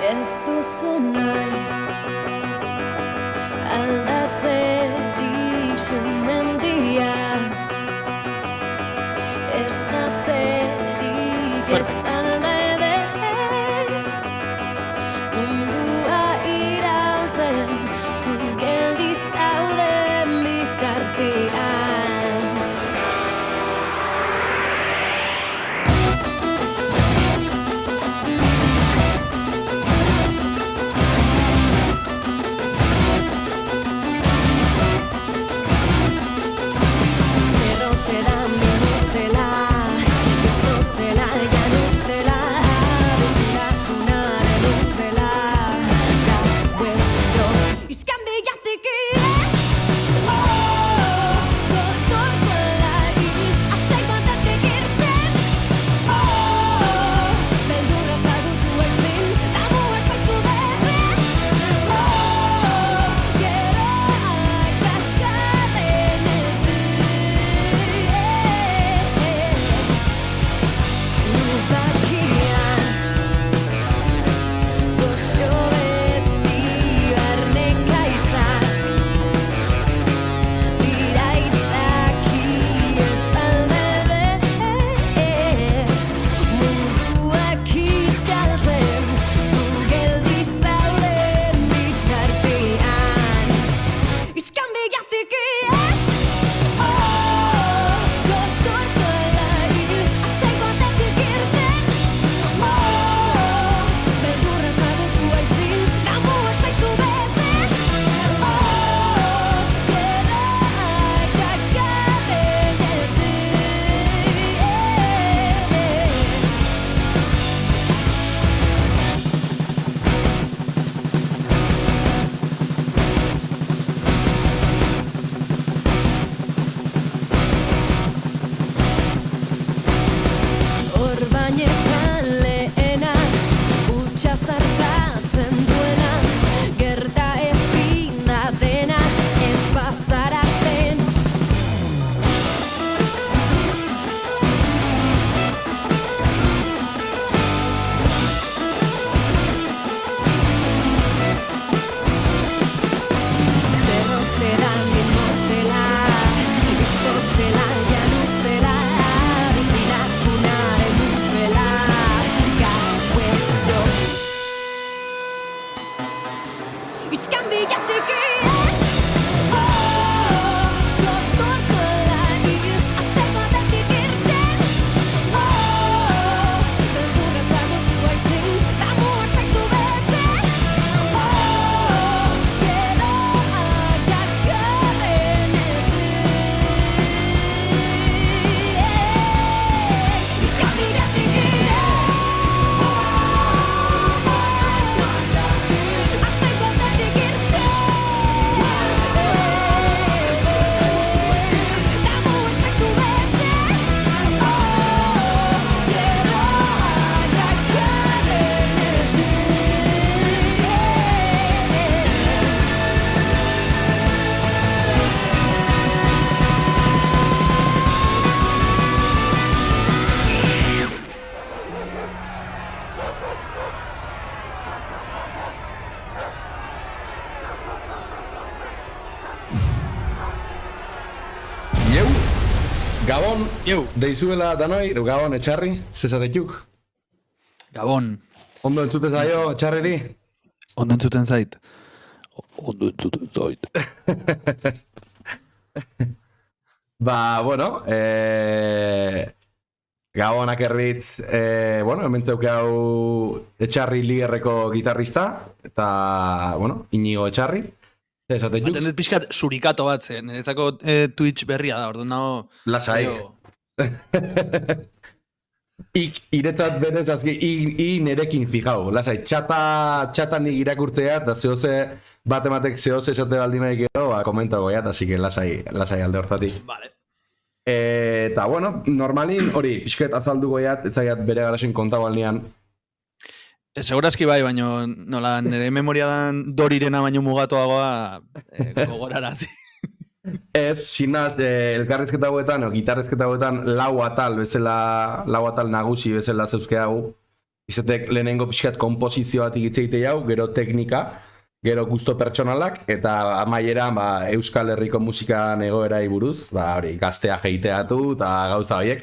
Ez duzu nahi aldatzerik sumendia esnatzerik ez alde den mundua iraultzen zu geldi zauden bitartean. Gabon, deizuela danoi, Gabon etxarri, zezatetuk? Gabon. Ondo entzuten zaio etxarriri? Ondo entzuten zait. Ondo entzuten zait. Ba, bueno, Gabonak erbitz, hemen zeuke hau etxarri ligerreko gitarrista, eta, bueno, Inigo etxarri. Esatetuk? Baten dut pixkat surikato bat zen, ezako Twitch berria da, orduan nago... Lasai. Iretzat berez azki, nerekin fijau, lasai, txata nik irakurtzea, eta zehoze, bat-ematek zehoze esate baldin nahi gero, komentago goiat, así que lasai alde hortatik. Vale. Eta, bueno, normalin hori, pixket azaldu goiat, etzaiat bere garasen konta balnean. Segurazki bai, baino nola nire memoria dan dorirena baino mugatuagoa gogorarazi. Ez, sinaz, elkarrizketa hauetan, gitarrizketa hauetan, lau atal nagusi bezala zeuzke hau. izatek lehenengo pixkat komposizio bat egitzeite jau, gero teknika, gero gusto pertsonalak, eta amaieran Euskal Herriko musikan egoerai buruz, hori, gaztea jeiteatu eta gauza horiek.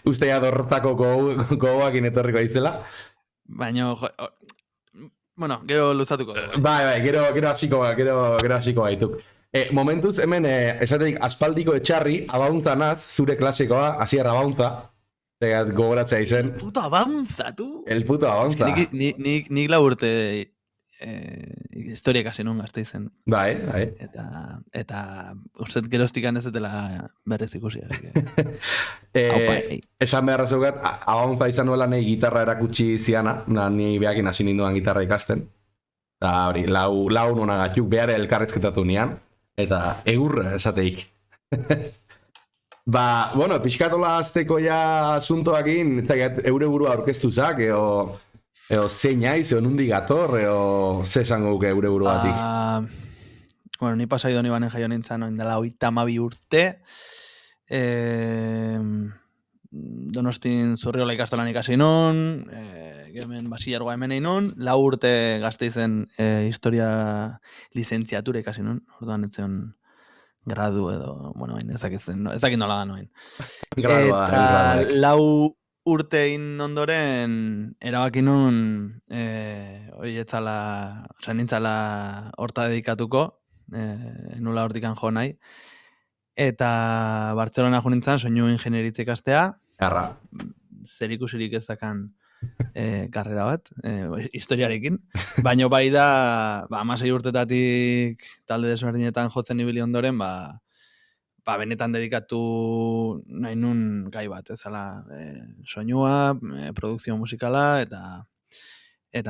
Ustea dorrotako gogoak inetorriko izela. Baina, bueno, gero luzatuko dugu. Bai, gero hasiko gaituk. Momentuz, hemen, esateik, aspaldiko etxarri, abauntzanaz, zure klasikoa, hasier abauntza, gogoratzea izen. El puto avanza, tu! El puto abaunza. Nik lau urte historia kasi nun gazte izen. Bai. Eta ustet geroztikan ez dela berrez ikusi. Esan beharra zeugat, abauntza izan nuela nahi gitarra erakutsi ziana, ni behakin hasi ninduan gitarra ikasten. Eta hori, lau nonagatuk, behar elkarrezketatu nian. Eta egurra esateik. Bueno, pixkatola azteko ja asuntoakin, eure burua aurkeztu zak, eo zein aiz, eo nundi gator, eo ze esango guke eure buruatik. Bueno, ni pasai doni banen jaio nintzen noin dela 32 urte. Donostin Zurriola ikastolan ikasi nun, hemen basilargoa hemen egin nun, 4 urte Gasteizen historia lizentziatura ikasi nun, orduan etzen gradu edo, bueno, ez dakit nola da noin. Eta 4 urte egin ondoren erabaki nun nintzala horta dedikatuko, nula hortikan jo nahi. Eta Bartzelona jo nintzen soinu ingenieritza ikastea. Garra. Zer ikusirik ezakan karrera bat, historiarekin. Baina bai da, 16 urtetatik talde desberdinetan jotzen ibili ondoren, benetan dedikatu nahi nun gai bat, ezala soinua, produkzio musikala, eta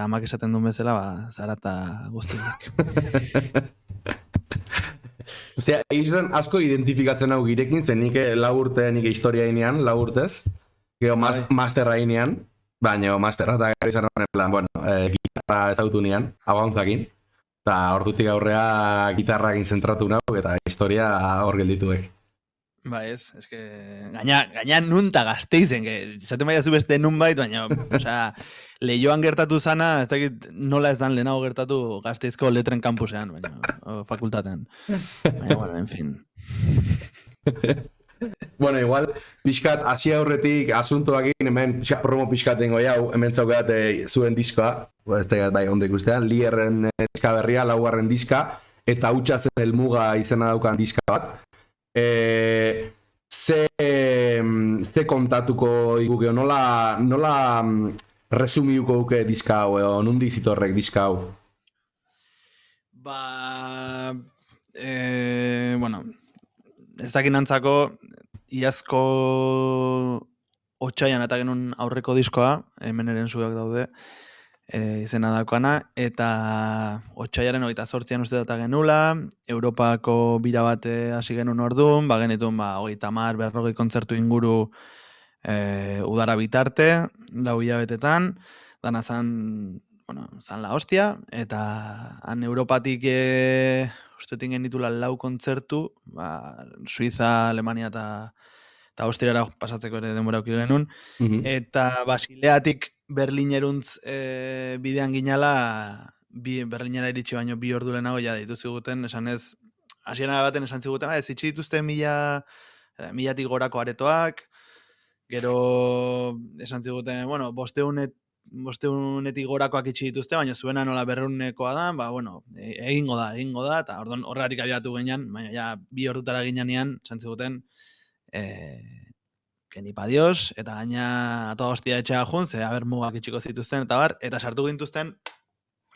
amak esaten duen bezala, zarata guztiak. Ostia, egiten asko identifikatzen hau girekin, zen nik 4 urte nik historia inean, 4 urtez, gero masterra inean, baina masterra eta gari izan honen plan, bueno, gitarra ezautu nian, abauntzakin, eta ordutik aurrea gitarrakin zentratu nahu, eta historia hor geldituek. Ba ez, eske, gaina nunta Gasteizen, esaten baiazu beste nun bait, baina, osea, Leioan gertatu zana, ez dakit nola ez dan lehenago gertatu Gasteizko letren kampusean, baina, fakultatean. Baina, bueno, en fin. Bueno, igual, pixkat, hasi aurretik asuntoakin, hemen pixkat promo pixkat dengo jau, hemen zaukat zuen diskoa, ez da bai ondo ikustean, Lierren diska berria, 4. diska, eta Hutsa zen helmuga izena daukan diska bat. Ze kontatuko iguke, nola resumiuko guke diska hau, edo nundi zitorrek diska hau? Bueno, ez dakin antzako, iazko otsaian eta genuen aurreko diskoa, hemen eren zuak daude, izena daukana, eta otsaiaren 28an uste data genula, Europako bira bate hasi genuen orduan, genituen 30-40 kontzertu inguru udara bitarte, 4 hilabetetan, dana zan la hostia, eta han Europatik ustetin genitula 4 kontzertu, Suiza, Alemania eta Austriara pasatzeko ere denbora auki genuen, eta Basileatik Berlineruntz bidean ginala, Berlinera iritsi baino 2 ordu lehenago ja ditu ziguten, esan ez, hasiera baten esan ziguten, ez itxi dituzte 1000tik gorako aretoak, gero esan ziguten, bueno, 500etik gorakoak itxi dituzte, baina zuena nola 200nekoa da, bueno, egingo da, eta horregatik abiatu ginean, baina ja 2 ordutara ginean, esan ziguten, que ni pa Dios, eta gaina toda hostia etxea jun, ze mugak itxiko zituzten, eta eta sartu gintuzten,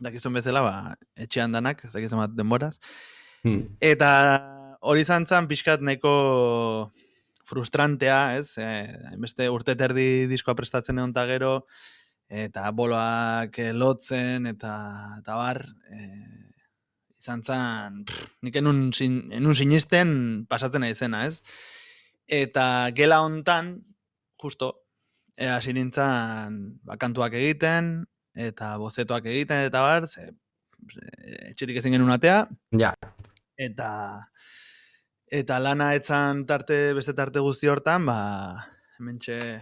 dakizun bezala, etxean danak, ez dakizun bat denboraz, eta hori zantzan pixkat nahiko frustrantea, ez, beste urte terdi diskoa prestatzen egon ta gero, eta boloak lotzen, eta bar, izan zan, nik enun sinisten pasatzen izena, ez? Eta gela hontan, justo, hasi nintzen kantuak egiten, eta bozetoak egiten, eta bar, etxetik ezin genuen atea. Ja. Eta lana etzan beste tarte guzti hortan, hementxe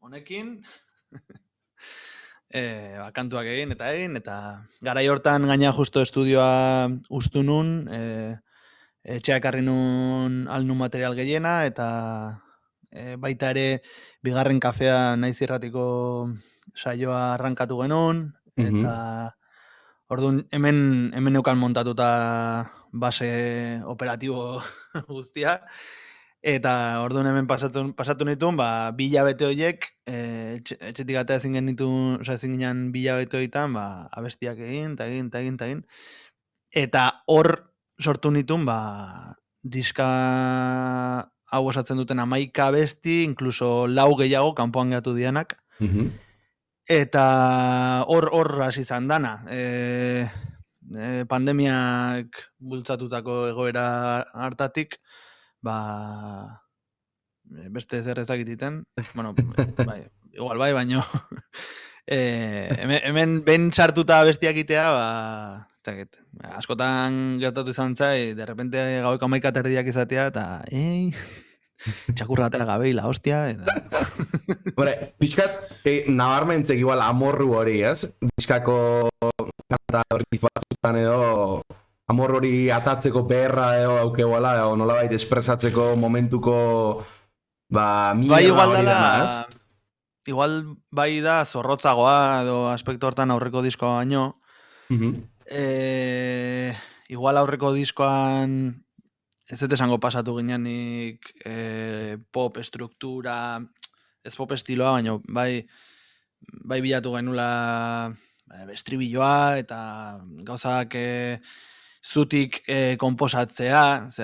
honekin, kantuak egin, eta garai hortan gaina justo estudioa ustu nun, etxea ekarri nun alnun material gehiena, eta baita ere bigarren kafea naiz irratiko saioa arrankatu genuen, eta orduan hemen neukan montatuta base operatibo guztia, eta orduan hemen pasatu nituen, 2 hilabete horiek, etxetik atea ezin ginen 2 hilabete horietan, abestiak egin. Eta hor sortu nituen, diska hau osatzen duten 11 abesti, inkluso 4 gehiago, kanpoan gehatu dianak. Eta hor hasi izan dana. Pandemiak bultzatutako egoera hartatik, beste zer ezakititen. Bueno, bai, igual bai, baino. Hemen ben sartuta bestiak itea, askotan gertatu izan zai, de repente gaueko 11 izatea, eta txakurra atera gabeila, hostia, eta... Hore, pixkat, nabarmentzek igual amorru hori, ez? Diskako kanta hori batzutan edo amor hori atatzeko beharra edo aukegoala, edo nolabait espresatzeko momentuko mierda hori dana, ez? Igual bai da zorrotzagoa edo aspektu hortan aurreko diskoa baino. Igual aurreko diskoan ez dut esango pasatu ginenik pop estruktura, ez pop estiloa, baina bai bilatu genula estribilloa eta gauzak zutik konposatzea,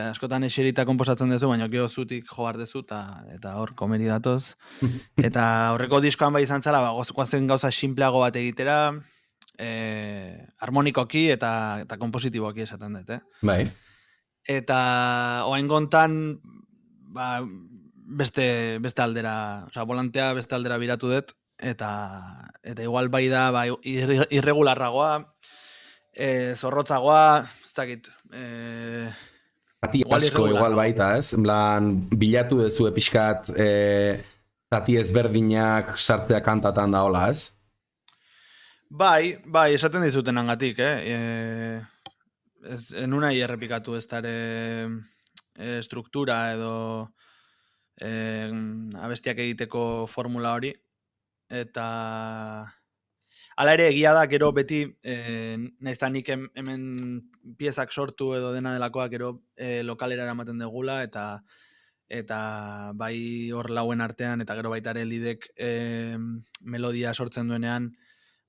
askotan eserita konposatzen duzu, baina gero zutik jo behar duzu, eta hor komeri datoz. Eta aurreko diskoan bai izan zela, goazen gauza simpleago bat egitera, harmonikoki eta kompositiboki esaten dut, Bai. Eta oain gontan beste aldera, oza, volantea beste aldera biratu dut, eta igual bai da irregularragoa, zorrotzagoa, ez dakit. Zati asko igual baita, ez? Bilatu duzu pixkat zati ezberdinak sartzea kantatan da hola, ez? Bai, esaten dizuten angatik, ez nunai errepikatu ez dara struktura edo abestiak egiteko formula hori, eta hala ere egia da gero beti naizta nik hemen piezak sortu edo dena delakoak gero lokalera eramaten degula, eta bai hor lauen artean, eta gero baita ere lidek melodia sortzen duenean,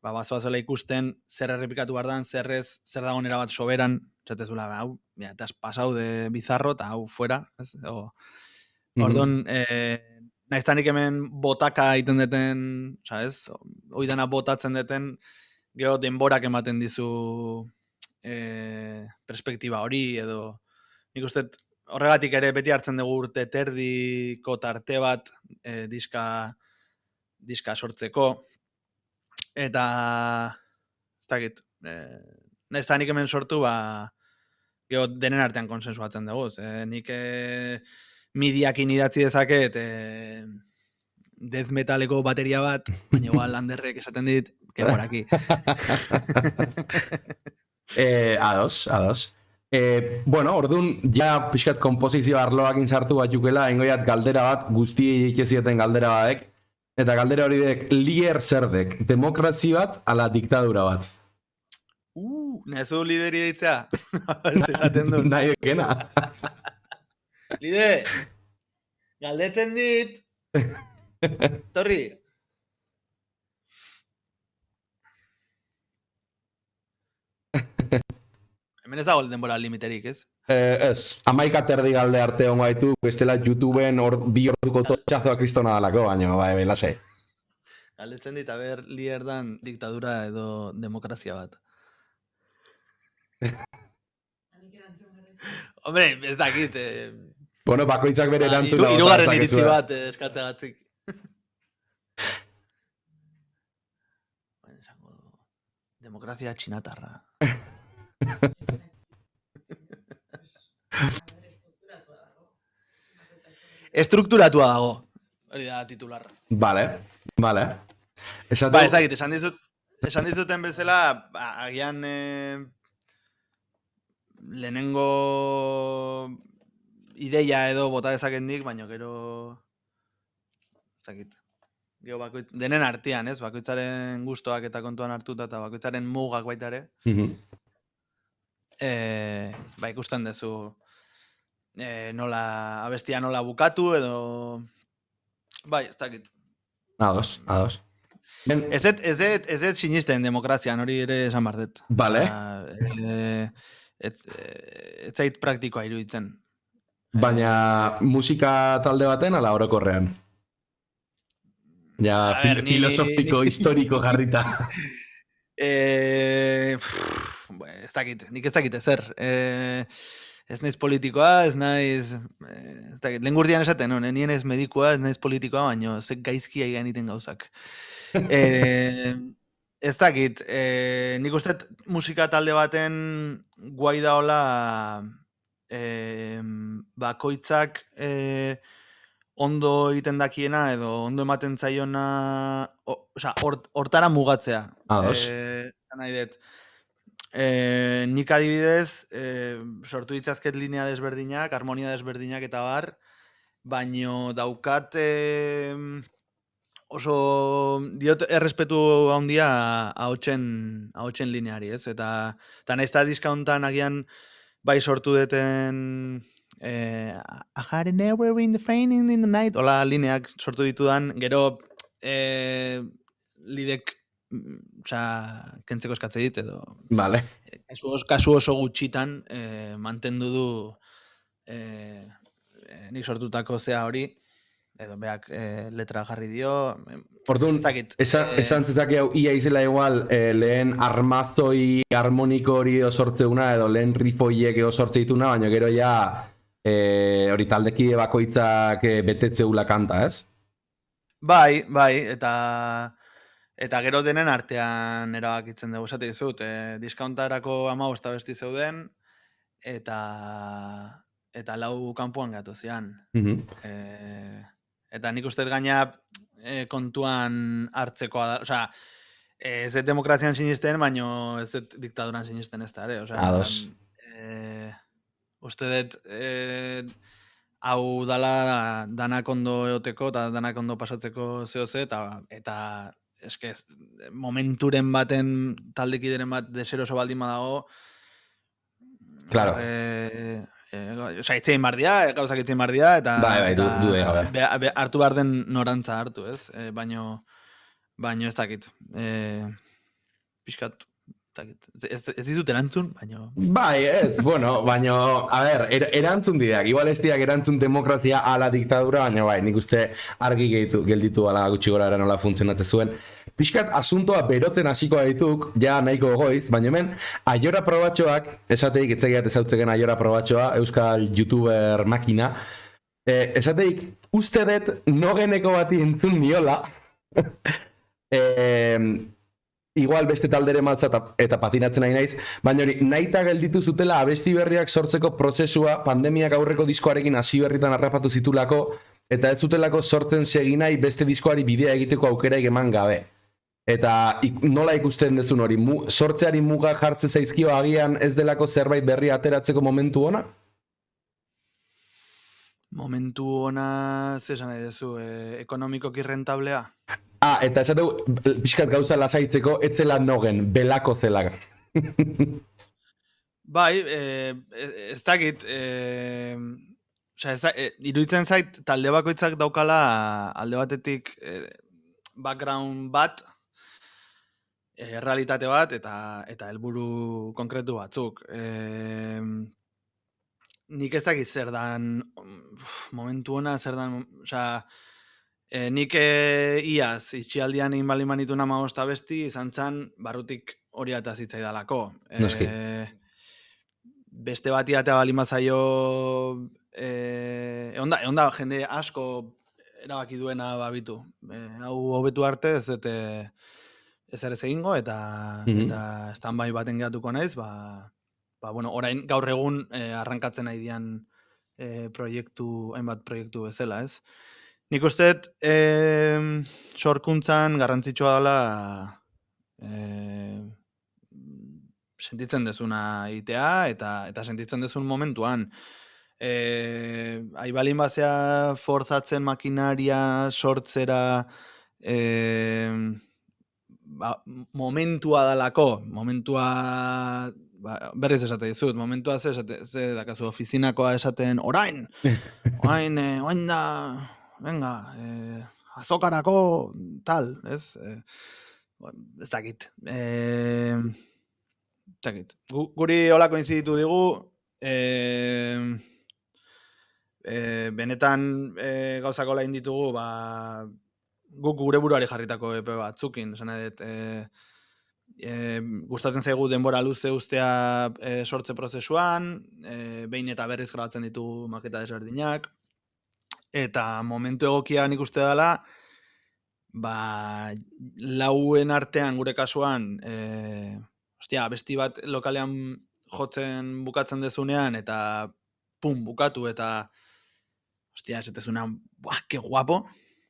bazoazela ikusten zer errepikatu bardan, zer dagoen erabat soberan, zatezula, hau, eta has pasau de bizarro, eta hau fuera, ez? Orduan, naiztanik hemen botaka egiten deten, ez? Oidana botatzen deten, gero denborak ematen dizu perspektiba hori, edo nik uste horregatik ere beti hartzen dugu urte terdiko tarte bat diska sortzeko, eta ez dakit, naiztanik hemen sortu, gero denen artean konsensuatzen dugu, nik midiakin idatzi dezaket death metaleko bateria bat, baina igual Landerrek esaten dit, que por aquí. Ados. Bueno, orduan, ja pixkat kompozizio arloak sartu bat jukela, engoiat galdera bat, guztiei ikezieten galdera batek, eta galdera hori dek, lider zerdek, demokrazi bat ala diktadura bat? Nezu lideri ditzea? Esaten du. Nahi ekena. Lide, galdetzen dit. Torri. Hemen ez dago denbora limiterik, ez? Ez, 11 galde arte hon gaitu, bestela YouTubeen 2 orduko totxazoa kristona dalako, baina, bai, lase. Galdetzen dit, aber, lider dan diktadura edo demokrazia bat. Hombre, ez dakit. Bueno, bakoitzak bere erantzuna. Hirugarren iritzi bat eskatzegatik. Demokrazia txinatarra. Estrukturatua dago. Hori da titularra. Vale. Ba, ezagit, esan dizuten bezala, agian lehenengo ideia edo bota dezakendik, baina gero ezagit. Gero denen artean, ez? Bakoitzaren gustoak eta kontuan hartuta eta bakoitzaren mugak baita ere. Ba, ikusten duzu nola abestia nola bukatu edo bai, ez dakit. Ados. Ez dut sinisten demokrazian, hori ere esan behar dut. Vale. Ez zait praktikoa iruditzen. Baina musika talde baten ala orokorrean? Ja, filosofiko, historiko jarrita. Ez dakit, nik ez dakit ezer. Ez naiz politikoa, ez naiz... Ez dakit, lehen gurdian esaten, no? Nien ez medikoa, ez naiz politikoa, baina ze gaizki egiten gauzak. Ez dakit, nik uste musika talde baten guai daola bakoitzak ondo egiten dakiena edo ondo ematen zaiona, hortara mugatzea. Ados. Nahi dut. Nik adibidez, sortu ditzazket linea desberdinak, harmonia desberdinak eta bar, baino daukat oso diot errespetu handia ahotsen lineari, ez? Eta nahiz eta diskauntan agian bai sortu deten I had an hour in the training in the night, hola lineak sortu ditudan, gero lidek kentzeko eskatze dit edo Vale. kasu oso gutxitan mantendu du nik sortutako zea hori edo beak letra jarri dio. Orduan, esan zezake hau ia izela igual lehen armazoi harmoniko hori sortzeuna edo lehen rifoiek sortze dituna, baina gero ja hori taldeki bakoitzak betetzeula kanta, ez? Bai, eta gero denen artean erabakitzen dugu, esate dizut, diskauntarako 15 abesti zeuden, eta 4 kanpoan gatu zian. Eta nik uste gaina kontuan hartzekoa da, osea, ez dut demokrazian sinisten, baino ez dut diktaduran sinisten ez da, ere? Ados. Uste dut hau dala danak ondo eoteko eta danak ondo pasatzeko zehoze, eta eske momenturen baten taldekideren bat deseroso baldin badago. Claro. Osea, itzein bardia, gauzak itzein bardia, eta hartu behar den norantza hartu, ez? Baino ez dakit. Piskat, ez dizut erantzun, baino... Bai, bueno, baino, a ber, erantzun didak, igual ez diak erantzun demokrazia ala diktadura, baino bai, nik uste argi gelditu ala gutxi gora nola funtzionatzen zuen. Piskat, asuntoa berotzen hasiko dituk, ja nahiko goiz, baina hemen, Aiora Probatxoak, esateik, etzegiat ezautzeken Aiora Probatxoa, euskal youtuber makina, esateik, uste dut nogeneko bati entzun niola, igual beste taldere matza eta patinatzen nahi naiz, baina hori, nahita gelditu zutela abesti berriak sortzeko prozesua pandemiak aurreko diskoarekin hasi berritan harrapatu zitulako, eta ez zutelako sortzen seginai beste diskoari bidea egiteko aukeraik eman gabe. Eta nola ikusten dezun hori, sortzeari muga jartze zaizkio agian ez delako zerbait berri ateratzeko momentu ona? Momentu ona, zesan nahi dezu, ekonomikoki rentablea? Eta esateu, pixkat gauza lasaitzeko, etzela nogen, belako zela. Bai, ez dakit, iruditzen zait, talde bakoitzak daukala alde batetik background bat, realitate bat, eta helburu konkretu batzuk. Nik ez dakit zer dan, momentu ona, zer dan, nik iaz, itxialdian egin bali manituna 15 abesti, izan zan, barrutik hori atazitzai dalako. Noski. Beste bati atea bali mazaio, onda jende asko erabaki duena babitu. Hau hobetu arte ez dut ezer ez egingo, eta standby baten gehatuko naiz, bueno, orain gaur egun arrankatzen nahi dian hainbat proiektu bezala, ez? Nik uste sorkuntzan garrantzitsua dela sentitzen dezuna itea eta sentitzen dezun momentuan. Aibalin bazea forzatzen makinaria sortzera momentua dalako, berriz esate dizut, momentua ze dakazu ofizinakoa esaten orain da, venga, azokarako tal, ez? Ez dakit. Guri hola koinziditu digu, benetan gauzako lain ditugu, guk gure buruari jarritako epe batzukin, esan edet, gustatzen zaigu denbora luze ustea sortze prozesuan, behin eta berriz grabatzen ditugu maketa desberdinak, eta momentu egokia nik uste dela, lauen artean gure kasuan, abesti bat lokalean jotzen bukatzen dezunean, eta pum, bukatu, eta esatezunean, que guapo,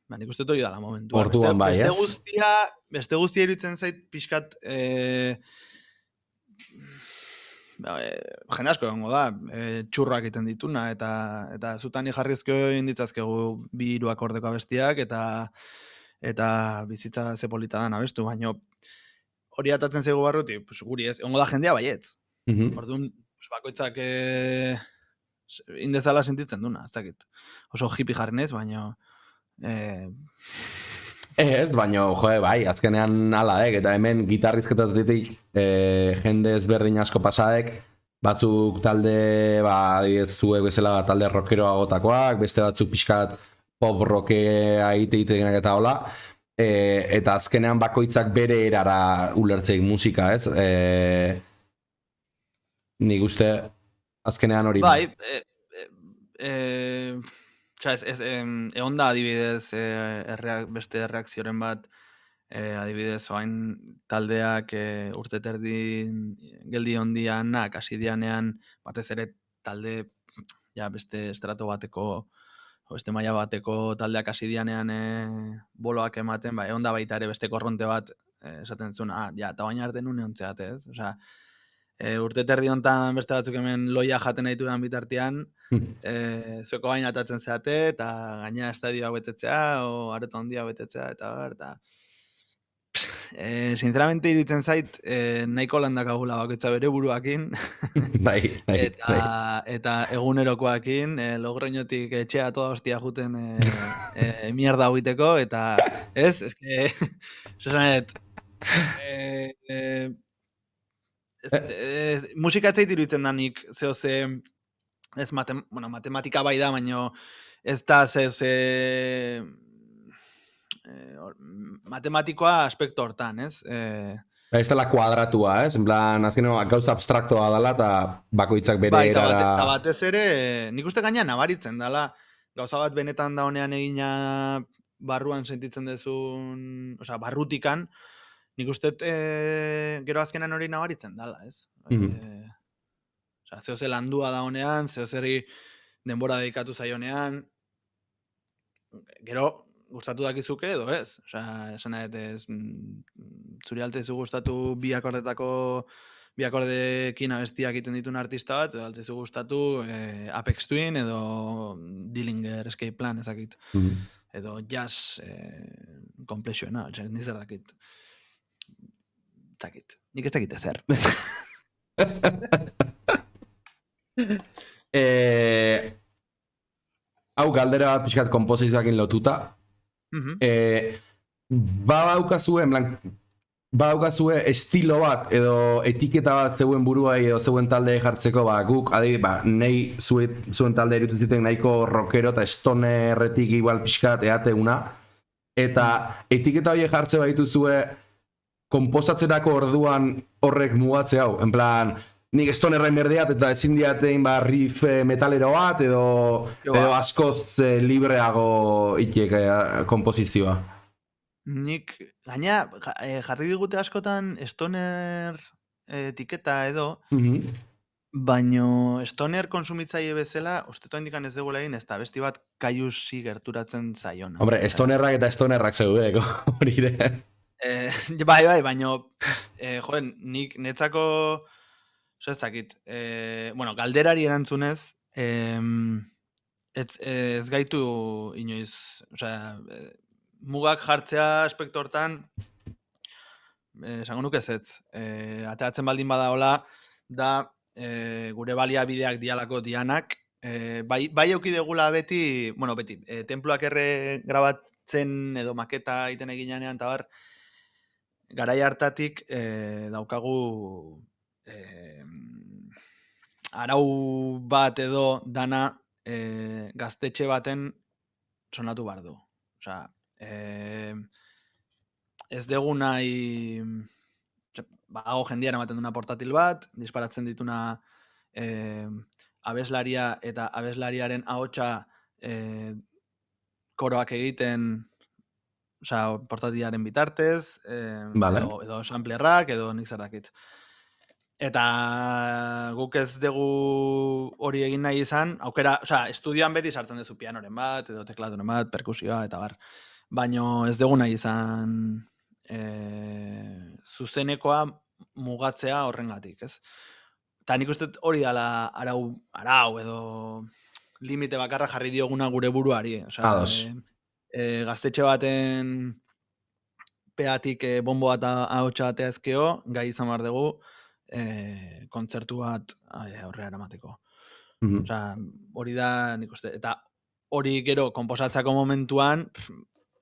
nik uste hori dala momentua. Orduan bai, ez? Beste guztia iruditzen zait pixkat, jende asko egongo da, txurrak egiten dituna, eta zutani jarrizko inditzazkegu 2 akordeko abestiak, eta bizitza zepolita dan abestu, baino hori atatzen zaigu barruti, guri ez, egongo da jendea baietz. Orduan, bakoitzak indezala sentitzen duna, ez dakit. Oso hippie jarri naiz, baino Ez, baina, bai, azkenean ala eta hemen gitarrizketatik jende ezberdin asko pasadek, batzuk talde, zuek bezala talde rockeroagotakoak, beste batzuk pixkat pop rockea egitean eta hola, eta azkenean bakoitzak bere erara ulertzeik musika, ez? Nik uste azkenean hori. Bai, egon da adibidez beste reakzioren bat, adibidez oain taldeak urte terdin geldi ondianak hasi dianean batez ere talde beste estrato bateko beste maila bateko taldeak hasi dianean boloak ematen, egon da baita ere beste korronte bat esaten zuen, eta baina arte nune ontzeat, ez? Osea, urte terdi hontan beste batzuk hemen loia jaten nahi dudan bitartean, zueko baina atatzen zeate, eta gaina estadioa betetzea, o areto handia betetzea, eta sinceramente iruditzen zait, nahiko landak agula bakoitza bere buruakin, eta egunerokoakin, Logroñotik etxea toda hostia juten mierda huiteko, eta ez, esanet, musika etzait iruditzen da nik zehoze ez matematika bai da, baino ez da zehoze matematikoa aspektu hortan, ez? Ez dela kuadratua, ez? En plan, azkenean gauza abstraktoa dela eta bakoitzak bere erara... Eta batez ere, nik uste gaina nabaritzen dela, gauza bat benetan da honean egina barruan sentitzen dezun, osea, barrutikan, nik uste gero azkenan hori nabaritzen dala, ez? Zehoze landua da honean, zehozeri denbora dedikatu zaionean, gero gustatu dakizuke edo ez? Osea, esan ez, zuri altzezu gustatu bi akordekin abestiak egiten ditun artista bat, edo altzezu gustatu Apex Twin edo Dillinger Escape Plan ezakit. Edo jazz komplexuena, nizer dakit. Nik ez dakit ezer. Hau galdera bat pixkat kompozizioakin lotuta. Badaukazue estilo bat edo etiketa bat zeuen buruai edo zeuen talde jartzeko, guk nahi zuen talde irutzen ziten nahiko rockero eta stonerretik igual pixkat eateuna, eta etiketa hori jartze baituzue konposatzerako orduan horrek mugatze hau, en plan, nik stonerrain berdeat eta ezin diatein riff metalero bat edo askoz libreago ikiek kompozizioa. Nik, gaina, jarri digute askotan stoner etiketa edo, Baino stoner konsumitzaile bezala, uste indikan ez dugula egin, ez da besti bat kaiusi gerturatzen zaiona. Hombre, estonerrak eta estonerrak zeudeko, hori ere. Bai, baino, joen, nik netzako, ez dakit, bueno, galderari erantzunez, ez gaitu inoiz, osea, mugak jartzea aspektu hortan, esango nuke ez, ateratzen baldin bada hola, da gure baliabideak dialako dianak, bai euki degula beti, bueno, beti, tenpluak erre grabatzen edo maketa egiten eginean eta bar, garai hartatik daukagu arau bat edo dana gaztetxe baten sonatu behar du. Osea, ez dugu nahi bago jendian ematen duna portatil bat, disparatzen dituna abeslaria eta abeslariaren ahotsa koroak egiten, osea, portatilaren bitartez, Vale. edo samplerrak, edo nik zer dakit. Eta guk ez dugu hori egin nahi izan, aukera, osea, estudioan beti sartzen duzu pianoren bat, edo teklaturen bat, perkusioa, eta bar. Baino ez dugu nahi izan zuzenekoa mugatzea horrengatik, ez? Eta nik uste hori dela arau edo limite bakarra jarri dioguna gure buruari. Osea, gaztetxe baten peatik bomboa eta ahotsa ateazkeo, gai izan behar dugu, kontzertu bat aurrera eramateko. Osea, hori da nik uste. Eta hori gero konposatzako momentuan,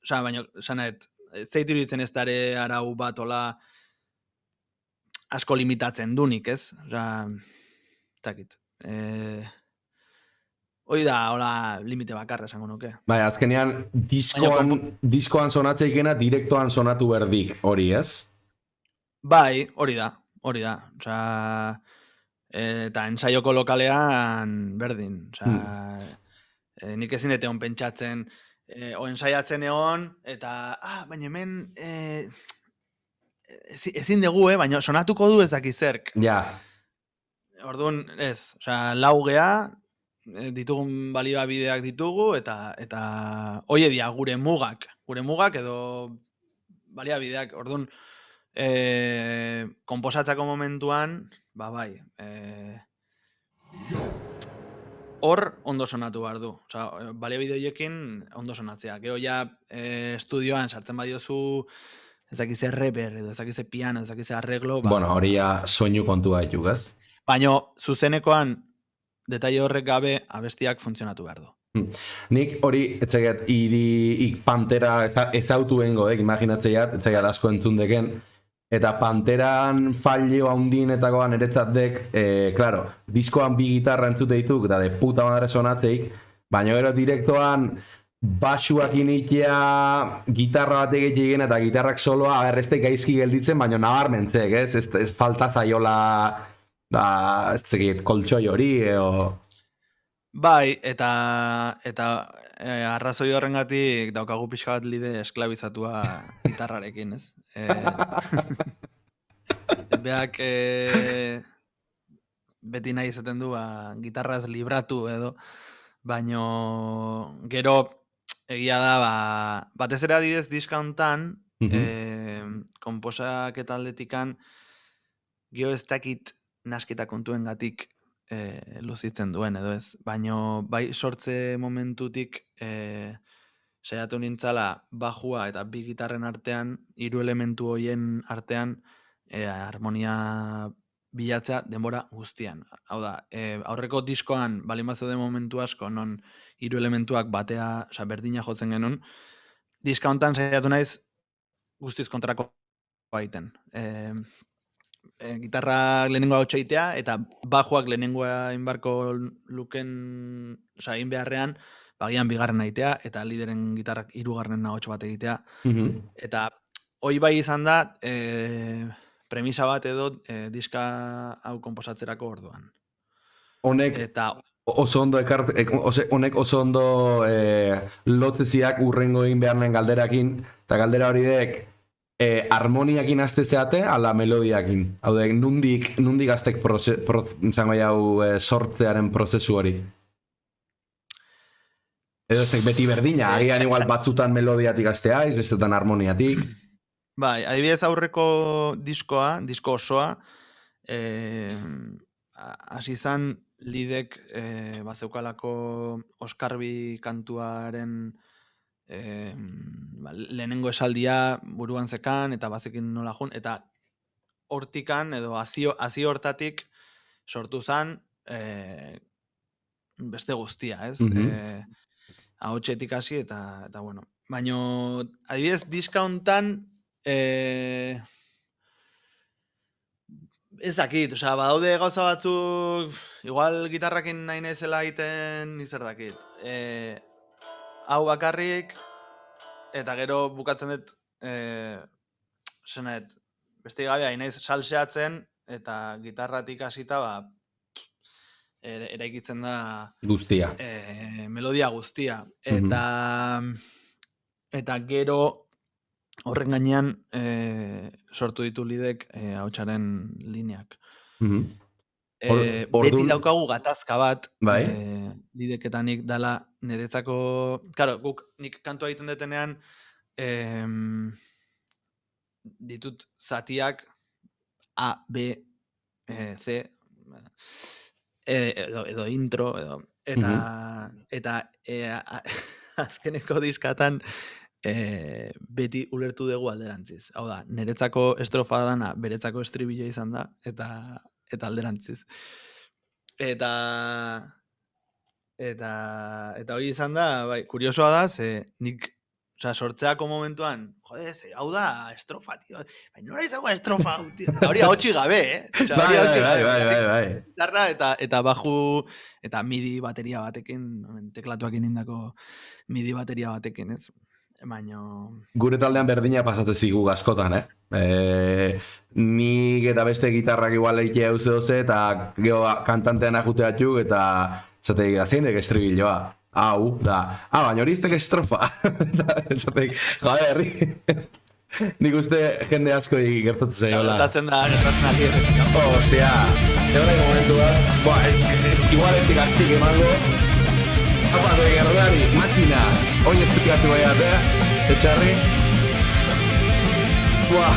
osea, baina, sanaet, zeitu iruditzen ez dare arau bat hola asko limitatzen dunik, ez? Osea, takit. Hoi da, hola, limite bakarra esango nuke. Bai, azkenean, diskoan sonatzeikena direktoan sonatu berdik, hori, ez? Bai, hori da. Osea, eta ensaioko lokalean berdin. Osea, nik ezin dute hon pentsatzen, o ensaiatzen egon, eta, baina hemen ezin dugu, baina sonatuko du ez dakizerk. Ja. Orduan, ez, osea, laugea, ditugun baliabideak ditugu, eta hoie dia gure mugak edo baliabideak, orduan, konposatzako momentuan, bai, hor ondo sonatu behar du. Osea, baliabide horiekin ondo sonatzea. Gero ja estudioan sartzen badiozu ez dakize rapper, edo ez dakize piano, ez dakize arreglo. Bueno, hori ja soinu kontua dituk, ez? Baina zuzenekoan detaile horrek gabe abestiak funtzionatu behar du. Nik hori, etxegat, ik Pantera ezautu bengo, imaginatzeiat, etxegat asko entzun deken, eta Panteran fallio handienetakoan eretzat dek, claro, diskoan bi gitarra entzute dituk, da de puta madre sonatzeik, baina gero direktoan basuak initea, gitarra batek egiten eta gitarrak soloa, erreztek gaizki gelditzen, baina nabarmentzek, ez falta zaiola, ez zekit, koltsoi hori, Bai, eta arrazoi horrengatik daukagu pixka bat lide esklabizatua gitarrarekin, ez? Beak beti nahi izaten du gitarraz libratu edo, baino gero egia da, batez ere adibidez diska hontan, konposaketa aldetikan, gero ez dakit nasketa kontuengatik luzitzen duen edo ez, baino bai sortze momentutik saiatu nintzala bajua eta bi gitarren artean, 3 elementu hoien artean harmonia bilatzea denbora guztian. Hau da, aurreko diskoan balimazo de momentu asko non 3 elementuak batea, osea, berdina jotzen genuen, diska hontan saiatu naiz guztiz kontrako egiten. Gitarrak lehenengoa hotxaitea eta bajoak lehenengoa inbarko luken, osea, egin beharrean, bagian bigarren aitea, eta lideren gitarrak 3. ahotx bat egitea. Eta hoi bai izan da, premisa bat edo diska hau konposatzerako orduan. Honek oso ondo honek oso ondo lotzeziak urrengo egin beharnen galderakin, eta galdera hori dek, harmoniakin azte zeate, ala melodiakin. Hau da, nundik aztek sortzearen prozesu hori. Edo ez beti berdina, agian igual batzutan melodiatik azteaiz, bestetan harmoniatik. Bai, adibidez aurreko disko osoa, hasi zan lidek bazeukalako Oskarbi kantuaren lehenengo esaldia buruan zekan, eta bazekin nola jun, eta hortikan, edo hazi hortatik sortu zan beste guztia, ez? Ahotsetik hasi eta bueno. Baino, adibidez, diska hontan ez dakit, osea, badaude gauza batzuk, igual gitarrakin nahi nezela egiten izer dakit. Hau bakarrik, eta gero bukatzen dut, beste gabe hain naiz salseatzen, eta gitarratik hasita, eraikitzen da Guztia. Melodia guztia. Eta gero horren gainean sortu ditu lidek ahotsaren lineak. Beti daukagu gatazka bat, lidek eta nik dala niretzako, claro, nik kantua egiten detenean ditut zatiak A, B, C, edo intro, eta azkeneko diskatan beti ulertu dugu alderantziz. Hau da, niretzako estrofa dana, beretzako estribillo izan da, eta alderantziz. Eta hori izan da, bai, kuriosoa da, ze nik sortzeako momentuan, jode, hau da estrofa, tio. Nora izango estrofa, tio. Eta hori hautsi gabe, Bai. Eta baju, eta midi bateria batekin, teklatuakin indako midi bateria batekin, ez? Baino... Gure taldean berdina pasatze zigu askotan, nik eta beste gitarrak igual eitea hauze doze, eta geho kantantean ajuteatxuk, eta zateik azeinek estribilloa. Hau, da, baina hori iztek estrofa. Zateik, joder, nik uste jende asko gertatzen zaiola. Gertatzen da gire. Hostia, egon nahi momentua. Igual entik aztik emango. Apa, gerrodari, makina. Oin esplikatu bai atea, etxarri. Pua.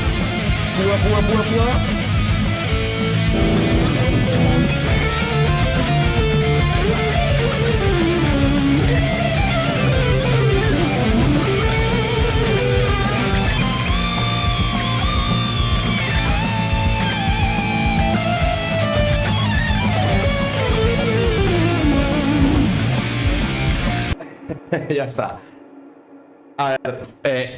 Ya está. A ver,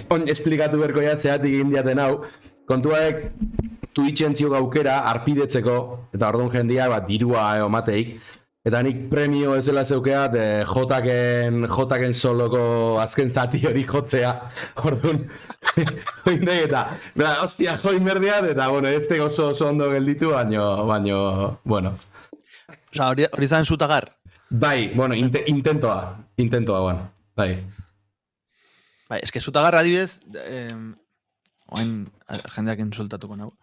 on esplikatu berko ja zeatik indiaten hau. Kontuaek Twitchen ziok aukera arpidetzeko, eta orduan jendia dirua mateik. Eta nik premio ezela zeukeat jotaken soloko azken zati hori jotzea. Orduan, joindei eta, hostia, join berdeat, eta bueno, ez tego oso ondo gelditu, baino, bueno. Osa, hori zan zutagar? Bai, bueno, intentoa, bueno, bai. Bai, eske zutagar adibidez, oain jendeak insultatuko nago.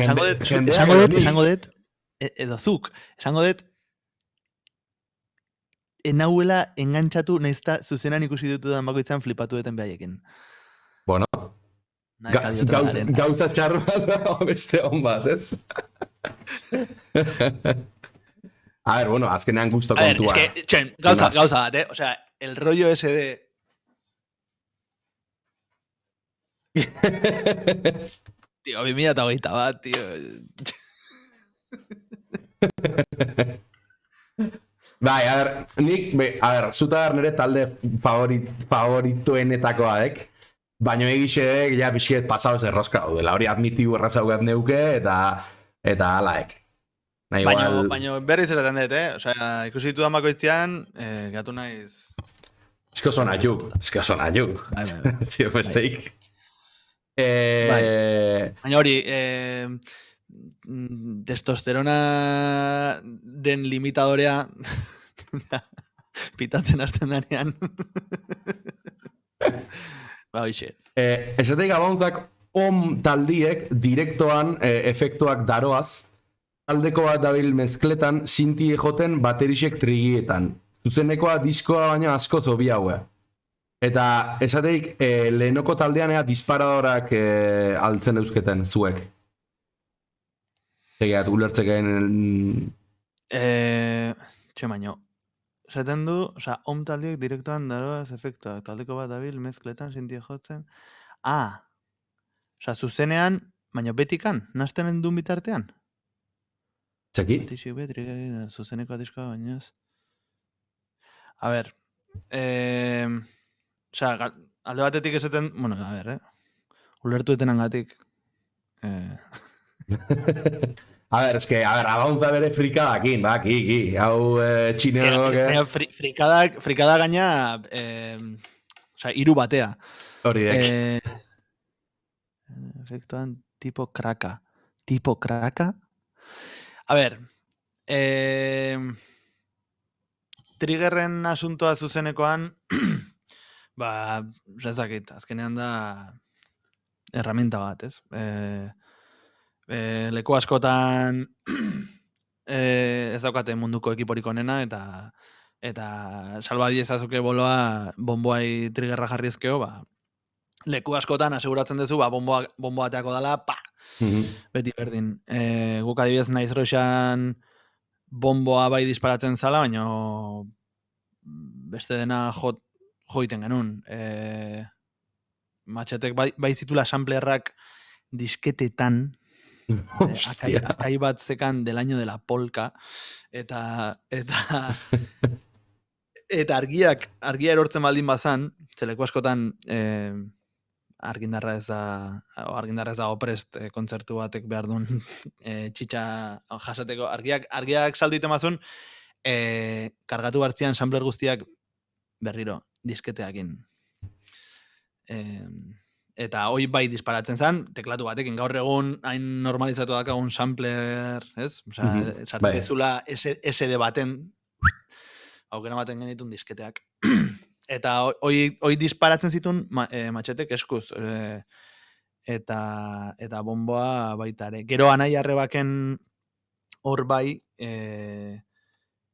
Esango dut, edo zuk, esango dut, enauela engantxatu naizta zuzenan ikusi dutudan bakoitzan flipatu duten behaiekin. Bueno, gauza txarra da beste hon bat, ez? A ver, bueno, azkenean gusto kontua. A ver, es que, gauza bat, O sea, el rollo ese de... Tío, 2021 bat, tío. Bai, a ver, zutagar nire talde favorituenetakoa baina egixe, ja pixket pasau ez erroska daudela, hori admitibu errazaugat neuke, eta alaek. Baina berriz eraten dut, Osea, ikusi ditudan bakoitzean, gatu naiz... Esko zona juk. Zio, besteik. Baina hori, testosterona den limitadorea pitatzen hasten danean. Ba, hoxe. Esateik Abounzak taldiek direktoan efektuak daroaz, taldeko bat dabil mezkletan sinti joten baterisek trigietan. Zuzenekoa diskoa baino asko zobi haue. Eta esateik lehenoko taldean disparadorak altzen eusketen zuek. Egiat, ulertzeken... Baino, esaten du, om taldiek direktoan daroaz efektuak, taldeko bat dabil mezkletan sinti jotzen. Zuzenean, baina betikan, nazten duen bitartean? Txaki? Batisik betrik, zuzeneko diskoa baina ez. A ber, alde batetik esaten, bueno, a ber, ulertu etenangatik. A ber, Abounza bere frikadakin, hau txineroak... Frikada gaina, hiru batea. Hori dek. Efektuan tipo kraka. Tipo kraka? A ber, triggerren asuntoa zuzenekoan, ezakit, azkenean da herramienta bat, ez? Leku askotan ez daukate munduko ekiporik onena, eta salbadi ezazuke boloa bomboai triggerra jarrizkeo, leku askotan aseguratzen duzu, bomboa ateako dala, beti berdin. Guk adibidez Nice Roixan bomboa bai disparatzen zala, baina beste dena joiten genuen. Matxetek bai zitula samplerrak disketetan, akai bat zekan del año de la polka, eta argia erortzen baldin bazan, zeleko askotan argindarra ez da oprest kontzertu batek behar duen txitxa jasateko. Argiak saldu itemazun, kargatu hartzian sampler guztiak berriro disketeakin. Eta hoi bai disparatzen zen, teklatu batekin, gaur egun hain normalizatu dakagun sampler, ez? Sartzezula SD baten, aukera baten genitun disketeak. Eta hoi disparatzen zituen matxetek eskuz. Eta bomboa baitare. Gero anai arrebaken hor bai,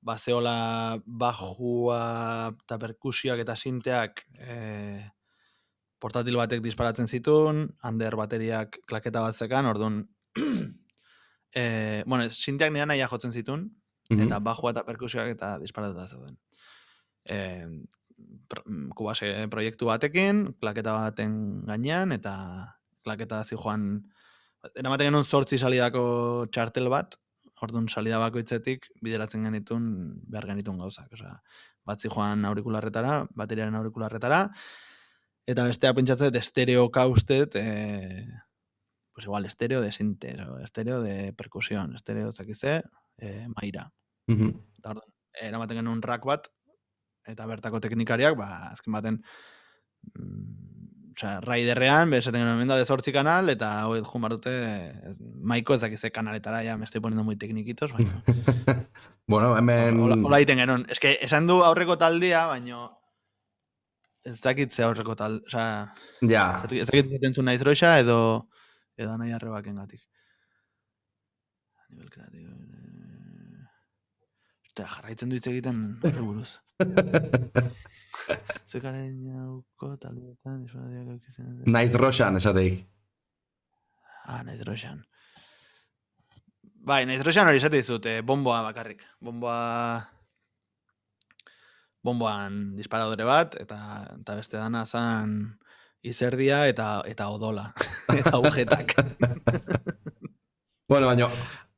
bazeola bajua eta perkusioak eta sinteak portatil batek disparatzen zituen, under bateriak klaketa bat zekan, orduan, sinteak nire nahi jotzen zituen, eta bajua eta perkusioak eta disparatuta zeuden. Kubase proiektu batekin, klaketa baten gainean, eta klaketa zijoan, eramaten genuen 8 salidako txartel bat, orduan salida bakoitzetik bideratzen genitun, behar genitun gauzak. Bat zijoan aurikularretara, bateriaren aurikularretara, eta besteak pentsatzen estereo kaustet, pues igual estereo de sinte, estereo de perkusión, estereo zakize, maira. Orduan, eramaten genuen rack bat, eta bertako teknikariak, azken baten, raiderrean, bezaten genuen da 8 kanal, eta hoi jun dute maiko ezakize kanaletara, me estoy poniendo muy teknikitos, baina. Bueno, hemen... Hola egiten genuen. Ez que, esan du aurreko taldia, baina ez dakitze aurreko taldia, ez dakit entzun Nice Roixa, edo nahi arrebaken gatik. A nivel kreatibo... jarraitzen du hitz egiten horre buruz. Zekaren jauko taldeetan disparadiak aukitzen... Nice Roixan, esateik. Nice Roixan. Bai, Nice Roixan hori esate dizut, bomboa bakarrik. Bomboan disparadore bat, eta beste dana zan izerdia eta odola. Eta agujetak. Bueno, baina...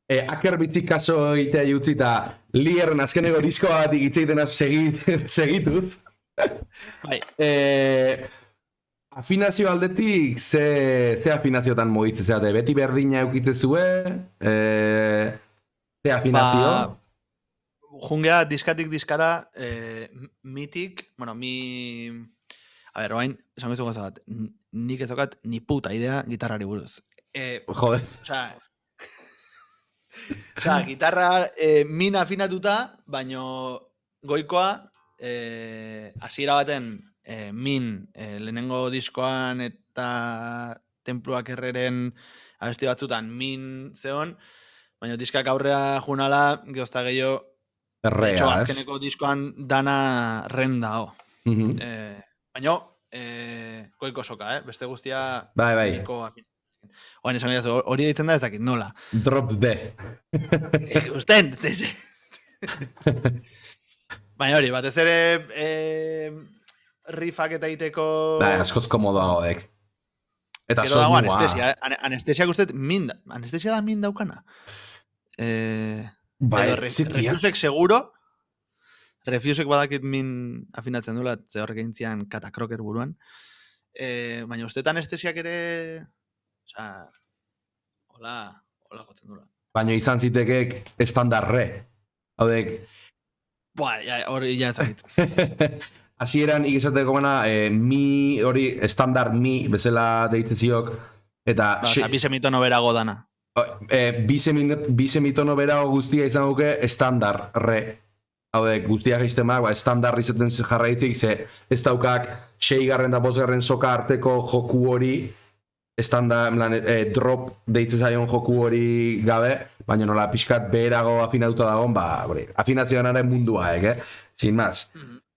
Aker bitzik kaso egitea jutzi eta Lierren azkeneko diskoa bat egiten segituz. Bai. Afinazio aldetik, ze afinaziotan mogitze zeate? Beti berdina eukitze zue? Ze afinazio? Jungea diskatik diskara, mitik, a ber, oain, esan goizu goza bat, nik ez daukat ni puta idea gitarrari buruz. Joder. Gitarra min afinatuta, baino goikoa hasiera baten lehenengo diskoan eta Tenpluak Herreren abesti batzutan min zeon, baina diskak aurrea junala, geozta gehiago, de hecho, Errea, ez? azkeneko diskoan dana renda, Mhm. baina, koiko soka, beste guztia Bai. nahiko afin. Oain esan gaitzu, hori deitzen da ez dakit nola. Drop D. Usten! Baina hori, batez ere riffak eta iteko... Bai, askoz komodoago dek. Eta Gero dago soinua. anestesia, anestesiak uste anestesia da min daukana. Bai, Edo txikiak. Refusek seguro, Refusek badakit min afinatzen dula, ze horrek egintzian katakroker buruan. Baina uste anestesiak ere, osea, hola jotzen dula. Baina izan zitekek estandarre. Haudek, Buah, hori ja ezagit. hasieran ikizateko gana, mi hori estandar mi bezala deitzen ziok, eta Osa, bi semitono berago dana. bi semitono berago guztia izan duke estandar re. Haude, guztiak iztemak, estandar izaten jarraitzik, ze ez daukak 6. da 5. soka arteko joku hori, estandar, drop deitzen zaion joku hori gabe, baina nola pixkat beherago afinatuta dagoen, afinazioanaren munduaek, sin más.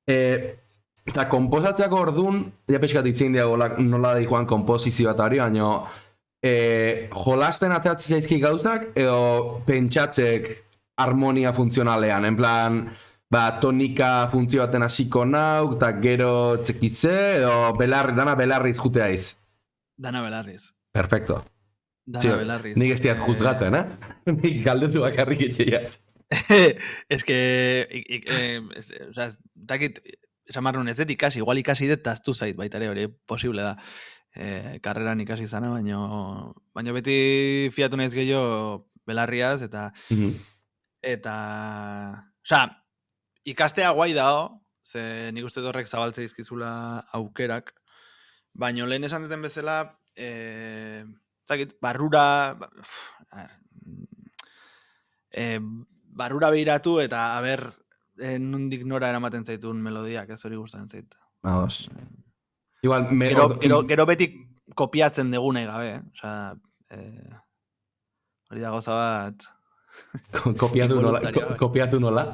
Eta komposatzeako orduan, ja pixkat itzin diago nola da joan komposizioa eta hori, baina jolasten ateratzen zaizki gauzak, edo pentsatzek harmonia funtzionalean, en plan, tonika funtzio baten hasiko nauk, eta gero txekitze, edo dana belarriz juteaiz. Dana belarriz. Perfecto. Dana belarriz. Nik ez diat juzgatzen, Nik galdetu bakarrik etxeiat. Es que, dakit, esan marrun ez dut ikasi, igual ikasi dut taztu zait baita ere, hori posible da. Karreran ikasi zana, baina beti fiatu naiz gehiago belarriaz, eta, osea, ikastea guai dao, ze nik uste horrek zabaltze dizkizula aukerak, baina lehen esan duten bezala, barrura, barrura behiratu eta haber nondik nora eramaten zaitun melodiak, ez hori gustatzen zait. Vamos. Igual, gero beti kopiatzen degune gabe, osea, hori da goza bat... Kopiatu nola?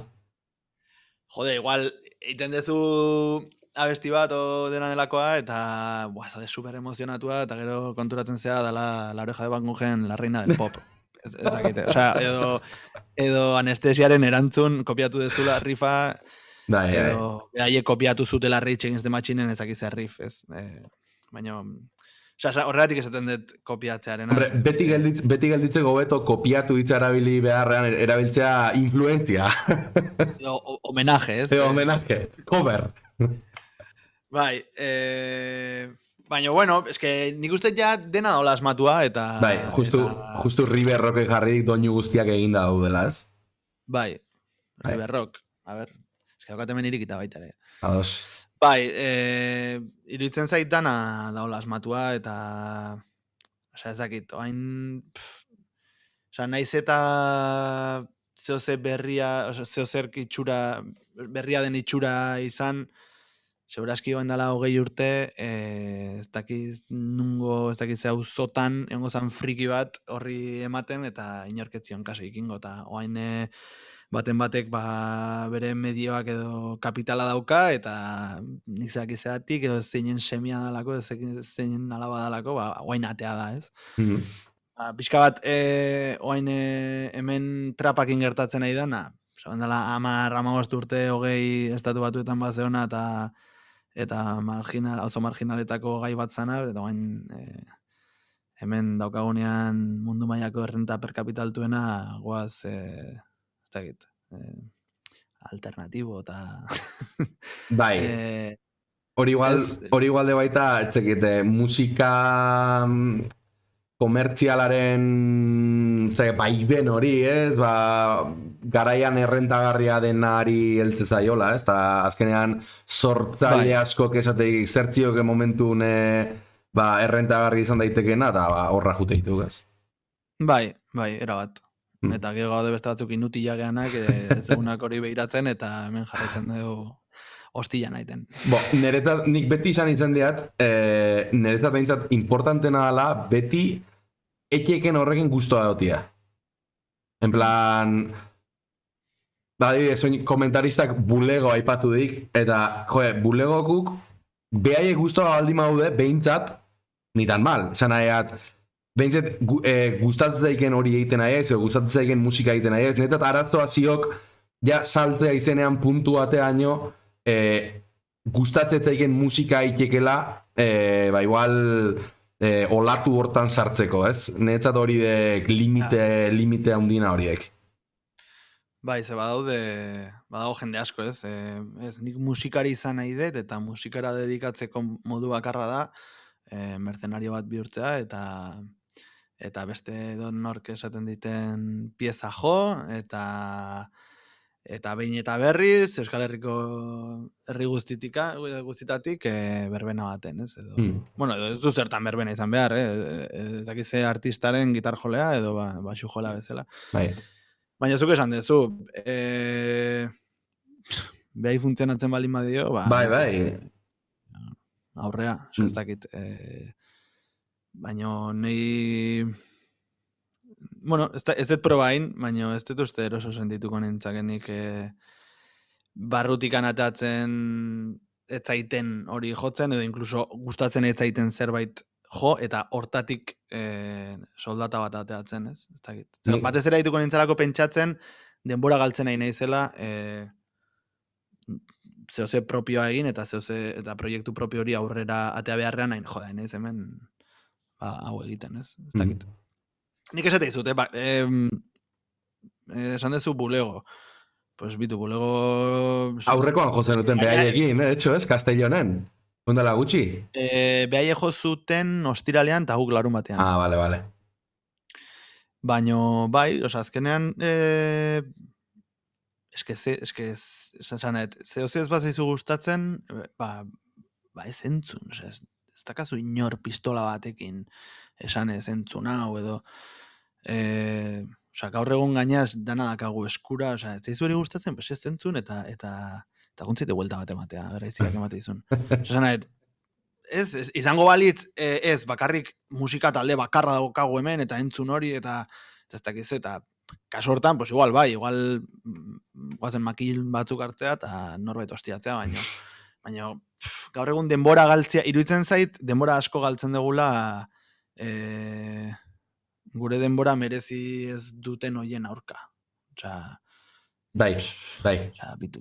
Jode, igual, egiten dezu abesti bat o dena delakoa, eta zade super emozionatua, eta gero konturatzen zea dala La Oreja de Van Goghen, la reina del pop. Ez dakite, osea, edo anestesiaren erantzun kopiatu dezula rifa, edo haie kopiatu zutela Rage Against the Machinen ezakizea riff, ez? Baina, osea, horregatik esaten dut kopiatzearen. Hombre, beti gelditzeko beto kopiatu hitza erabili beharrean erabiltzea influentzia. Edo homenaje, ez? Edo homenaje, cover. Bai, baina, bueno, eske nik uste ja dena hola asmatua, eta... Bai, justu River Rock jarri doinu guztiak eginda daudela, ez? Bai, River Rock, a ber, eske daukatemen irikita baita ere. Ados. Bai, iruditzen zait dana daola asmatua, eta... Osea, ez dakit, oain... Osea, naiz eta... Zeozer berria, zeozer itxura, berria den itxura izan... Segurazki joan dela 20 urte, ez dakiz nungo, ez dakiz auzotan, egongo zan friki bat horri ematen, eta inorketzion kaso ikingo, eta oain baten batek bere medioak edo kapitala dauka, eta nik zeakizeatik, edo zeinen semia dalako, zeinen alaba dalako, oain atea da, ez? Pixka bat, oain hemen trapakin gertatzen nahi dana, dela 10-15 urte 20 estatu batuetan bat zeona, eta auzo marginaletako gai bat zana, eta oain hemen daukagunean mundu mailako errenta per kapitaltuena goaz, ez dakit, alternatibo, eta... Bai, hori igual de baita, etzekite, musika komertzialaren baiben hori, ez? Garaian errentagarria denari heltze zaiola, ez? Ta azkenean sortzaile askok esateik zertzioke momentun errentagarri izan daitekeena, eta horra jute ditu, ez? Bai, erabat. Eta gero gaude beste batzuk inutilak geanak, ez egunak hori behiratzen, eta hemen jarraitzen dugu hostila naiten. Niretzat, nik beti izan diat, niretzat behintzat importantena dela, beti etxeken horrekin guztua dotia. En plan, komentaristak bulego aipatu dik, eta, bulegokuk, behaiek guztua baldin maude, behintzat, nitan mal, esan nahiat, behintzat gustatzen zaiken hori egiten nahi ez, gustatzen zaiken musika egiten nahi ez, netzat arazoa ziok, ja saltzea izenean puntu bateaino, gustatzen zaiken musika eitekela, igual olatu hortan sartzeko, ez? Netzat hori de limite handina horiek. Bai, ze badago jende asko, ez? Nik musikari izan nahi dut, eta musikara dedikatzeko modu bakarra da, mercenario bat bihurtzea, eta beste nork esaten diten pieza jo, eta behin eta berriz, Euskal Herriko herri guztitatik berbena baten, ez? Bueno, ez du zertan berbena izan behar, ez dakize artistaren gitar jolea, edo baxu jolea bezala. Bai. Baina zuk esan dezu, behai funtzionatzen baldin badio, bai. Aurrea, ez dakit. Baina nahi... Bueno, ez dut probain, baina ez dut uste eroso sentituko nintzakenik barrutik anatatzen etzaiten hori jotzen, edo inkluso gustatzen etzaiten zerbait jo, eta hortatik soldata bat ateatzen, ez? Ez dakit. Batez ere dituko nintzelako pentsatzen, denbora galtzen nahi naizela, zehose propioa egin, eta eta proiektu propio hori aurrera atea beharrean nahi, joda, nahiz hemen hau egiten, ez? Ez dakit. Nik esate izut, esan dezu bulego. Pues bitu, bulego... Aurrekoan jozen duten behaiekin, hecho, ez? Castellonen. Ondala gutxi? Behaie jo zuten ostiralean eta guk larun batean. Ah, vale. Baina, bai, azkenean... Zehose ez bazaizu gustatzen, ez entzun, ez dakazu inor pistola batekin esan ez entzun hau, edo... gaur egun gainaz dana dakagu eskura, ez zaizu hori gustatzen, ez entzun, eta guntzite buelta bat ematea, beraiziak emate izun. Ez, izango balitz, ez, bakarrik musika talde bakarra daukagu hemen, eta entzun hori, eta ez dakiz, eta kaso hortan, pues igual guazen makil batzuk hartzea, eta norbait hostiatzea, baina gaur egun denbora galtzea, iruditzen zait, denbora asko galtzen degula, gure denbora merezi ez duten hoien aurka. Bai. Bitu.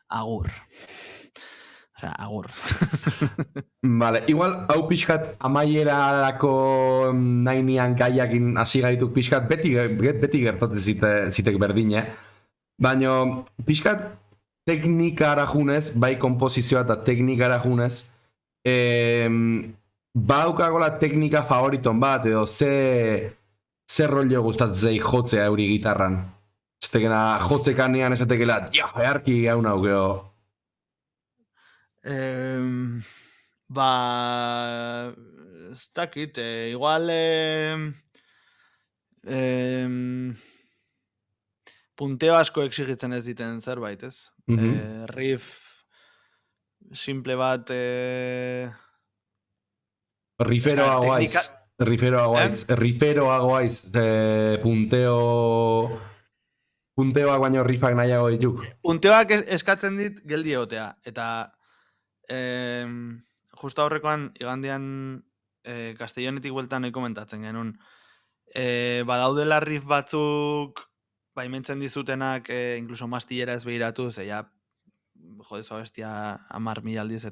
Agur. Agur. Vale, igual, hau pixkat amaierarako nainian gaiakin hasi gaituk pixkat, beti gertatzen zitek berdine. Baina, pixkat teknikara junez, bai kompozizioa eta teknikara junez, baukagola teknika favoriton bat, edo ze rollo gustatzen zei jotzea euri gitarran. Estekena jotzekanean esatekela, beharki hau naukeo. Ez dakit, igual punteo asko exigitzen ez diten zerbait, ez? Riff simple bat... Riferoago aiz, punteoak baino riffak nahiago dituk. Punteoak eskatzen dit geldi egotea, eta justa horrekoan igandean Castellonetik bueltan nahi komentatzen genuen. Badaudela riff batzuk baimentzen dizutenak inkluso mastillera ez behiratu, zeia jodezu abestia 10.000 aldiz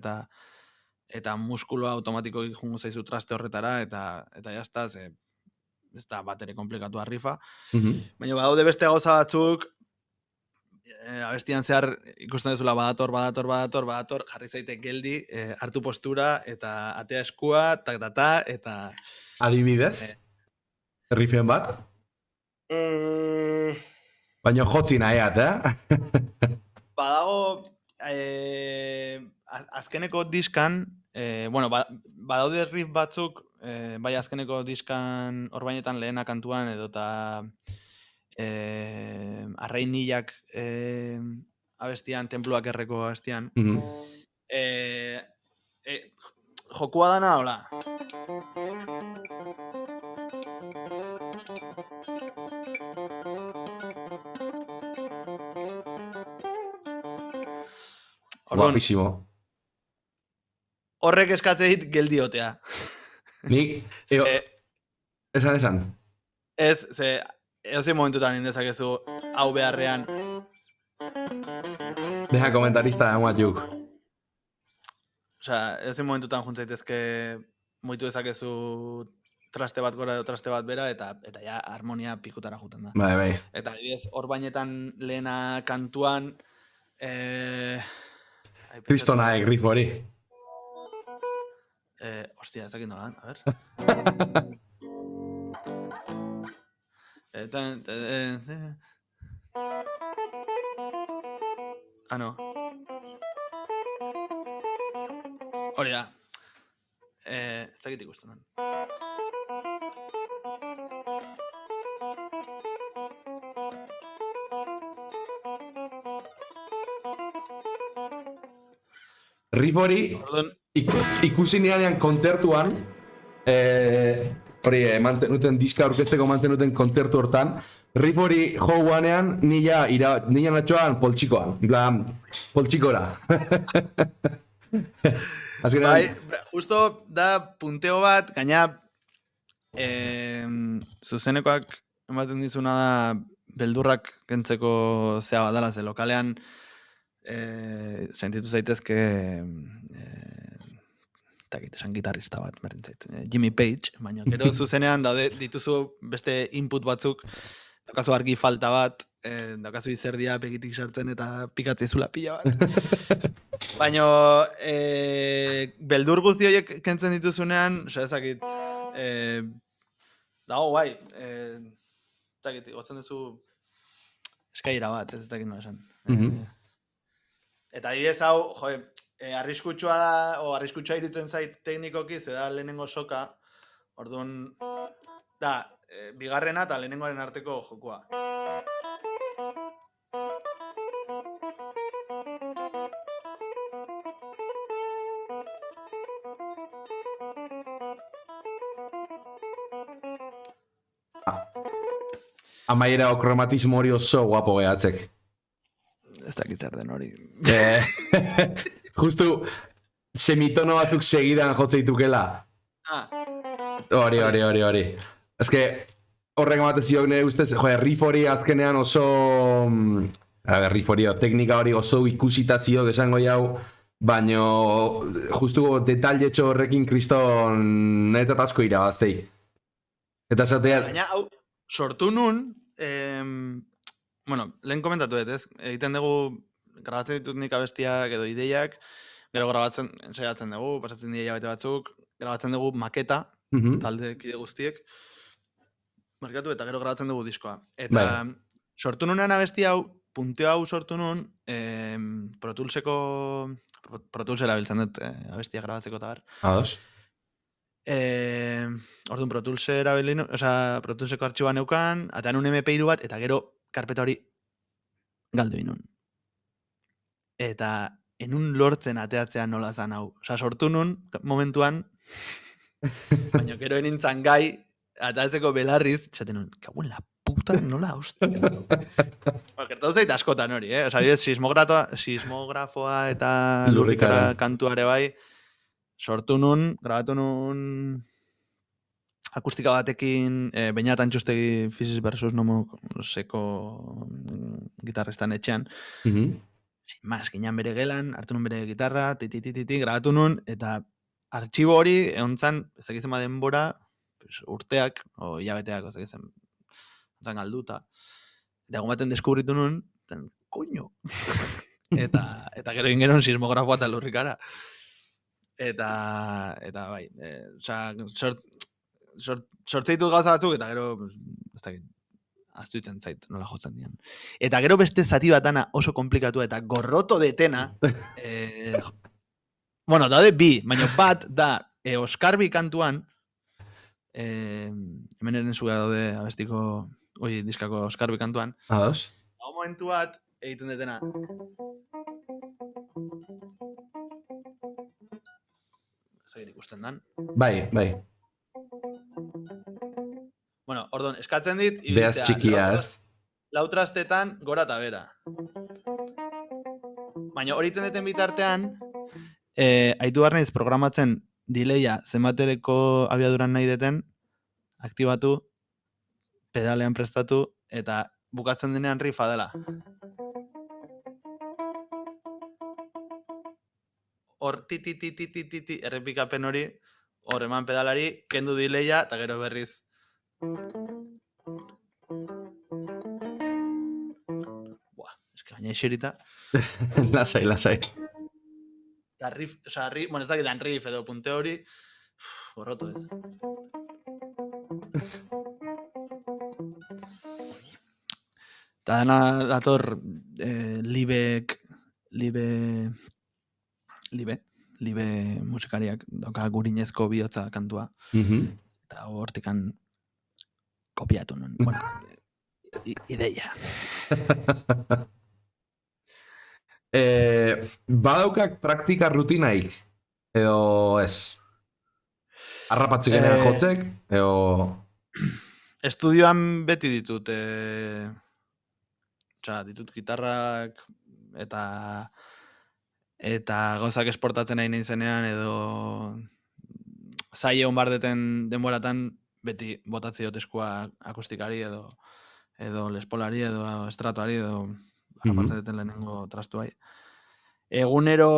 eta muskuloa automatikoki jungo zaizu traste horretara, eta jazta, ez da bat ere komplikatua rifa. Baina badaude beste gauza batzuk, abestian zehar ikusten dezula badator, jarri zaitek geldi, hartu postura, eta atea eskua, eta... Adibidez? Rifen bat? Baina jotzi nahiat, Badago, azkeneko diskan, badaude riff batzuk, bai azkeneko diskan orbainetan lehena kantuan, edo eta arrainilak abestian, Tenpluak erreko abestian. Mhm. Jokua dana, hola. Orduan, Guapísimo. horrek eskatze dit geldiotea. Nik, esan. Ez, ze, edozein momentutan indezakezu hau beharrean. Deja komentarista da juk. Osea, edozein momentutan juntzaitezke moitu dezakezu traste bat gora edo traste bat bera, eta ja harmonia pikutara juten da. Bai. Eta adibidez, hor bainetan lehena kantuan, Kristona grif hori. Hostia, ez dakit nola, a ver. No. Hori da. Ez dakit ikusten. Riff hori ikusi nianean kontzertuan, hori emantzen duten diska aurkezteko emantzen duten kontzertu hortan, riff hori jouanean nila natxoan poltsikoan, plan, poltsikora. Bai, justo da punteo bat, gaina zuzenekoak ematen dizuna da beldurrak kentzeko zea badala, ze lokalean sentitu zaitezke esan gitarrista bat, berdin zait, Jimmy Page, baina gero zuzenean dituzu beste input batzuk, daukazu argi falta bat, daukazu izerdia begitik sartzen eta pikatzizula pila bat. Baina beldur guzti horiek kentzen dituzunean, ezakit, dago bai, ezakit, gotzen duzu eskaira bat, ez dakit nola esan. Eta adibidez hau, arriskutsua da, o arriskutsua irutzen zait teknikoki, ze da lehenengo soka, orduan, da, bigarrena eta lehenengoaren arteko jokua. Amaiera kromatismo hori oso guapo gehatzek. Ez dakit zer den hori. Justu semitono batzuk segidan jotzeaitukela. Hori. Eske, horrek ematen ziok nire ustez, riff hori azkenean oso... riff hori, teknika hori oso ikusita ziok esango jau, baino justu detailetxo horrekin kriston netzat asko irabazteik. Eta esatea... Baina, hau, sortu nun, bueno, lehen komentatu ez, egiten dugu, grabatzen ditut nik abestiak edo ideiak, gero grabatzen, ensaiatzen dugu, pasatzen dira bete batzuk, grabatzen dugu maketa, talde kide guztiek, markatu eta gero grabatzen dugu diskoa. Eta sortu nunean abesti hau, punteo hau sortu nun, Pro Tools erabiltzen dut abestia grabatzeko eta bar. Ados. Orduan Pro Tools erabilinu, Pro Toolseko artxiboa neukan, eta nun MP3 bat, eta gero karpeta hori galdu inun. Eta enun lortzen ateatzea nola zan hau. Sortu nun, momentuan, baina gero enintzan gai, atatzeko belarriz, txaten nun, kagun la puta, nola, hostia. Gertatu zait askotan hori, sismografoa eta lurrikara kantuare bai, sortu nun, grabatu nun akustika batekin, Beñat Antxustegi Physis versus Nomoseko gitarristan etxean. Sin más, ginean bere gelan, hartu nun bere gitarra, grabatu nun, eta artxibo hori, egontzan, ezakitzen denbora, urteak, o hilabeteak, ezakitzen, egontzan galduta. Eta egon baten deskubritu nun, koño! eta gero ingeron sismografoa eta lurrikara. Eta bai, sortzeitu gauza batzuk, eta gero, ez dakit, aztuitzen zait, nola jotzen dian. Eta gero beste zati batana oso komplikatu eta gorroto detena, bueno, daude bi, baina bat da, Oskarbi kantuan, hemen eren zuga daude abestiko, diskako Oskarbi kantuan, Ados. hau momentu bat, egiten detena. ez ikusten dan. Bai, bai. Bueno, ordon, eskatzen dit, Beaz txikia, ez? lau trastetan gora eta bera. Baina hori tendeten bitartean, aitu behar naiz programatzen dileia zenbatereko abiaduran nahi deten, aktibatu, pedalean prestatu, eta bukatzen denean rifa dela. Hor ti errepikapen hori, hor eman pedalari, kendu dileia, eta gero berriz. Buah, eske baina eserita. Lasai, lasai. Eta riff, bueno, ez dakitan riff edo punte hori, borrotu ez. Eta dana dator libe musikariak dauka gurinezko bihotza kantua. Eta hortikan kopiatu nun. Bueno, ideia. Badaukak praktika rutinaik, edo ez? Arrapatzik genean jotzek, edo... Estudioan beti ditut, ditut gitarrak eta gauzak esportatzen nahi nintzenean, edo zaile hon bardeten denboratan beti botatzi dut eskua akustikari, edo lespolari, edo estratuari, edo harrapatzen duten lehenengo trastuai. Egunero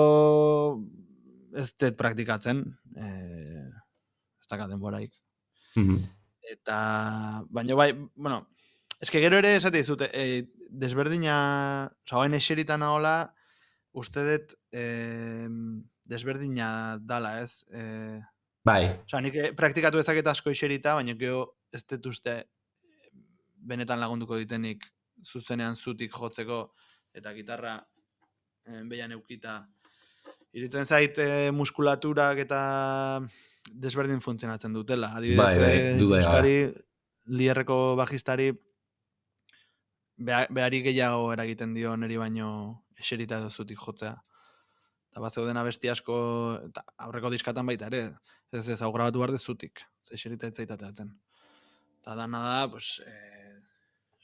ez dut praktikatzen, ez dakat denboraik. Eta, baina bai, bueno, eske gero ere esate dizute, desberdina, hauen eseritan ahola, uste dut desberdina dala, ez? Bai. Nik praktikatu ezaket asko eserita, baina gero ez dut uste benetan lagunduko ditenik zuzenean zutik jotzeko eta gitarra behian eukita. Iritzen zait muskulaturak eta desberdin funtzionatzen dutela. Adibidez, musikari, lierreko bajistari behari gehiago eragiten dio neri baino eserita edo zutik jotzea. Eta bat zeuden abesti asko, eta aurreko diskatan baita ere, ez hau grabatu behar dezutik, eserita ez zaitateatzen. Eta dana da, pues,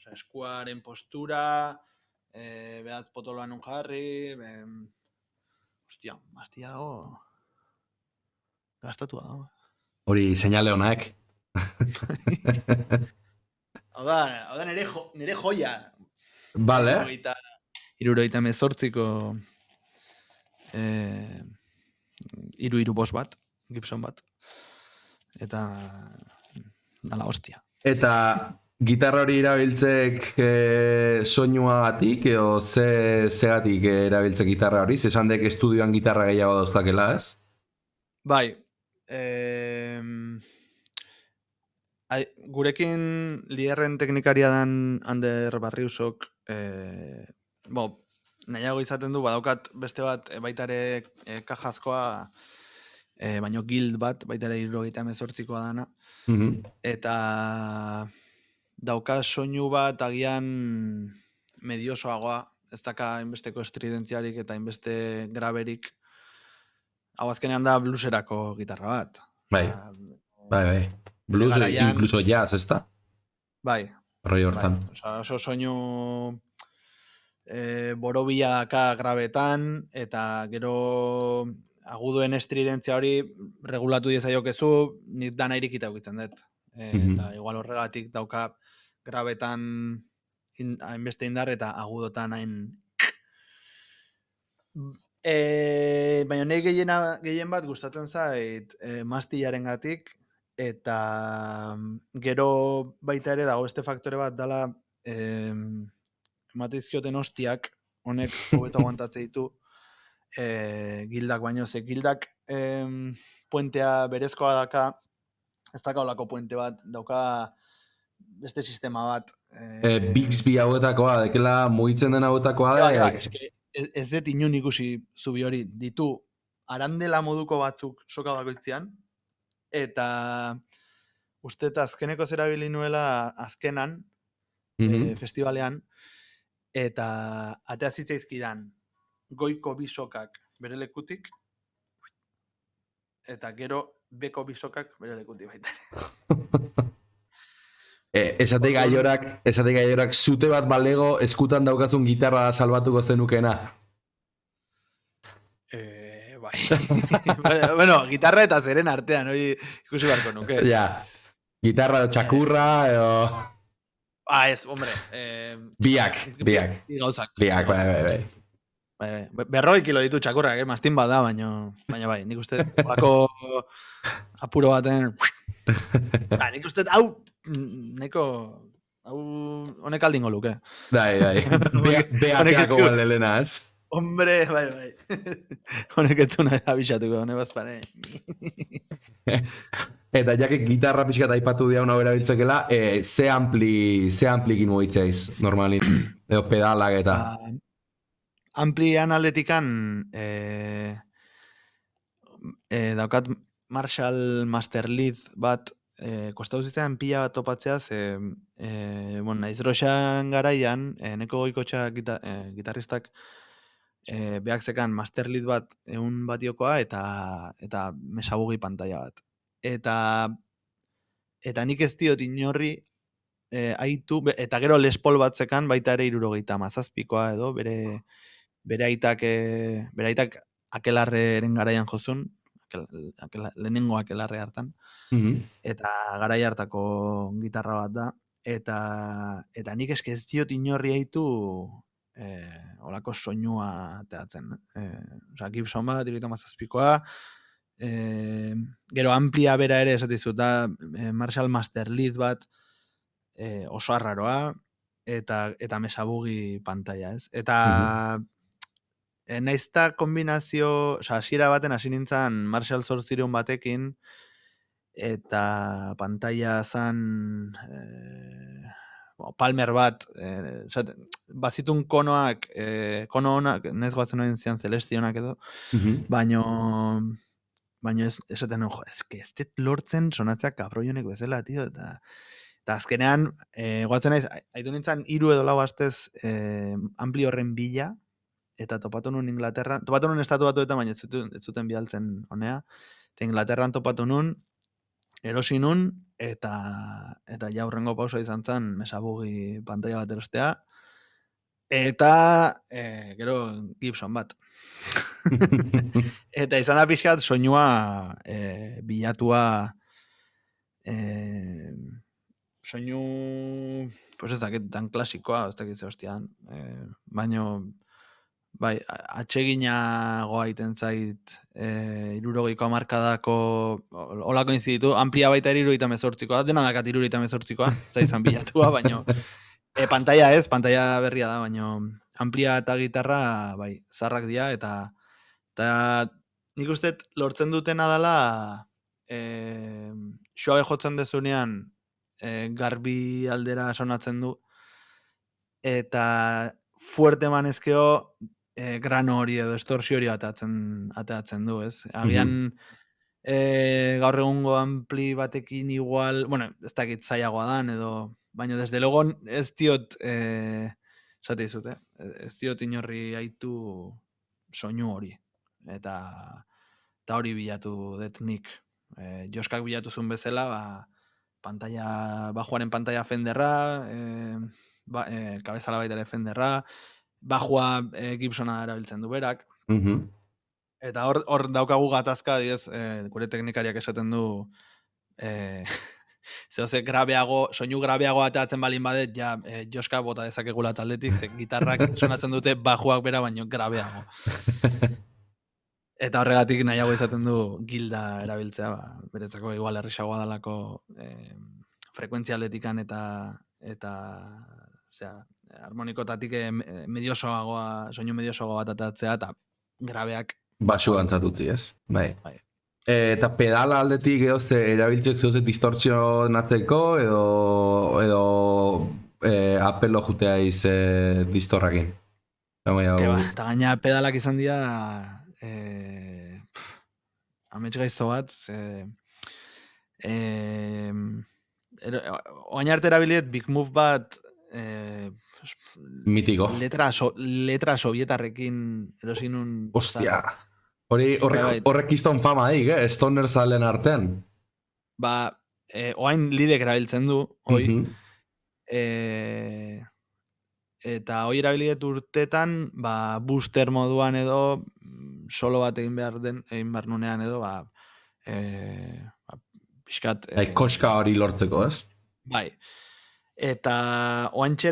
eskuaren postura, behatz potoloan un jarri, hostia, mastia dago, gastatu dago. Hori seinale honak. Hau da nire joia. Vale. 78ko 3-3-5 bat, Gibson bat. Eta dala hostia. Eta gitarra hori erabiltzek soinuagatik, edo zegatik erabiltzek gitarra hori? Zesan dek estudioan gitarra gehiago dauzkakela, ez? Bai. Gurekin lierren teknikaria dan Ander Barriusok, nahiago izaten du, badaukat beste bat baitare kajazkoa, baino guild bat, baitare 78koa dana. Eta dauka soinu bat agian mediosoagoa, ez daka inbesteko estridentziarik eta inbeste graberik. Hau azkenean da blueserako gitarra bat. Bai. Blues, incluso jazz, ez da? Bai. Roi hortan. Oso soinu borobila daka grabetan, eta gero aguduen estridentzia hori regulatu diezaiokezu, nik dana irikita ukitzen dut. Eta igual horregatik dauka grabetan hainbeste indar eta agudotan hain... Baina nahi gehien bat gustatzen zait mastillaren gatik, eta gero baita ere dago beste faktore bat dala emateizkioten hostiak, honek hobeto aguantatze ditu gildak baino, ze gildak puentea berezkoa daka, ez daka olako puente bat, dauka beste sistema bat. Bixby hauetakoa, dekela mugitzen den hauetakoa da. Ez dut inun ikusi zubi hori, ditu arandela moduko batzuk soka bakoitzean, eta uste eta azkeneko zerabili nuela azkenan, festivalean, eta atea zitzaizkidan goiko bi sokak bere lekutik, eta gero beko bisokak bere lekuti baita. Esatek gaiorak zute bat balego eskutan daukazun gitarra salbatuko zenukena. Bai. Bueno, gitarra eta zeren artean, hori ikusi barko nuke. Ja, gitarra edo txakurra edo... Ez, hombre. Biak. Bi gauzak. Biak, bai. Berroi kilo ditu txakurrak, mastin bat da, baina bai, nik uste, olako apuro baten... Nik uste, hau honek aldingo luke. Bai. Beateako baldelena, ez? Hombre, bai. Honek etzuna abixatuko, honek bazpare. Eta jakek gitarra pixkat aipatu dia una berabiltzekela, ze amplikin mugitzeiz, normalin, edo pedalak eta... Amplian aldetikan daukat Marshall Master Lead bat, kostatu zitzen pila bat topatzea, naiz roxan garaian, neko goikotxa gitarristak beak zekan Master Lead bat egun batiokoa eta mesabugi pantalla bat. Eta nik ez diot inorri aitu, eta gero Les Paul bat zekan baita ere 77koa edo, bere aitak akelarreren garaian jozun, lehenengo akelarre hartan, eta garai hartako gitarra bat da, eta nik eske ez diot inorri aitu olako soinua teatzen. Gibson bat, 77koa, gero amplia bera ere esatizut da, Marshall Master Lead bat, oso arraroa, eta mesabugi pantalla, ez? Eta naizta kombinazio, hasiera baten hasi nintzen Marshall 800 batekin, eta pantalla zan Palmer bat, bazitun konoak, kono honak, nez goatzen noen zian Celestionak edo, baino esaten noen, ez det lortzen sonatzea kabroionek bezala, tio, eta azkenean, goatzen naiz, haitu nintzen 3 edo 4 astez ampli horren bila, eta topatu nun Inglaterran, topatu nun estatu batuetan, baina ez zuten bidaltzen honea, eta Inglaterran topatu nun, erosi nun, eta ja hurrengo pausa izan zen mesabugi pantalla bat erostea, eta gero Gibson bat. Eta izan da pixkat soinua bilatua soinu pues ez dakit tan klasikoa, ez dakit ze hostian, baino bai, atseginagoa iten zait 60ko hamarkadako olako inziditu, amplia baita 78koa, dena dakat 78koa, ez izan bilatua, baino pantalla ez, pantalla berria da, baino amplia eta gitarra bai, zarrak dira, eta nik uste lortzen dutena dela suabe jotzen dezunean garbi aldera sonatzen du, eta fuerte manezkeo grano hori edo estorsio hori atatzen du, ez? Agian gaur egungo ampli batekin igual, bueno, ez dakit zailagoa dan, edo, baina desde logo ez diot, esate dizut, ez diot inorri aitu soinu hori, eta hori bilatu dut nik. Joskak bilatu zuen bezala, bajuaren pantalla Fenderra, kabezala baita ere Fenderra, bajua Gibsona erabiltzen du berak, eta hor daukagu gatazka, gure teknikariak esaten du, zehose soinu grabeago atatzen balin badet, ja Joska bota dezakegula taldetik, ze gitarrak sonatzen dute bajuak bera, baino grabeago. Eta horregatik nahiago izaten du gilda erabiltzea, beretzako igual errixagoa dalako frekuentzia aldetikan eta harmonikotatik soinu mediosoagoa bat atatzea, eta grabeak basu gantzatutzi, ez? Bai. Eta pedala aldetik erabiltzek zeuze distortzionatzeko edo apelo juteaiz distorrakin. Eta gaina pedalak izan dira amets gaizto bat, oain arte erabiliet Big Move bat mitiko. Letra sovietarrekin erosinun. Ostia. Bai. Horrek iston fama dik, Stoner zalen artean. Ba, oain lidek erabiltzen du, hoi, Mhm. eta hoi erabilidet urtetan, ba, booster moduan edo, solo bat egin behar nunean edo, ba, pixkat, Koska hori lortzeko, ez? bai. Eta oantxe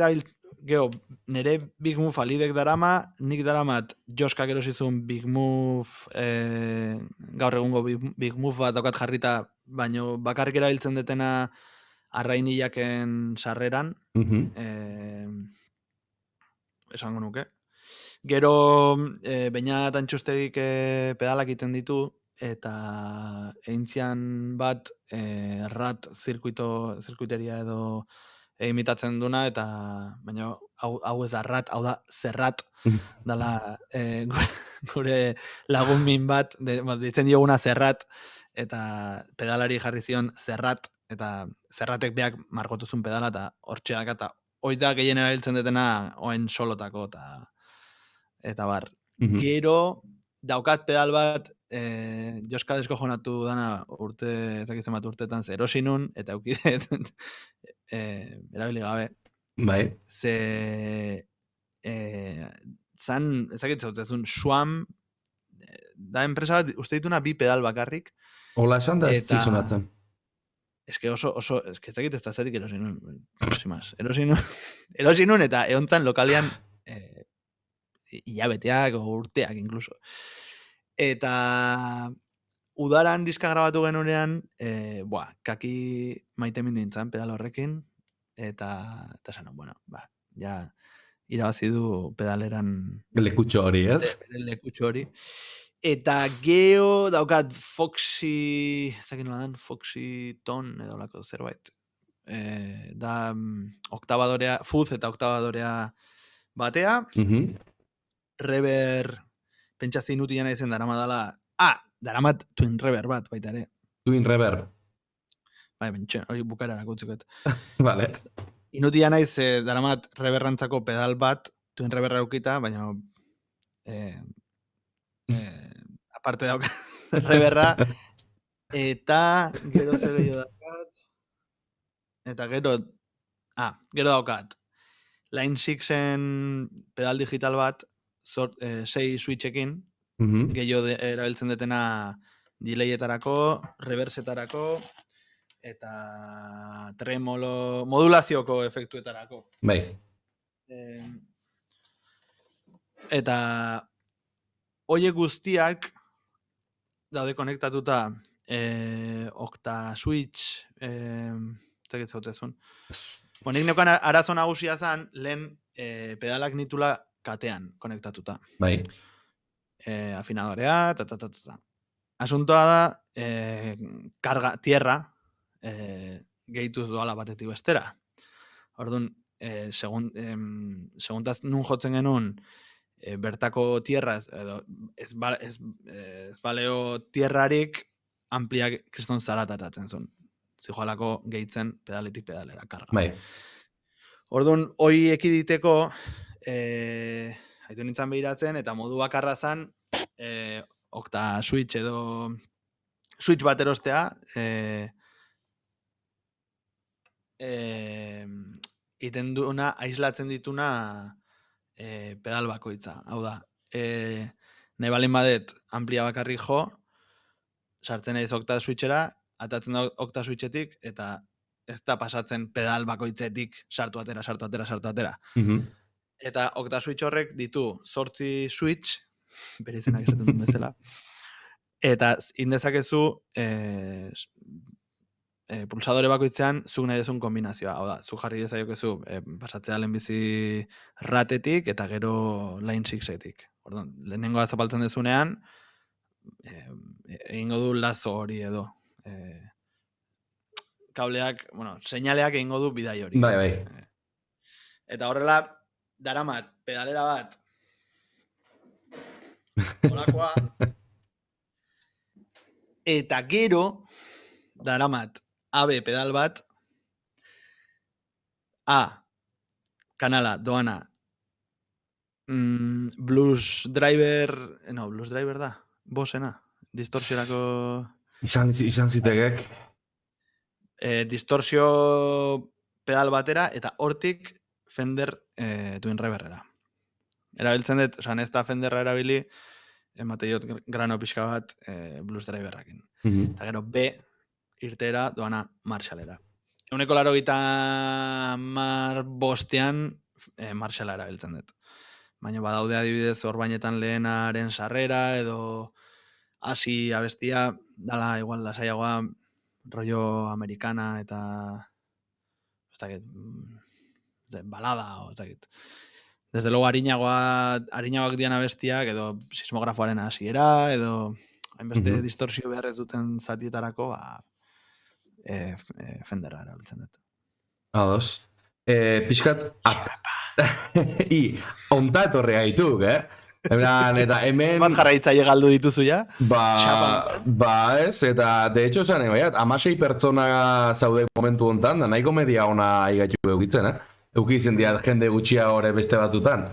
geho, nire Big Move alidek darama, nik daramat Joskak erosizun Big Move, gaur egungo Big Move bat daukat jarrita, baino bakarrik erabiltzen detena arrainillaken sarreran, Mhm. esango nuke. Gero, baina tantxustegik pedalak iten ditu, eta eintzian bat rat zirkuiteria edo imitatzen duna, eta baina hau ez da rat, hau da zerrat, dala gure lagun min bat, ditzen dioguna zerrat, eta pedalari jarri zion zerrat, eta zerratek beak margotuzun pedala, eta hortxeak, eta oida gehien erabiltzen detena oen solotako, eta bar. Mhm. Gero, daukat pedal bat, Joska deskojonatu dana urte, ezakitzen bat urtetan zerosinun, eta eukidet, erabili gabe, Bai. ze zan, ezakitzen Swam, da enpresa bat, uste dituna bi pedal bakarrik, Ola esan da ez eta zitzonatzen. eske eske ezakit ez da zetik erosinun, erosinun, eta eontzan lokalian hilabeteak o urteak incluso. Eta udaran diska grabatu genunean, kaki maite mindu nintzen pedal horrekin, eta esan, bueno, ja irabazi du pedaleran Lekutxo hori, ez? bere lekutxo hori. Eta geo daukat Foxy, ezakin nola dan, Foxy Ton edo lako zerbait. Da oktabadorea, fuz eta oktabadorea batea, Mhm. rever pentsazio inutian izen daramadala, daramat twin rever bat baita ere. Twin reverb. Bai, bentsen, hori bukararako utzikot. Vale. Inutia naiz daramat reverrantzako pedal bat, twin reverra eukita, baina aparte daukat reverra, eta gero ze gehiago daukat, eta gero daukat Line 6en pedal digital bat, 6 switchekin, Mhm. gehiago erabiltzen detena delayetarako, reversetarako, eta tremolo, modulazioko efektuetarako. Bai. Eta hoiek guztiak daude konektatuta Octa Switch, zekit zautezun. Nik neukan arazo nagusia zan, lehen pedalak nitula katean konektatuta. Bai. Afinadorea, Asuntoa da, tierra, gehituz doala batetik bestera. Orduan, seguntaz nun jotzen genuen, bertako tierra, edo ez baleo tierrarik, ampliak kriston zaratatatzen zuen. Zijoalako gehitzen pedaletik pedalera karga. Bai. Orduan, hoi ekiditeko, haitu nintzen behiratzen, eta modu bakarra zan, Octa Switch edo Switch bat erostea, iten duena, aislatzen dituna pedal bakoitza. Hau da, nahi balin badet amplia bakarrik jo, sartzen naiz Octa Switchera, atatzen da Octa Switchetik, eta ez da pasatzen pedal bakoitzetik sartu atera. Mhm. Eta Octa Switch horrek ditu 8 switch, bere izenak esaten duen bezala, eta indezakezu pulsadore bakoitzean zuk nahi dezun kombinazioa. Hau da, zuk jarri dezaiokezu pasatzea lehenbizi ratetik eta gero line 6etik. Orduan, lehenengoa zapaltzen dezunean, egingo du lazo hori edo. Kableak, seinaleak egingo du bidai hori. Bai. Eta horrela, daramat, pedalera bat, olakoa, eta gero, daramat, AB pedal bat, kanala, doana, Blues Driver da, bosena, distorsiorako... Izan zitegek. Distorsio pedal batera, eta hortik Fender Twin Reverberera. Erabiltzen dut, oza, ez da Fenderra erabili, emate diot grano pixka bat blues driverrakin. Eta gero B irtera doana Marshallera. Euneko 95 Marshalla erabiltzen dut. Baina badaude adibidez orbainetan lehenaren sarrera edo hasi abestia, dala igual lasaiagoa rollo americana eta ez dakit, balada o ez dakit. Desde luego harinagoak dian abestiak edo sismografoaren hasiera edo hainbeste distorsio behar ez duten zatietarako Fenderra erabiltzen dut. Ados. Pixkat... Onta etorri gaituk, Eta hemen... Bat jarraitzaile galdu dituzu ja? Ez, eta de hecho esan, 16 pertsona zaude momentu hontan, da nahiko media ona igaitu eukitzen, Euki izen diat jende gutxia hori beste batzutan.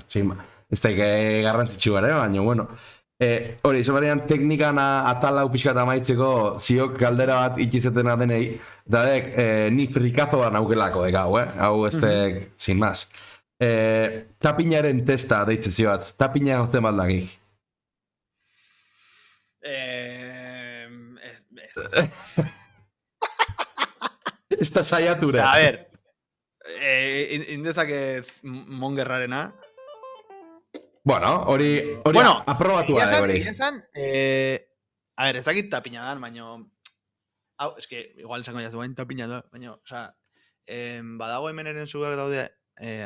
Ez da garrantzitsu gara, baina, bueno. Hori, izan barean teknikan atal hau pixkat amaitzeko ziok galdera bat itxizetena denei, da dek, ni frikazoa naukelako hau, hau ez dek, sin más. Tapinaren testa deitze zioat, tapina jotzen baldagik. Ez da saiatura. A ver, indezak ez mongerrarena. Bueno, hori aprobatua da hori. A ver, ez dakit tapina dan, baina... Hau, eske, igual esango jazu bain tapina da, baina, oza, badago hemeneren zugak daude,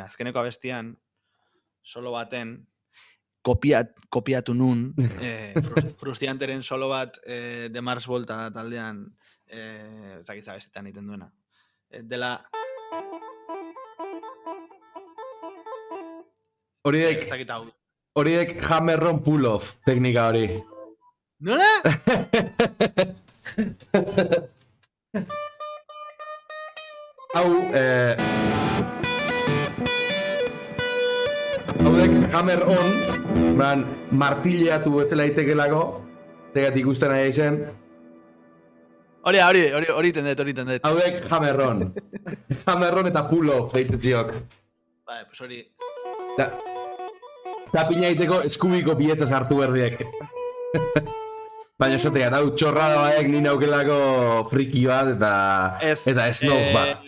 azkeneko abestian, solo baten, kopiatu nun, frustianteren solo bat de Mars Volta taldean, ez dakit zabestetan egiten duena. Dela... Horiek hammer-on pull-off teknika hori. Nola? Haudek hammer-on, martilleatu ez dela itekelako, tegat ikusten nahi izen. Hori tendet. Haudek hammer-on. Hammer-on eta pull-off deitzen ziok. Vale, pues hori... Tapina iteko eskubiko bietza sartu berdiek. Baina esatea, hau txorrada baek ni naukelako friki bat eta snob bat.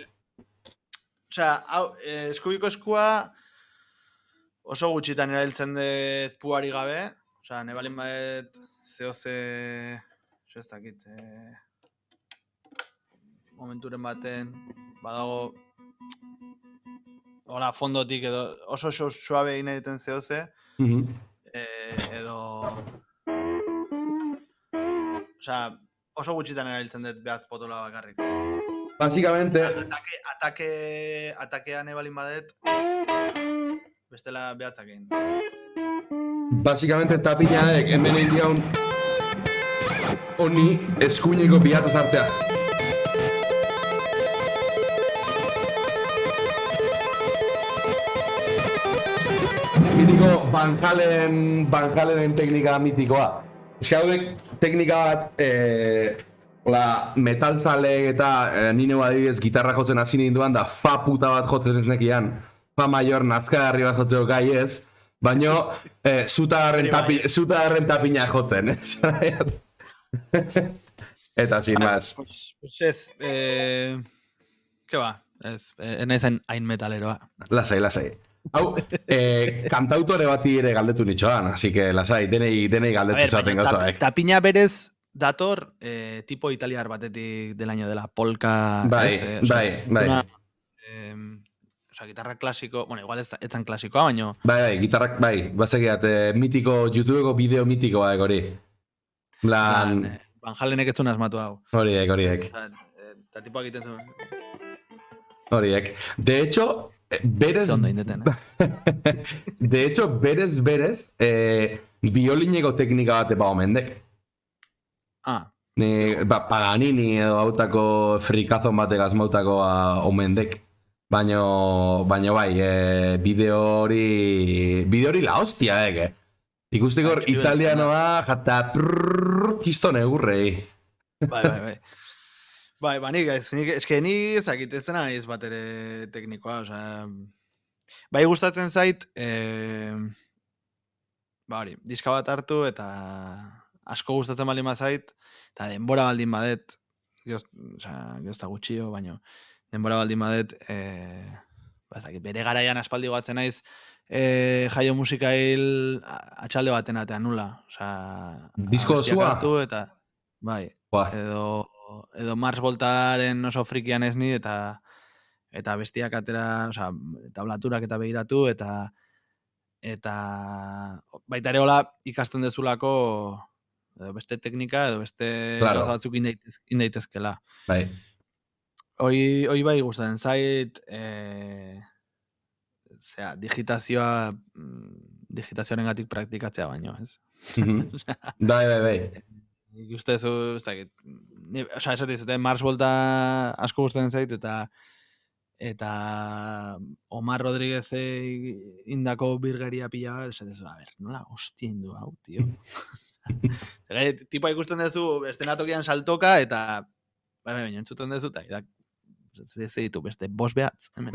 Osea, hau, eskubiko eskua oso gutxitan erabiltzen dut puari gabe. Osea, nebalin badet zehoze... ez dakit... momenturen baten badago... Hola, fondotik edo oso suabe egin egiten zehoze, edo... Osea, oso gutxitan erabiltzen dut behaz potola bakarrik. Básicamente... Atakean ebalin badet, bestela behatzak egin. Básicamente tapina dek, hemen egin diaun... Honi eskuineko bihatza sartzea. Mitiko Van Halenen teknika mitikoa. Ez que haudek teknika bat metalzaleek eta nine badibidez gitarra jotzen hasi ninduan da fa puta bat jotzen ez nekian. Fa mayor nazkagarri bat jotzeko gai ez, baino zutagarren tapina jotzen. Eta sin más. Pues ez, ke ba, ez, naizen hain metaleroa. Lasai. Hau, kantautore bati ere galdetu nitxoan, así que lasai, denei galdetu zaten gozoek. Tapina berez dator tipo italiar batetik del año de la polka. Bai. Osa, gitarra klasiko, bueno, igual etzan klasikoa, baino... Bai, gitarrak, bai, bazegiat, mitiko, YouTubeko bideo mitiko baek hori. Van Halenek ez zuen asmatu hau. Horiek. Eta tipoak egiten zuen. Horiek. De hecho, berez... Zondo indeten, De hecho, berez, biolineko teknika bate ba omendek. Paganini edo hautako frikazon batek azmautako omendek. Baina bai, bideo hori la hostia, Ikustik hor Txuri beltzena. italianoa jata kiston egurrei. Bai. Bai, nik eske ni zakitetzen naiz bat ere teknikoa, osea, bai gustatzen zait, diska bat hartu eta asko gustatzen baldin bazait, eta denbora baldin badet, gehozta gutxio, baino, denbora baldin badet, bere garaian aspaldi goatzen naiz, jaio musikail atxalde baten atean nula, osea, Disko abestiak osoa? hartu eta, bai, Buah. edo Mars Voltaren oso frikian ez ni, eta bestiak atera, osea, tablaturak eta begiratu, eta baita ere hola ikasten dezulako edo beste teknika edo beste Claro. gauza batzuk indaitezkela. Bai. Hoi bai gustatzen zait, digitazioarengatik praktikatzea baino, ez? Bai. Nik uste zu, ez dakit, osea, esate dizute, Mars Volta asko gustatzen zait, eta Omar Rodríguez indako birgeria pila bat, esate zu, a ber, nola hostia indu hau, tio. Tipoa ikusten duzu, estenatokian saltoka, eta baina entzuten duzu, eta ez ditu beste, bos behatz, hemen.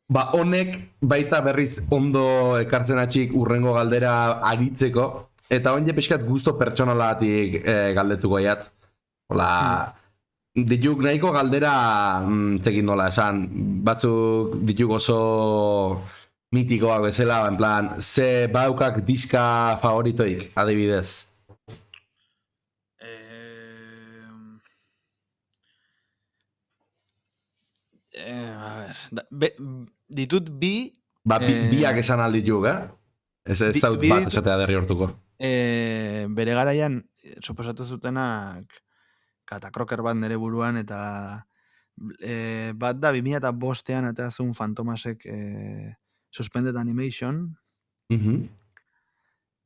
Ba, honek baita berriz ondo ekartzen atxik urrengo galdera aritzeko, eta honje pixkat gusto pertsonalatik galdetuko jat. Hola, dituk nahiko galdera, zekin nola esan, batzuk dituk oso mitikoak bezala, en plan, ze baukak diska favoritoik, adibidez. A ver, ditut bi... Ba, biak esan aldituk, Ez zaut bat esatea derri hortuko. Bere garaian, suposatu zutenak katakroker bat nere buruan, eta bat da 2005an ateazun Fantomasek Suspended Animation,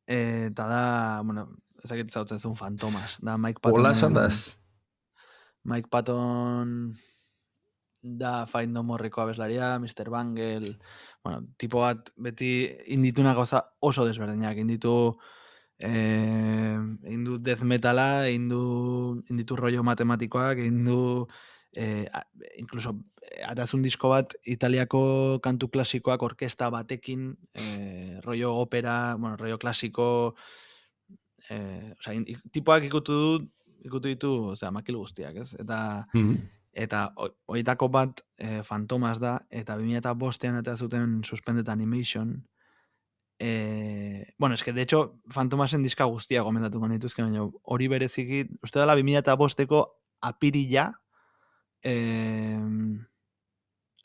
eta da, bueno, ezakit zautzen zuen Fantomas, da Mike Patton. Hola esan da ez? Mike Patton da Find No Morreko abeslaria, Mr. Bangle, bueno, tipo bat beti indituna gauza oso desberdinak, inditu death metala, inditu rollo matematikoak, incluso atazun disko bat Italiako kantu klasikoak orkesta batekin, rollo opera, bueno, rollo klasiko, tipoak ikutu ditu, makil guztiak, ez? Eta horietako bat Fantomas da, eta 2005an eta zuten Suspended Animation. Bueno, eske, de hecho, Fantomasen diska guztia gomendatuko nituzke, baina hori bereziki, uste dela 2005ko apirila,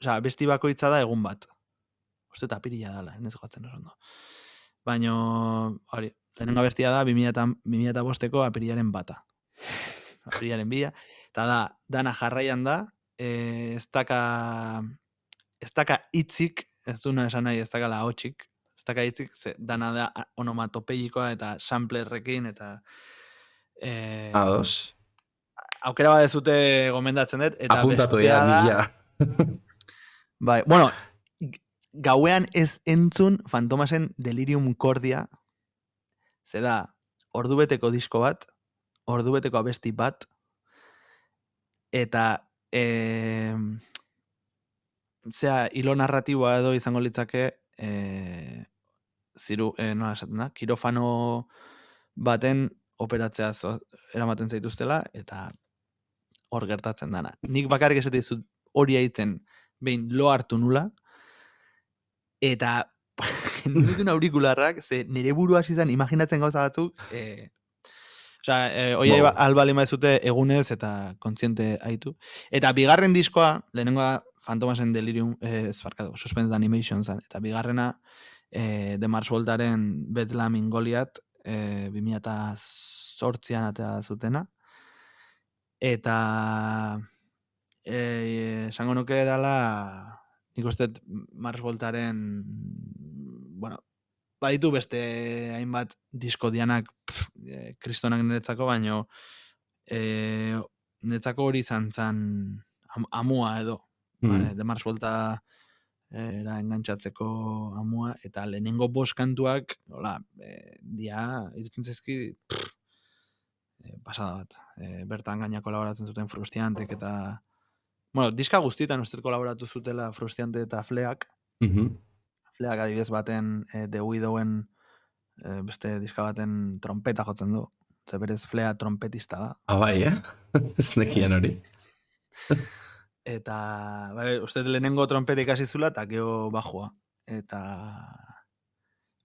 osea, besti bakoitza da egun bat. Uste eta apirila dela, ez gotzen oso ondo. Baina, hori, lehenengo bestia da 2005ko apirilaren bata. Apirilaren bila. Eta da, dana jarraian da, ez daka hitzik, ez duna esan nahi ez dakala hotxik, ez daka hitzik, dana da onomatopeikoa eta samplerrekin, eta Ados. Aukera bat ezute gomendatzen dut, eta apuntatu bestea ya, da... mila. Bai, bueno, gauean ez entzun Fantomasen Delirium Cordia, ze da, ordubeteko disko bat, ordubeteko abesti bat, eta hilo narratiboa edo izango litzake nola esaten da, kirofano baten operatzea eramaten zaituztela, eta hor gertatzen dana. Nik bakarrik esate dizut hori aitzen behin lo hartu nula, eta nituen aurikularrak, ze nire buru hasi zen imaginatzen gauza batzuk, hoi albali maizute egunez eta kontziente haitu. Eta bigarren diskoa, lehenengoa Fantomasen Delirium, Suspended Animation zan, eta bigarrena The Mars Voltaren Bedlam in Goliath 2008an atea zutena. Eta esango nuke dela, nik uste Mars Voltaren, bueno, baditu beste hainbat disko dianak kristonak niretzako, baino niretzako hori izan amua edo. Vale, The Mars Volta era engantzatzeko amua, eta lehenengo bost kantuak, hola, dia, irutzen zaizki, pasada bat. Bertan gaina kolaboratzen zuten Frustiantek eta... Bueno, diska guztietan ustez kolaboratu zutela Frustiante eta Fleak. Mhm. Fleak adibidez baten The Widowen beste diska baten trompeta jotzen du. Ze berez Flea trompetista da. Bai, ez nekien hori. Eta, bai, uste lehenengo trompeta ikasi zula, eta gero bajua. Eta,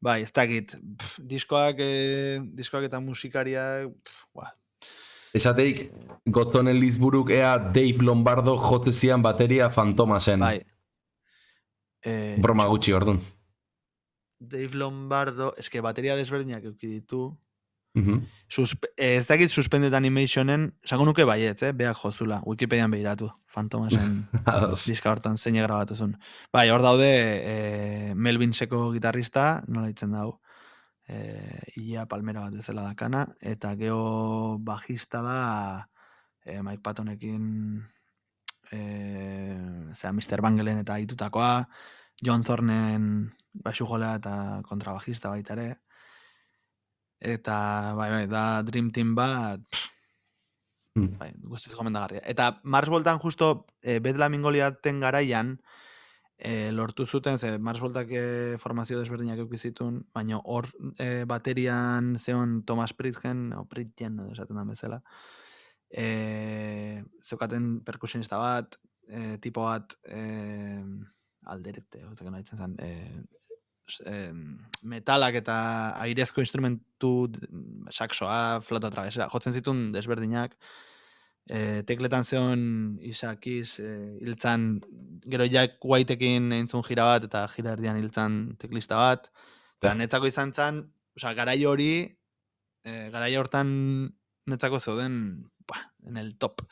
bai, ez dakit, diskoak eta musikariak, Esateik, Gotonen Lisburuk ea Dave Lombardo jote zian bateria Fantomasen. bai. Broma gutxi, ordun. Dave Lombardo, eske bateria desberdinak euki ditu. Mhm. Ez dakit Suspended Animationen, esango nuke baietz, beak jozula, Wikipedian behiratu, Fantomasen Ados. diska hortan zein grabatuzun. Bai, hor daude Melvin Seko gitarrista, nola ditzen dau, Ia Palmera bat bezala dakana, eta geho bajista da Mike Pattonekin Mr. Bangelen eta itutakoa, John Thornen baxujolea eta kontrabajista baita ere. Eta, bai, da Dream Team bat, bai, guztiz gomendagarria. Eta Mars Voltan justo Bedlam Ingoliaten garaian, lortu zuten, ze Mars Voltak formazio desberdinak eukizitun, baina hor baterian zeon Thomas Pridgen, o Pridgen, esaten da bezala, zeukaten perkusionista bat, tipo bat, alderete, hotzekan haitzen zen, metalak eta airezko instrumentu, saxoa, flauta travesera, jotzen zituen desberdinak, tekletan zeon Isakiz hiltzan, gero Jack Whiteekin eintzun jira bat, eta jira erdian hiltzan teklista bat, eta netzako izan zen, garai hori, garai hortan netzako zeuden, en el top.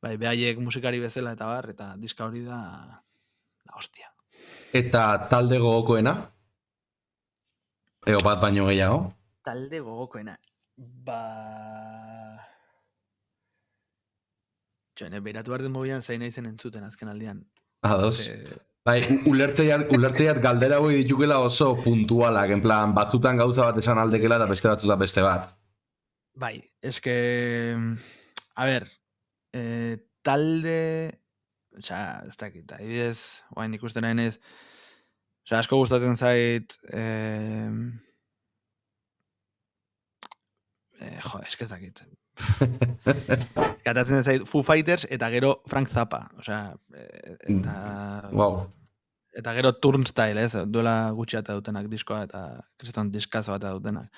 Bai, behaiek musikari bezala eta bar, eta diska hori da hostia. Eta talde gogokoena? Ego bat baino gehiago? Talde gogokoena. Joane, beiratu behar den mobian zain naizen entzuten azken aldian. Ados. Bai, ulertzeiat galdera hoi ditukela oso puntualak, en plan, batzutan gauza bat esan aldekela eta beste batzutan beste bat. Bai, eske, a ber, talde, ez dakit, adibidez, oain ikusten nahinez, asko gustatzen zait, eske ez dakit. Katatzen zait Foo Fighters eta gero Frank Zappa, eta... Wow. Eta gero Turnstile, duela gutxiata dutenak diskoa, eta kriston diskazo bat dutenak.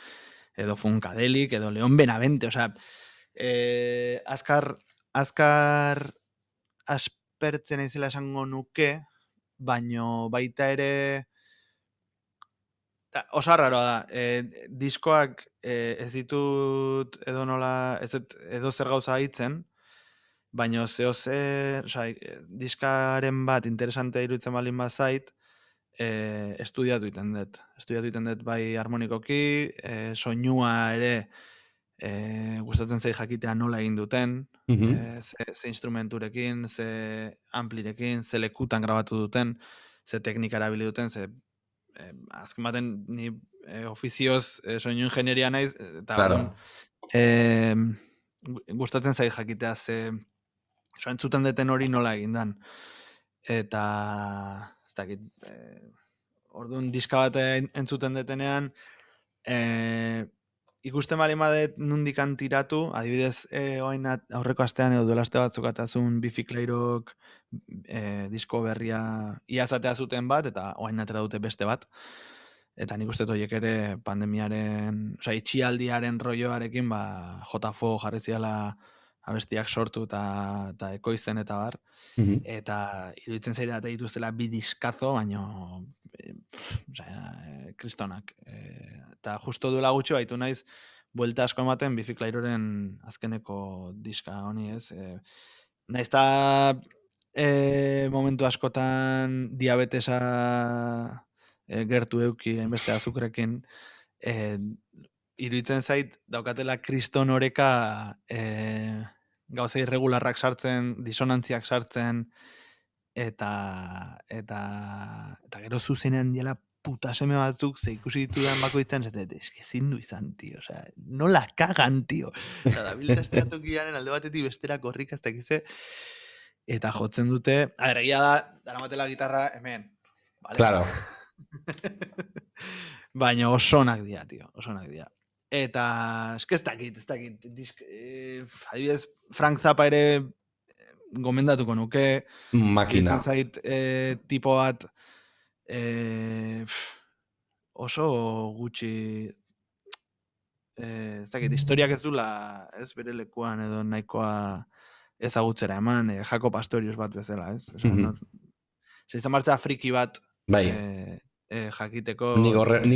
Edo Funkadelic, edo Leon Benavente, azkar aspertzen izela esango nuke, baino baita ere oso arraroa da, diskoak ez ditut edo nola, edo zer gauza hitzen, baino zeo zer, diskaren bat interesante iruditzen balin bazait, estudiatu iten dut bai harmonikoki, soinua ere gustatzen zait jakitea nola egin duten, ze instrumenturekin, ze amplirekin, ze lekutan grabatu duten, ze teknika erabili duten, ze azken baten ni ofizioz soinu ingenieria naiz, eta claro. Gustatzen zait jakitea ze entzuten deten hori nola egin dan. Eta ez dakit, orduan diska bat entzuten detenean, ikusten bali madet nundikan tiratu, adibidez oain aurreko astean edo duela aste batzuk atazun Biffy Clyrock disko berria iazatea zuten bat, eta oain atera dute beste bat. Eta nik uste horiek ere pandemiaren, itxialdiaren rolloarekin, JFO jarri ziala abestiak sortu eta ekoizten eta bar. Eta iruditzen zaila eta dituztela bi diskazo, baino kristonak. Eta justo duela gutxi baitu naiz, buelta asko ematen Biffy Clyroren azkeneko diska honi ez. Naizta momentu askotan diabetesa gertu euki hainbeste azukrekin, iruditzen zait daukatela kriston oreka gauza irregularrak sartzen, disonantziak sartzen, eta gero zuzenean diela puta seme batzuk, ze ikusi ditudan bakoitzan, eske ezin du izan, tio, osea, nola kagan, tio. Osea, dabiltza estratokiaren alde batetik bestera korrika ez dakize, eta jotzen dute, egia da, daramatela gitarra, hemen, vale? Claro. Baina oso onak dira, tio, oso onak dira. Eta, eske ez dakit, adibidez, Frank Zappa ere gomendatuko nuke, Makina. iruditzen zait tipo bat oso gutxi ez dakit, historiak ez dula ez bere lekuan edo nahikoa ezagutzera eman, Jacob Pastorius bat bezala, ez? Osea, izan martzea friki bat Bai. jakiteko Nik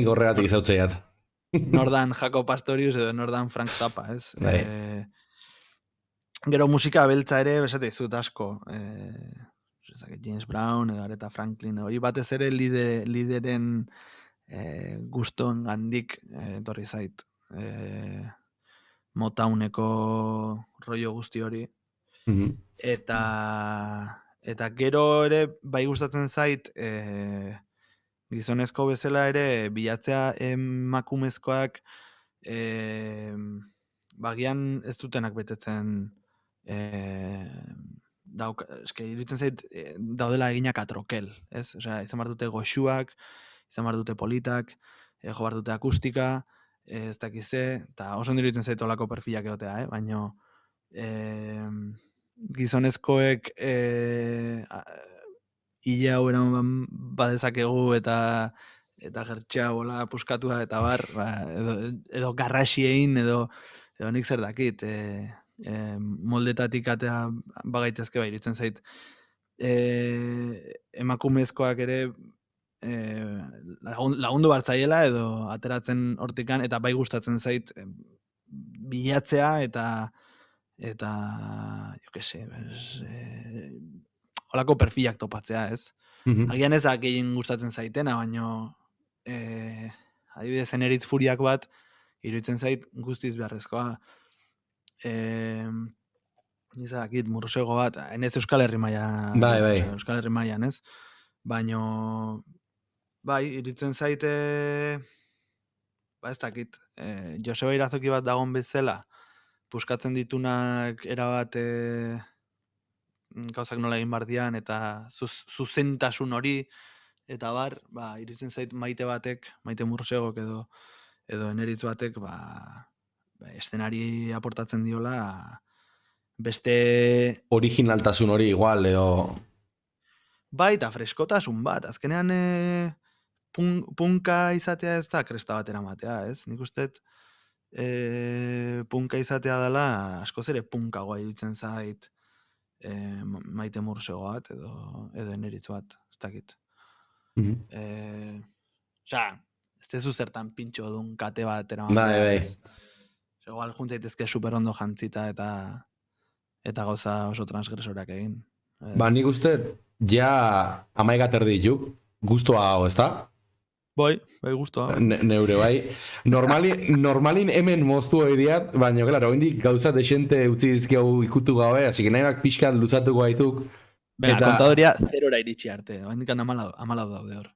horregatik izautzeiat. nordan Jacob Pastorius edo nordan Frank Zappa, ez? Bai. Gero musika beltza ere, besate izut asko. James Brown edo Aretha Franklin, hori batez ere lideren gustoen gandik etorri zait. Motowneko rollo guzti hori. Eta gero ere bai gustatzen zait gizonezko bezala ere bilatzea emakumezkoak bagian ez dutenak betetzen eske iruditzen zait daudela eginak atrokel, ez? Osea, izan behar dute goxuak, izan behar dute politak, jo behar dute akustika, ez dakize, eta oso iruditzen zait olako perfilak egotea, baina gizonezkoek hile hau eraman badezakegu eta gertxea bola puskatua eta bar, edo garrasi egin, edo nik zer dakit, moldetatik atea bagaitezke bai, iruditzen zait emakumezkoak ere lagundu bartzaiela edo ateratzen hortikan, eta bai gustatzen zait bilatzea eta jo que se, holako perfilak topatzea, ez? Agian ez gehien gustatzen zaitena, baino adibidez Eneritz Furiak bat iruditzen zait guztiz beharrezkoa. Nizakit murosego bat, enez Euskal Herri mailan, bai. Euskal Herri mailan, ez? Baino, bai, iruditzen zaite, ez dakit, Joseba Irazoki bat dagon bezala, puskatzen ditunak erabat gauzak nola egin bardian, eta zuzentasun hori, eta bar, iruditzen zait Maite Murosegok edo Eneritz batek, eszenari aportatzen diola, beste originaltasun hori igual, edo bai, eta freskotasun bat, azkenean punka izatea ez da kresta batera matea, ez? Nik usteet punka izatea dela askoz ere punkagoa iruditzen zait Maite Murosego bat edo Eneritz bat, ez dakit. Osea, ez dezu zertan pintxo dun kate bat eraman. Bai. Igual juntzaitezke super ondo jantzita eta gauza oso transgresorak egin. Nik uste, ja 11 ditu, guztua hau, ez da? Bai, guztua. Neure, bai. Normalin hemen moztu hori diat, baina, klaro, hendik gauza desente utzi dizkiagu ikutu gabe, hasi nahiak pixkat luzatuko gaituk. Venga, kontadoria 0 iritsi arte, hendik 14 daude hor.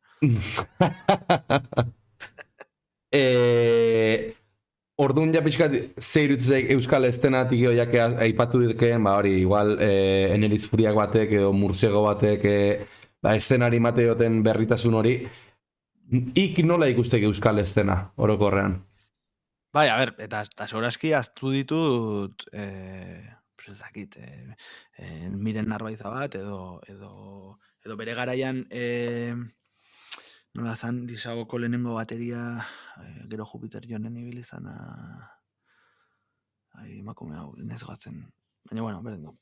Orduan ja pixkat zeirutzek Euskal Estenatik joiak aipatu ditkeen, hori, igual Eneritz Furiak batek edo Mursego batek estenari mate joten berritasun hori. Ik nola ikustek Euskal Estena, orokorrean? Bai, a ber, eta segurazki aztu ditut ezakit, Miren Narbaiza bat, edo bere garaian nola zan, Lisagoko lehenengo bateria, gero Jupiter Jonen ibilizana, emakume hau, nezgatzen. Baina, bueno, berden du.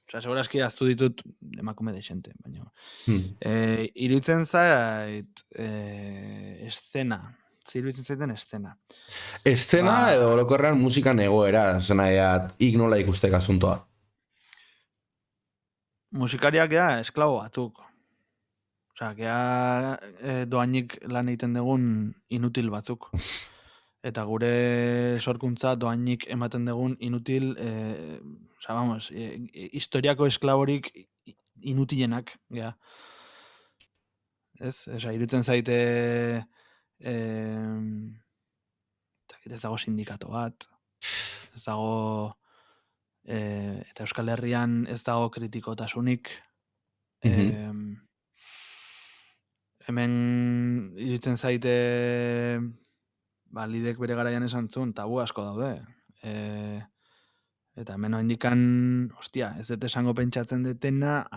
Segurazki aztu ditut emakume desente, baina. Iruditzen zait eszena. Iruditzen zaiten eszena. Eszena edo orokorrean musikan egoera, zena ik nola ikustek asuntoa? Musikariak ea esklabo batzuk. Osea, gea doainik lan egiten dugun inutil batzuk. Eta gure sorkuntza doainik ematen dugun inutil, historiako esklaborik inutilenak, ja. Ez, iruditzen zaite ez dago sindikato bat, ez dago eta Euskal Herrian ez dago kritikotasunik. Hemen iruditzen zaite Lidek bere garaian esan zuen, tabu asko daude. Eta hemen indikan, hostia, ez dut esango pentsatzen detena,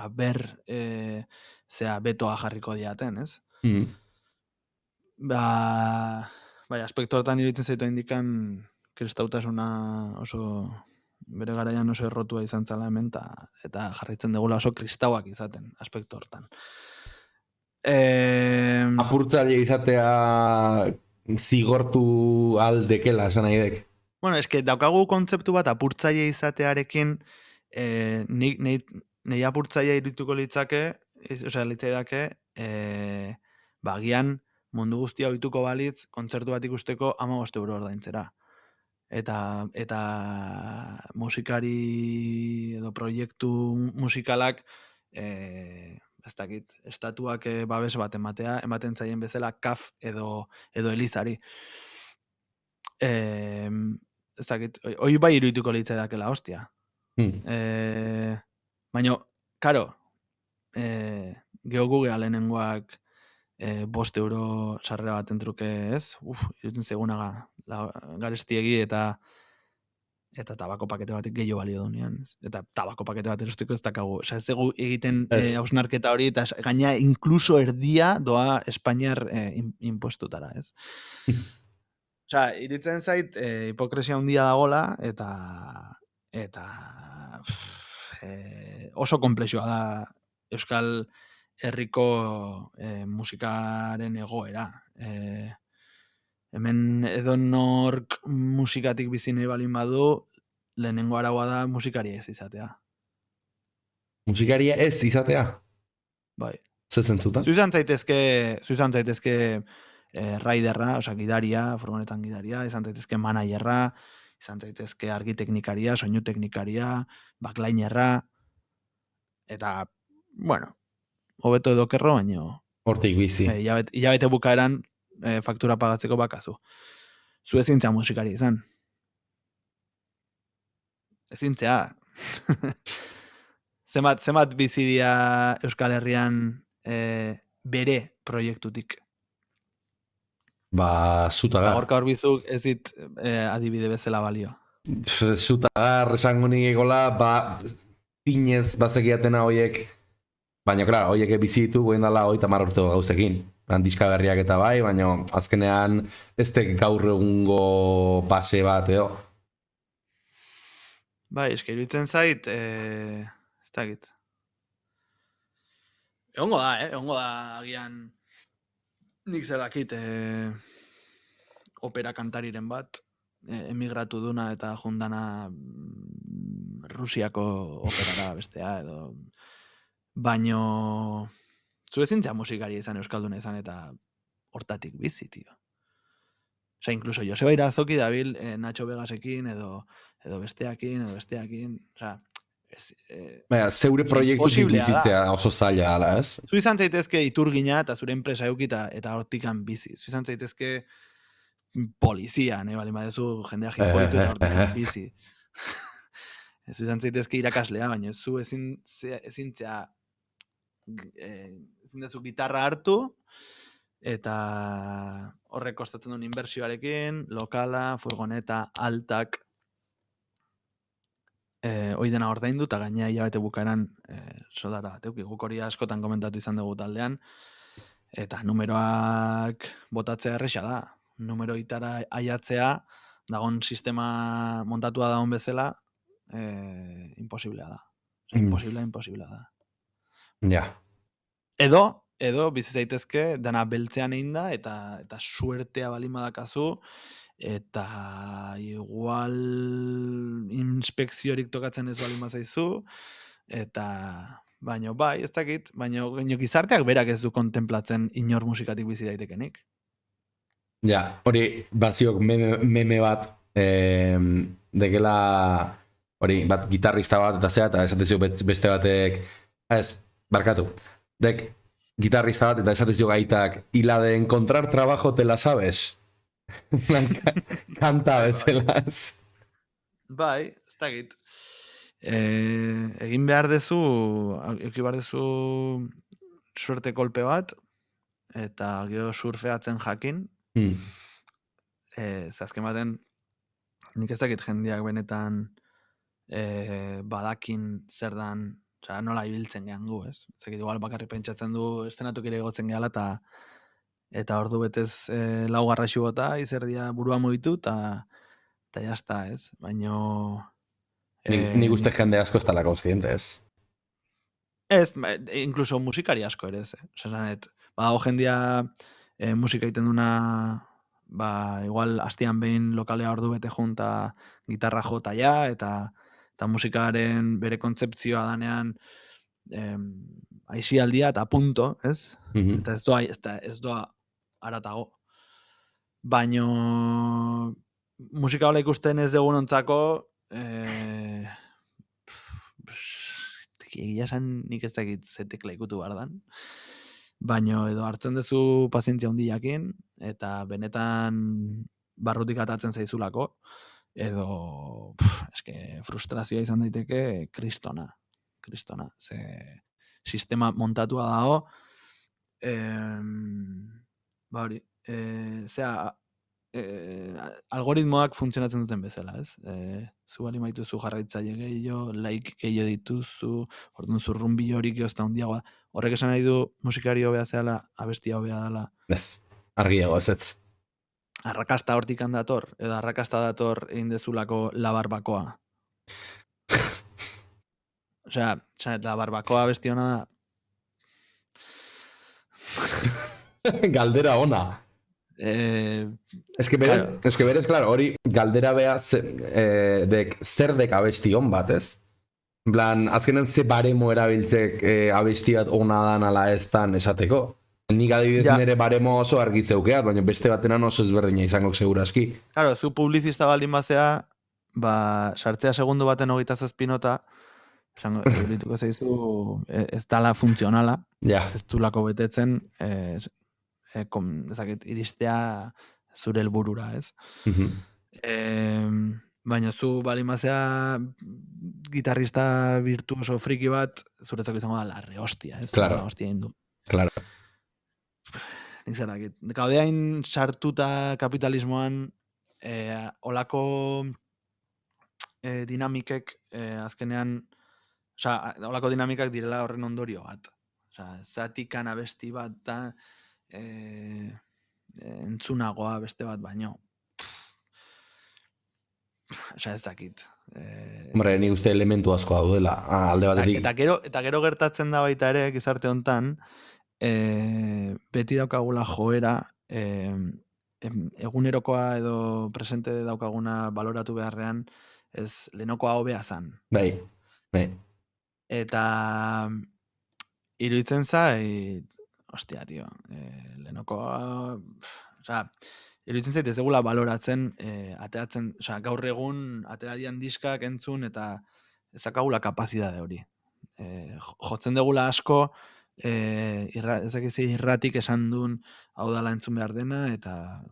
betoa jarriko diaten, ez? Bai, aspektu hortan iruditzen zaitu indikan kristautasuna oso bere garaian oso errotua izan zala hemen, eta jarraitzen dugula oso kristauak izaten aspektu hortan. Apurtzaile izatea zigortu aldekela, esan nahi dek. Bueno, eske daukagu kontzeptu bat apurtzaile izatearekin, nei apurtzaile irituko litzake, litzaidake, bagian mundu guztia ohituko balitz, kontzertu bat ikusteko 15 euro ordaintzera. Eta musikari edo proiektu musikalak, ez dakit, estatuak babes bat ematen zaien bezala KAF edo Elizari. Ez dakit, hoi bai irudituko litzaidakela, hostia. Baina, karo, geogugea lehenengoak 5 euro sarrera baten truke, ez? Iruditzen zegunaga, garestiegi eta tabako pakete batek gehiago balio dunean. Eta tabako pakete bat erosteko ez dakagu. Ez dugu egiten hausnarketa hori, eta gaina inkluso erdia doa Espainiar impuestutara, ez? Iruditzen zait, hipokresia handia dagola, eta oso komplexua da Euskal Herriko musikaren egoera. Hemen edonork musikatik bizi nahi balin badu, lehenengo araua da musikaria ez izatea. Musikaria ez izatea? Bai. Zer zentzutan? Zuizan zaitezke raiderra, gidaria, furgonetan gidaria, izan zaitezke managerra, izan zaitezke argiteknikaria, soinu teknikaria, backlinerra, eta, bueno, hobeto edo kerro, baino... Hortik bizi. Hilabete bukaeran faktura pagatzeko bakazu. Zu ezintzea musikari izan. Ezintzea. Zemat bizidia Euskal Herrian bere proiektutik. Zutagar. Gorka Horbizuk ez dit adibide bezala balio. Zutagar esango nik egola, zinez bazekiatena hoiek, baina, klar, hoiek bizi ditu goien dala 30 urte gauzekin. Diska berriak eta bai, baina azkenean ez tek gaur egungo pase bat, edo. Bai, eske iruditzen zait, ez dakit. Egongo da, agian nik zer dakit opera kantariren bat, emigratu duna eta jundana Rusiako operara bestea, edo... Baino... Zu ezintzea musikari izan, euskalduna izan, eta hortatik bizi, tio. Inkluso Joseba Irazoki dabil Nacho Vegasekin, edo besteakin, zeure proiektutik bizitzea oso zaila, ala, ez? Zu izan zaitezke iturgina eta zure enpresa eukita eta hortikan bizi. Zu izan zaitezke polizia, balin badezu jendea jipoitu eta hortikan bizi. Zu izan zaitezke irakaslea, baina zu ezintzea ezin dezu gitarra hartu, eta horrek kostatzen duen inbertsioarekin, lokala, furgoneta, altak, hoi dena ordaindu, eta gaina hilabete bukaeran soldata bat, guk hori askotan komentatu izan dugu taldean, eta numeroak botatzea erresa da. Numeroitara aiatzea, dagon sistema montatua dagoen bezala, imposiblea da. Imposiblea da. Ja. Edo bizi zaitezke dana beltzean egin da eta suertea balin badakazu eta igual inspekziorik tokatzen ez balin bazaizu eta baino bai, ez dakit, baino gizarteak berak ez du kontemplatzen inor musikatik bizi daitekenik. Ja, hori baziok meme bat dekela hori bat gitarrista bat eta zea eta esatezio beste batek ez barkatu. Dek, gitarrista bat, eta esatez jo gaitak, y la de encontrar trabajo te la sabes? Kanta bezalaz. Bai, ez dakit. Egin behar dezu suerte kolpe bat, eta gero surfeatzen jakin. Azken baten, nik ez dakit jendeak benetan badakin zer dan, osea, nola ibiltzen gehan gu, ez? Ez dakit, igual bakarrik pentsatzen du estenatuk ere egotzen gehala, eta ordu betez lau garraxu bota, izerdia burua mugitu, eta jazta, ez? Baino... Nik uste jende asko ez dala konstiente, ez? Ez, incluso musikari asko ere, ez? Badago jendia musika egiten duna, igual astian behin lokalea ordu bete junta gitarra jota ja, eta musikaren bere kontzeptzioa danean aizialdia eta punto, ez? Eta ez doa aratago. Baino musika hola ikusten ez dugunontzako egia esan nik ez dakit zetekla ikutu behar dan. Baino edo hartzen duzu pazientzia hundiakin, eta benetan barrutik atatzen zaizulako, edo eske frustrazioa izan daiteke kristona. Ze sistema montatua dago, hori, algoritmoak funtzionatzen duten bezala, ez? Zu bali maituzu jarraitzaile gehiago, like gehiago dituzu, orduan zurrunbi horik geozta hundiagoa. Horrek esan nahi du musikari hobea zehala, abestia hobea dela. Ez, argiago ez. Arrakasta hortik handator, edo arrakasta dator egin dezulako labarbakoa. Osea, labarbakoa abesti hona da. Galdera ona. Es que berez, claro, hori galdera bea zer dek abesti hon bat, ez? En plan, azkenen ze baremo erabiltzek abesti bat ona dan ala ez dan esateko. Nik adibidez nire baremo oso argi zeukeat, baina beste batenan oso ezberdina izango seguraski. Claro, zu publizista baldin bazea, sartzea segundu baten 27 nota, eurituko zeizu ez dala funtzionala, ez dulako betetzen, ezakit, iristea zure helburura, ez? Baina zu balimazea gitarrista virtuoso friki bat, zuretzako izango da larre hostia, ez? Claro. Hostia indu. Claro. Nik zerakit. Gaudeain sartuta kapitalismoan olako dinamikek azkenean, osea, olako dinamikak direla horren ondorio bat. Osea, zatikan abesti bat da entzunagoa beste bat baino. Osea, ez dakit. Hombre, nik uste elementu asko daudela, alde batetik. Eta gero gertatzen da baita ere, gizarte hontan, beti daukagula joera, egunerokoa edo presente daukaguna baloratu beharrean, ez lehenokoa hobea zan. Bai. Eta iruditzen zait, hostia, tio, lehenokoa, osea, iruditzen zait ez degula baloratzen, ateratzen, osea, gaur egun ateradian diskak entzun eta ez dakagula kapazidade hori. Jotzen degula asko, irratik esan duen hau dala entzun behar dena, eta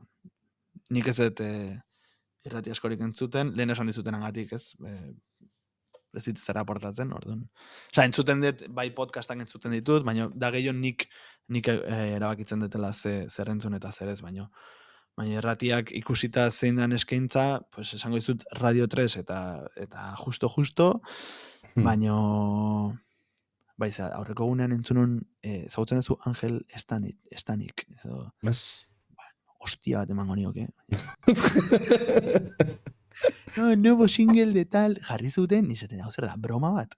nik ez dut irrati askorik entzuten, lehen esan dizuten angatik, ez? Ez dituz zera aportatzen, orduan. Osa, entzuten dut, bai podcastak entzuten ditut, baina da gehiago nik erabakitzen dutela zer entzun eta zer ez, baina erratiak ikusita zein dan eskaintza, pues esango dizut Radio 3 eta justo, baina bai, aurreko gunean entzunun, zagutzen duzu Angel Estanik, edo... Hostia bat emango nioke. No, nuevo single de tal, jarri zuten, nizaten, hau zer da, broma bat,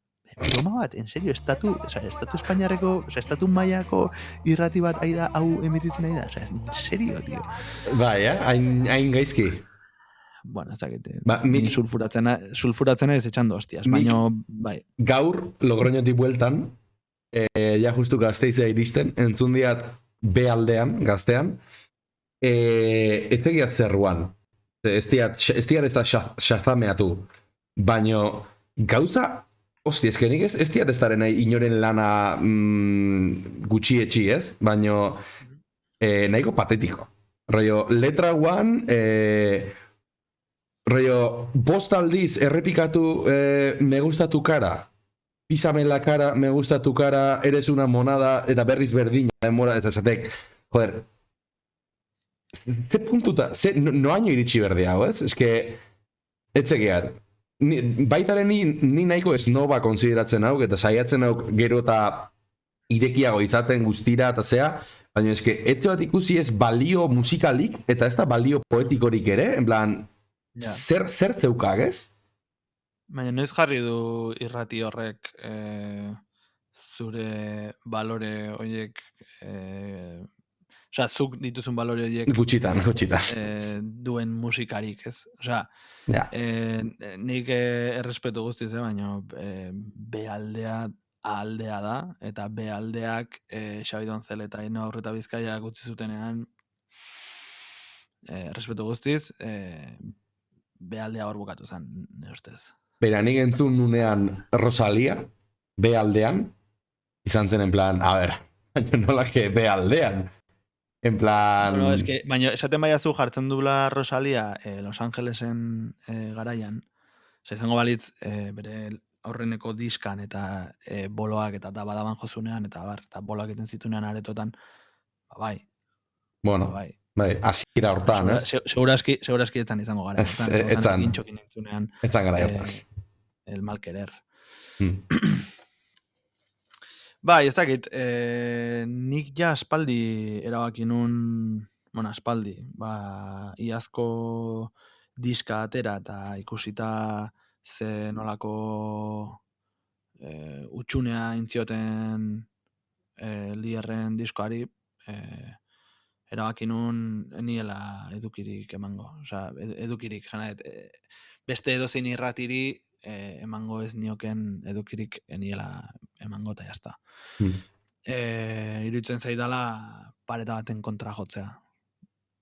en serio, estatu espainiarreko, estatu mailako irrati bat hau emititzen da, en serio, tio. Bai, hain gaizki. Bueno, ez dakit, sulfuratzena ez etxando hostias, baina, bai. Gaur, Logroñotik bueltan, ja justu Gasteizea iristen, entzun diat B aldean, Gaztean, ez egia zerruan. Ez diat ez da xazameatu. Baina gauza Hostia, eske nik ez diat ez daren nahi inoren lana gutxietxi, ez? Baino nahiko patetiko. Rollo, letra guan, rollo, bost aldiz errepikatu me gusta tu cara, písame la cara, me gusta tu cara, eres una monada, eta berriz berdina, eta esatek, joder, ze puntuta, noaino iritsi berde hau, ez? Eske, etzegeat, baitaren ni nahiko esnoba konsideratzen hau, eta saiatzen hau gero eta irekiago izaten guztira eta zea, baina eske, etxe bat ikusi ez balio musikalik, eta ez da balio poetikorik ere, en plan, Ja. zer zeukak, ez? Baina noiz jarri du irrati horrek zure balore horiek, osea, zuk dituzun balore horiek Gutxitan. duen musikarik, ez? Osea, Ja. nik errespetu guztiz, baina B aldea da, eta B aldeak Xabi Donzel eta Ino Aurreta Bizkaia utzi zutenean, errespetu guztiz, B aldea hor bukatu zen, nire ustez. Bera, nik entzun nunean Rosalia, B aldean, izan zen en plan, a ver, baina nola que B aldean. En plan... Bueno, baina esaten baiazu jartzen dula Rosalia Los Angelesen garaian, izango balitz bere aurreneko diskan eta boloak eta badaban jozunean eta eta boloak egiten zitunean aretotan, bai. Bueno, Bai. hasiera hortan, ez? Segurazki etzan izango gara. Etzan. Etzan gara hortan. El mal querer. Bai, ez dakit, nik ja aspaldi erabaki nun, bueno, aspaldi, iazko diska atera eta ikusita ze nolako utxunea intzioten Lierren diskoari, erabaki nun niela edukirik emango. Osea, edukirik, beste edozein irratiri emango ez nioken edukirik eniela emango eta jazta. Iruditzen zaidala pareta baten kontra jotzea.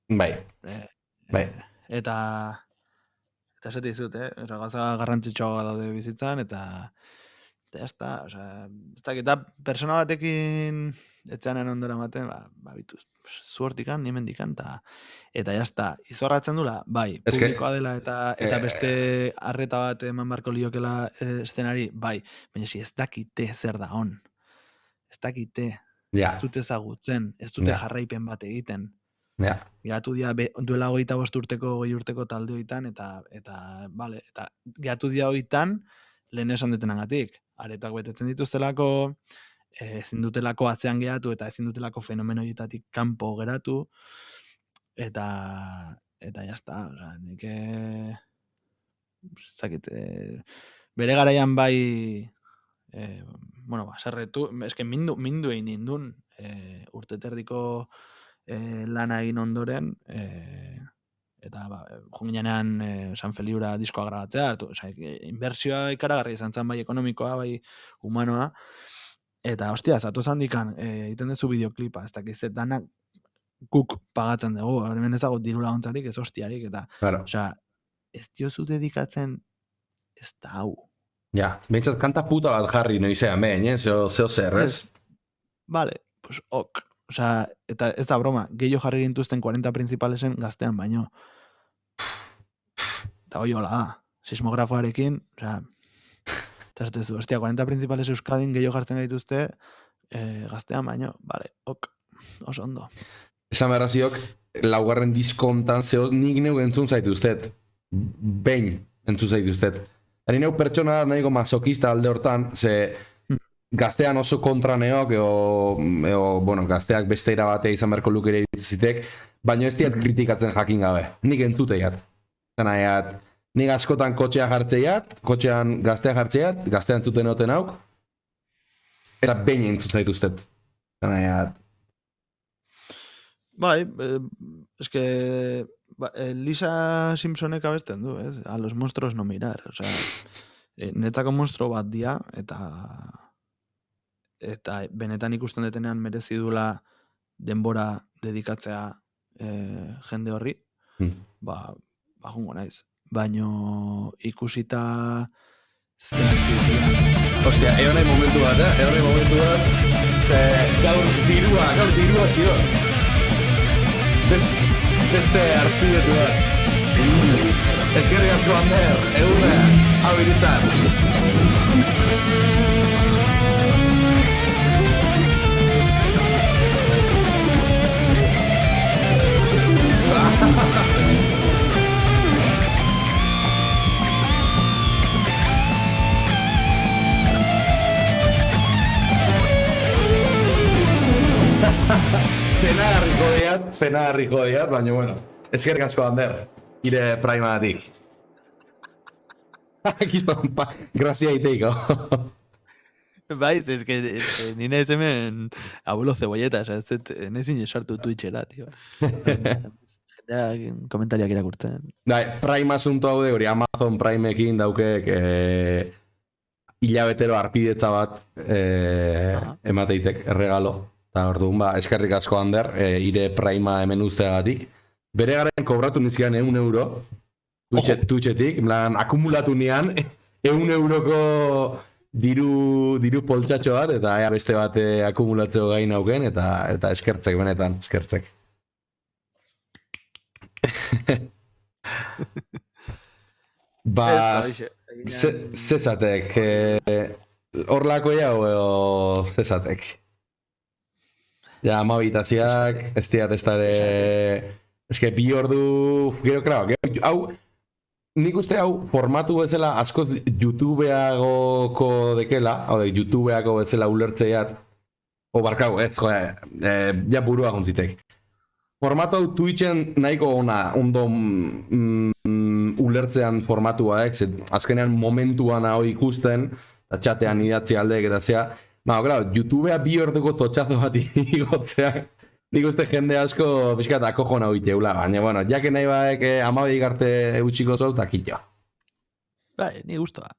Bai. Eta esate dizut, gauza garrantzitsuagoa daude bizitzan, eta jazta, eta persona batekin etxanen ondora maten, bituz, zuortikan, nimendikan, eta jazta, izorratzen dula, bai, publikoa dela eta beste arreta bat eman barko liokela eszenari, bai, baina ez dakite zer da on. Ez dakite, ez dute ezagutzen, ez dute jarraipen bat egiten. Gehatu dia duela 25 urteko, 20 urteko talde hoitan, eta gehatu dia hoitan lehen esan detenagatik. Aretak betetzen dituztelako, ezin dutelako atzean geratu eta ezin dutelako fenomeno horietatik kanpo geratu, eta jazta, nik zakit, bere garaian bai serretu, eske mindu egin nindun urteterdiko lana egin ondoren, eta jonginean San Feliura diskoa grabatzea, inbertsioa ikaragarri izan zen, bai ekonomikoa, bai humanoa, eta hostia, zatoz handikan egiten duzu bideoklipa, ez dakiz, danak guk pagatzen dugu, hemen ezagut diru laguntzarik, ez hostiarik, eta ez diozu dedikatzen ez da hau. Ja, behintzat kanta puta bat jarri noizean behin, zeo zer, ez? Vale, pues ok. Eta ez da broma, gehiago jarri gintuzten 40 principalesen gaztean baino. Eta hoi hola da, sismografoarekin, eta ez dezu, hostia, 40 principales Euskadin gehiago jartzen gaituzte gaztean baino, vale, ok, oso ondo. Esan berraziok, laugarren diskontan zeo nik neu entzun zaituztet, behin entzun zaituztet. Ari neu pertsona nahiko masokista alde hortan, ze gaztean oso kontra neok, bueno, gazteak beste irabatea izan beharko lukere zitek, baina ez diat kritikatzen jakin gabe. Nik entzuteiat. Zanaiat, nik askotan kotxea jartzeiat, kotxean gaztea jartzeiat, gaztean entzuten oten hauk, eta behin entzut zaituztet. Zanaiat. Bai, eske Lisa Simpsonek abesten du, ez? A los monstruos no mirar, netzako monstruo bat dia, eta benetan ikusten detenean merezi dula denbora dedikatzea jende horri, jungo naiz. Baino ikusita Ostia, egon nahi momentu bat, egon nahi momentu bat. Gaur dirua, txio. Beste arpidetu bat. Eskerrik asko, Ander, egune, hau iritzan. Penagarriko diat, baina bueno. Eskerrik asko, Ander, ire Primagatik. Kiston, grazia iteiko. Bai, es que nire ez hemen abuelo cebolleta, nezin esartu Twitchera, tío. Jendeak komentariak irakurtzen. Bai, Prime asunto hau de hori Amazon Primeekin daukek hilabetero arpidetza bat emateitek erregalo. Eta orduan, eskerrik asko, Ander, ire Prima hemen usteagatik. Bere garen kobratu nizkian €1 Twitchetik, akumulatu nian €1 diru poltsatxo bat, eta ea beste bat akumulatzeo gain auken, eta eskertzek benetan, eskertzek. Zezatek, horlako jau edo zezatek. Ja, amabitaziak, ez diat ez dara... Ez que bi ordu... Gero, hau... Nik uste hau formatu bezala askoz YouTubeagoko dekela, hau da, YouTubeako bezala ulertzeiat, o barkau, ez, ja burua gontzitek. Formatu hau Twitchen nahiko ondo ulertzean formatua, azkenean momentuan hau ikusten, eta txatean idatzi aldeek eta zea, YouTubea bi orduko totxazo bat igotzea, nik uste jende asko pixkat akojon hau iteula, baina, bueno, jake nahi baek amabik arte utxiko zau, eta kitxo. Bai, ni guztua.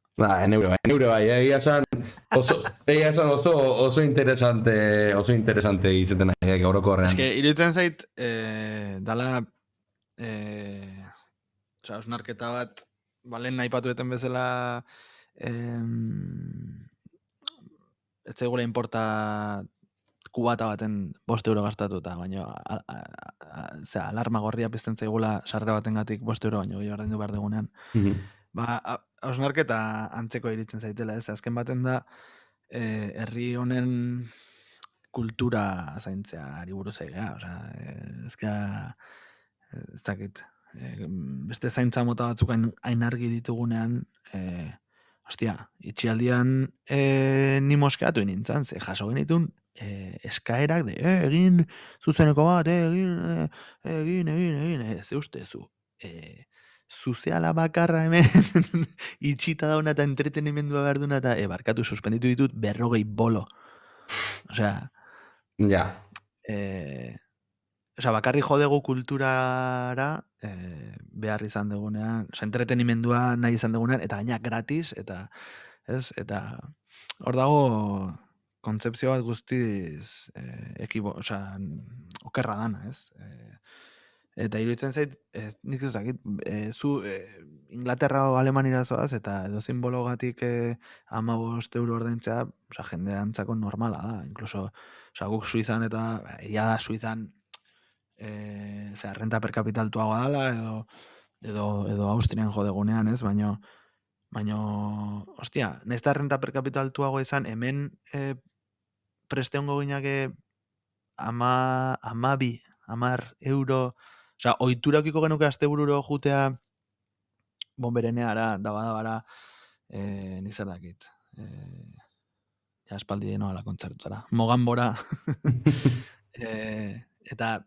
Neure bai, egia esan oso interesante izaten nahi gauroko horrean. Ez que, iruditzen zait, dala, osnarketa bat, balen nahi patueten bezala, ez zaigula importa kubata baten €5 gastatuta, baina alarma gorria pizten zaigula sarrera batengatik €5 baino gehiago ordaindu behar dugunean. Hausnarketa antzeko iritzen zaitela, ez? Azken baten da, herri honen kultura zaintzea ari buruz egia, ez dakit, beste zaintza mota batzuk hain argi ditugunean, itxialdian ni moskeatu nintzen, ze jaso genitun eskaerak de, egin zuzeneko bat, egin, ze ustezu, zuzeala bakarra hemen itxita dauna eta entretenimendua behar duna eta barkatu suspenditu ditut 40 bolo. Osea, bakarri jodegu kulturara behar izan dugunean, entretenimendua nahi izan dugunean, eta gaina gratis, eta hor dago kontzepzio bat guztiz okerra dana, ez? Eta iruditzen zait, nik ez dakit, zu Inglaterra o Alemanira zoaz, eta edo simbologatik €15 ordaintzea, jendeantzako normala da, inkluso, guk Suizan eta, ia da Suizan, renta per capita altuagoa dala, edo Austrian jodegunean, ez? Baina, hostia, nahiz da renta per capita altuagoa izan, hemen preste hongo gineake €10, oituraukiko genuke astebururo jutea bonbereneara, dabara, nik zer dakit. Ja, espaldi deno ala kontzertutara. Mogambora. Eta,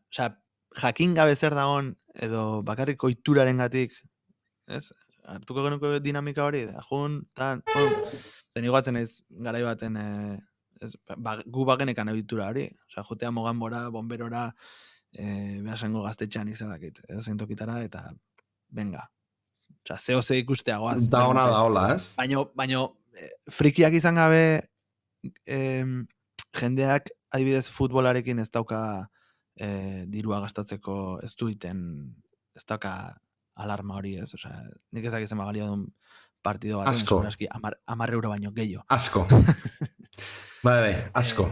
jakin gabe zer dagon, edo bakarrik oituraren gatik, ez? Hartuko genuke dinamika hori, jun, zen iguatzen ez garai baten, gu bagenekan oitura hori, jutea Mogambora, bomberora, behasengo gaztetxean izadakit, edo zeintokitara, eta venga. Zehose ikusteagoaz. Da ona da hola, ez? Baina, frikiak izan gabe, jendeak, adibidez, futbolarekin ez dauka dirua gastatzeko ez duiten, ez dauka alarma hori, ez? Nik ezak izan magalio duen partido baten, Asko. segurazki 10 euro baino gehiago. Asko. Bai, asko.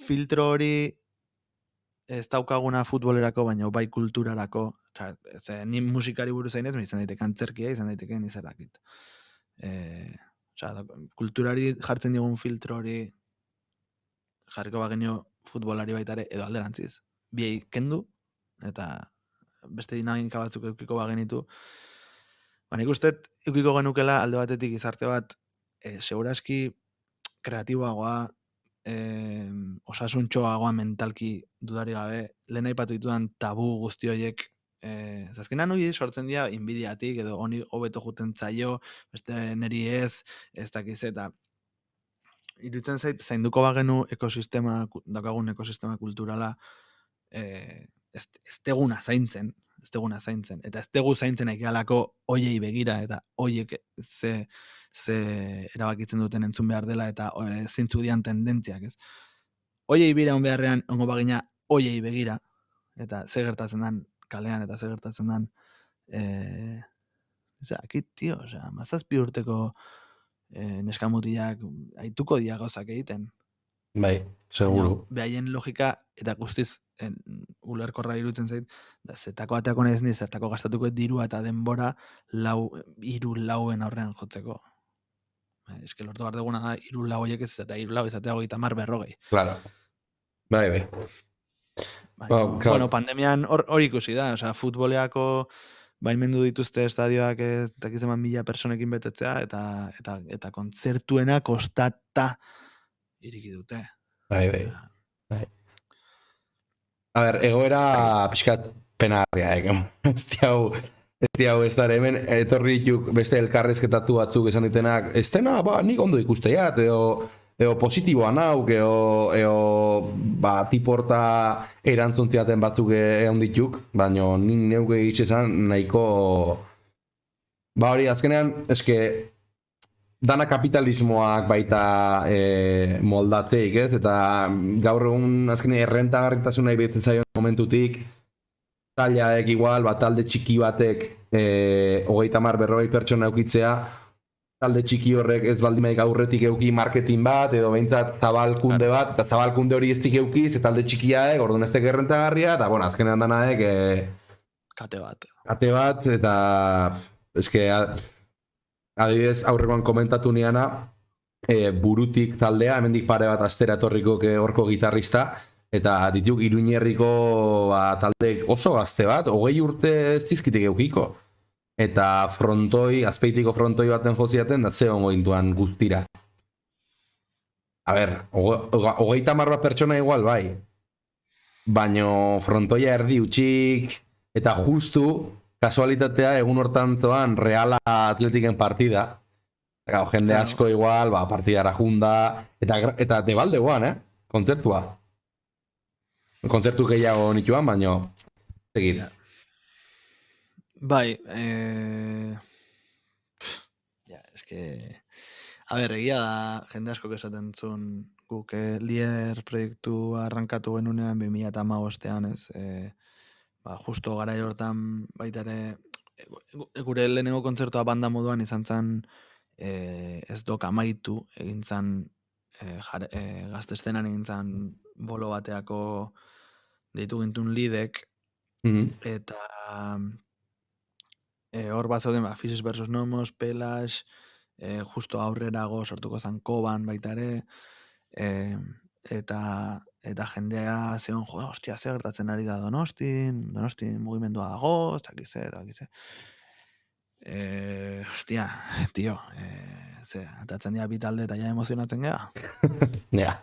Filtro hori ez daukaguna futbolerako, baina bai kulturarako, ni musikari buruz zainez, izan daiteke antzerkia, izan daiteke nizer dakit. Kulturari jartzen digun filtro hori jarriko bagenio futbolari baitare edo alderantziz. Biei kendu, eta beste dinamika batzuk eukiko bagenitu. Nik uste eukiko genukela alde batetik gizarte bat segurazki kreatiboagoa, osasuntxoagoa mentalki dudari gabe, lehen aipatu ditudan tabu guzti horiek, azkenan hori sortzen dira inbidiatik, edo honi hobeto juten zaio, beste neri ez dakiz, eta iruditzen zait, zainduko bagenu daukagun ekosistema kulturala, ez teguna zaintzen, eta ez tegu zaintzen ekialako hoiei begira, eta hoiek ze erabakitzen duten entzun behar dela, eta zeintzu dian tendentziak, ez? Hoiei bira on beharrean, ongo bagina hoiei begira, eta ze gertatzen dan kalean, eta ze gertatzen dan, akit, tio, mazazpi urteko neskamutilak aituko dia gauzak egiten. Bai, seguru. Behaien logika, eta guztiz ulerkorra irutzen zait, da zetako ateako nahiz ni, zertako gastatuko dirua eta denbora 3-4 aurrean jotzeko. Eske lortu behar duguna da, 3-4 horiek ez eta 3-4 izatea 30-40. Claro. Bai. Bueno, pandemian hori ikusi da, futboleako baimendu dituzte estadioak takizeman 1000 personekin betetzea, eta kontzertuena kostata iriki dute. Bai. A ber, egoera pixkat penarria, ez hau ez dara hemen, etorri dituk beste elkarrezketatu batzuk esan ditenak, ez dena, nik ondo ikusteat, edo positiboa nauk, edo tiporta erantzuntziaten batzuk egon dituk, baina nik neuke egitxezan nahiko, hori azkenean, eske, dana kapitalismoak baita moldatzeik, ez? Eta gaur egun azkenean errentagarritasuna ibetzen zaion momentutik, taldeak igual, talde txiki batek 30-40 pertsona eukitzea, talde txiki horrek ez baldimeik aurretik euki marketing bat, edo behintzat zabalkunde bat, eta zabalkunde hori eztik eukiz, eta talde txikiaek, orduan ez teke errentagarria, eta bueno, azkenean danaek kate bat, eta eske adibidez, aurrekoan komentatu niana, burutik taldea, hemendik pare bat astera etorriko horko gitarrista, eta dituk Iruñerriko talde oso gazte bat, 20 urte ez dizkitik eukiko. Eta azpeitiko frontoi baten joziaten, da ze ongo intuan guztira. A ber, 30 pertsona igual, bai. Baino frontoia erdi utxik, eta justu, kasualitatea egun hortan zoan Reala Atletiken partida. Jende asko igual, partidara junda, eta debalde guan, kontzertua. Kontzertu gehiago nituan, baino segit. Bai, eske, a ber, egia da, jende asko esaten zuen guk Lier proiektu arrankatu genunean 2015ean, ez? Justo garai hortan baita ere, gure lehenengo kontzertua banda moduan izan zen ez dok amaitu, egin zen gazte estenan egin zen bolo bateako deitu gintun lidek, eta hor bat zauden, Physis vs. Nomos, Pelash, justo aurrerago sortuko zen Koban baita ere, eta jendea zeon, hostia, ze gertatzen ari da Donostin mugimendua dago, ez dakize. Hostia, tio, atatzen dira bitalde eta ja emozionatzen gea. Ja.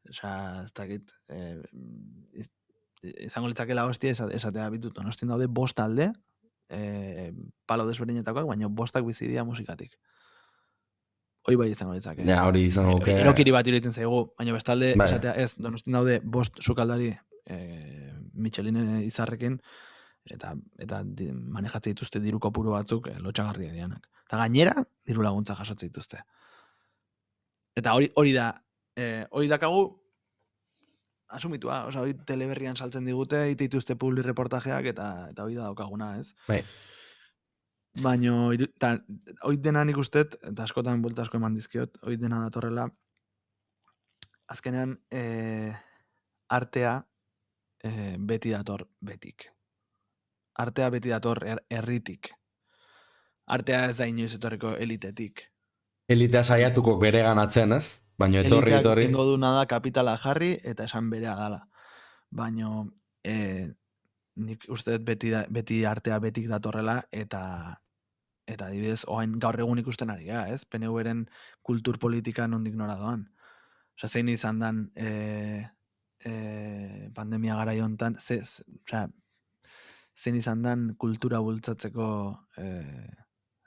Ez dakit, izango litzakela hostia esatea bitut, Donostin daude 5 talde, palo desberdinetakoak, baina 5 bizidia musikatik. Hoi bai izango litzake. Ja, hori izango que... Erokiri bat iruditzen zaigu, baina bestalde esatea ez, Donostin daude 5 sukaldari Michelin izarrekin, eta manejatze dituzte diru kopuru batzuk lotxagarria dianak. Eta gainera, diru laguntza jasotze dituzte. Eta hori dakagu asumitua, hori teleberrian saltzen digute, dituzte publi reportajeak, eta hori da daukaguna, ez? Bai. Baino, oit dena nik ustet, eta askotan buelta asko eman dizkiot, oit dena datorrela, azkenean artea beti dator betik. Artea beti dator herritik. Artea ez da inoiz etorriko elitetik. Elitea saiatuko bere ganatzen, ez? Baina etorri. Eliteak ingo duna da kapitala jarri eta esan berea dala. Baino nik uste dut beti artea betik datorrela eta adibidez, oain gaur egun ikusten ari ga, ez? PNV-ren kultur politika nondik nora doan. Osea, zein izan dan pandemia garai hontan, zein izan dan kultura bultzatzeko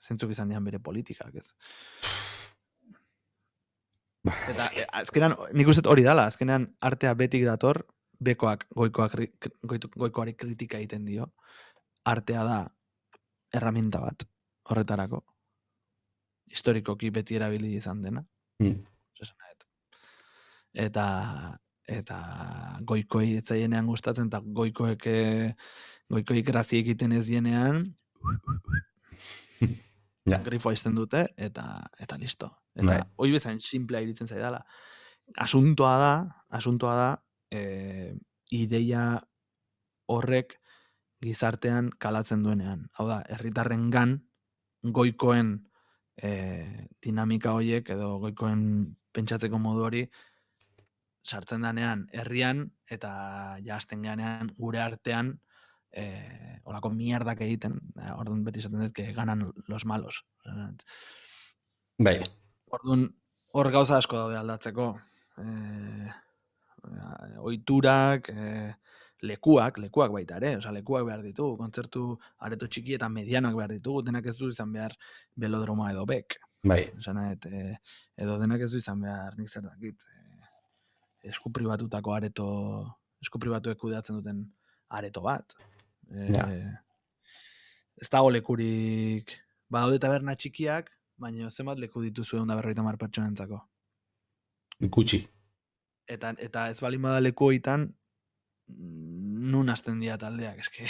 zentzuk izan dian bere politikak, ez? Eta azkenean, nik uste hori dala, azkenean artea betik dator, bekoak goikoari kritika egiten dio, artea da herramienta bat horretarako. Historikoki beti erabili izan dena. Eta goikoi etzaienean gustatzen, eta goikoi grazia egiten ez dienean, grifo aizten dute, eta listo. Eta hoi bezain simplea iritzen zaidala. Asuntoa da, ideia horrek gizartean kalatzen duenean. Hau da, herritarrengan goikoen dinamika horiek edo goikoen pentsatzeko modu hori sartzen danean herrian eta jazten ganean gure artean olako mierdak egiten. Orduan beti esaten dut que ganan los malos. Bai. Orduan hor gauza asko daude aldatzeko. Ohiturak, lekuak baita ere, osea lekuak behar ditugu, kontzertu areto txiki eta medianak behar ditugu, denak ez du izan behar belodroma edo bek. Bai. Edo denak ez du izan behar nik zer dakit, esku pribatutako areto, esku pribatuek kudeatzen duten areto bat. Ez dago lekurik, badaude taberna txikiak, baina zenbat leku dituzu 150 pertsonentzako. Gutxi. Eta ez balin bada leku hoitan, nun hasten dira taldeak, eske.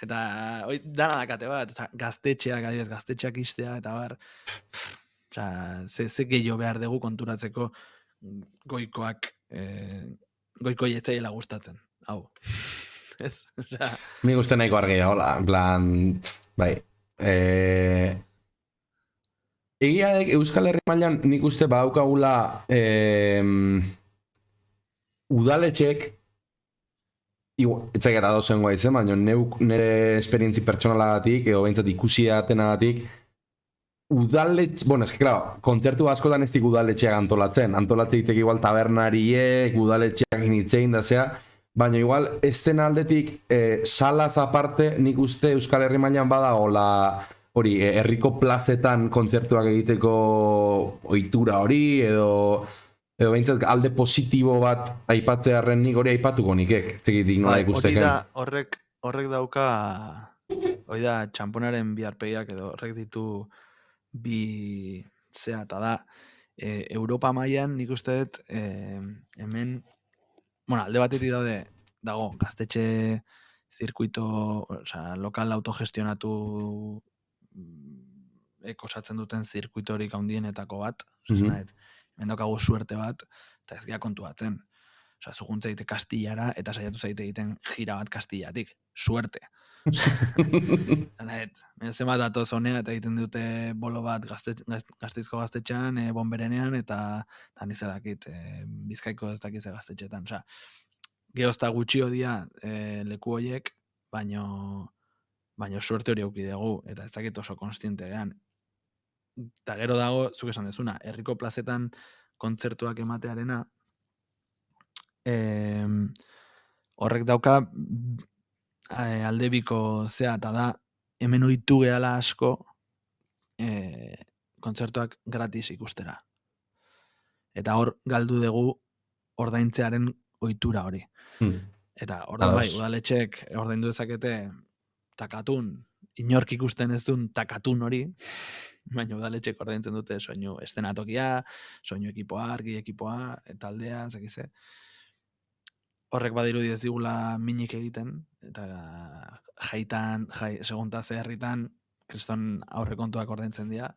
Eta dana dakate bat, gaztetxeak istea, eta bar, ze gehiago behar dugu konturatzeko goikoi etzaiela gustatzen. Hau. Ez? Mi guste nahiko argia, hola, en plan, bai. Egia Euskal Herri mailan nik uste badaukagula udaletxek etzak eta dozen guaizen, baina nire esperientzi pertsonalagatik, edo behintzat ikusi datenagatik, bueno, claro, kontzertu askotan ez dik udaletxeak antolatzen ditek igual tabernariek, udaletxeak initzein da zea, baina igual ez den aldetik salaz aparte nik uste Euskal Herri mailan badagola hori, herriko plazetan kontzertuak egiteko ohitura hori, edo behintzat alde positibo bat aipatzearen nik hori aipatuko nikek, zegitik nola ikusteken. Horrek dauka, hori da txamponaren bi arpegiak, edo horrek ditu bi zea, eta da, Europa mailan nik uste dut, hemen, bueno, alde batetik dago, gaztetxe zirkuito, osea, lokal autogestionatu osatzen duten zirkuitorik handienetako bat, hemen daukagu suerte bat, eta ez gea kontuatzen. Osea, zuguntza egite Kastillara, eta saiatu zaite egiten gira bat Kastillatik. Suerte. Zenbat datoz honea, eta egiten dute bolo bat Gasteizko gaztetxean, Bonberenean, eta nizadakit, Bizkaiko ez dakize gaztetxetan. Osea, geozta gutxio dia leku horiek, baino suerte hori auki dugu, eta ez dakit oso konstiente gean. Eta gero dago, zuk esan dezuna, herriko plazetan kontzertuak ematearena, horrek dauka aldebiko zea, eta da, hemen ohitu gehala asko kontzertuak gratis ikustera. Eta hor galdu dugu ordaintzearen ohitura hori. Eta ordan bai, udaletxek ordaindu dezakete takatun, inork ikusten ez duen takatun hori, baina udaletxek ordaintzen dute soinu estenatokia, soinu ekipoa, argi ekipoa, taldea, zakize. horrek badirudi ez digula minik egiten, eta segunta zeherritan, kriston aurrekontuak ordaintzen dira,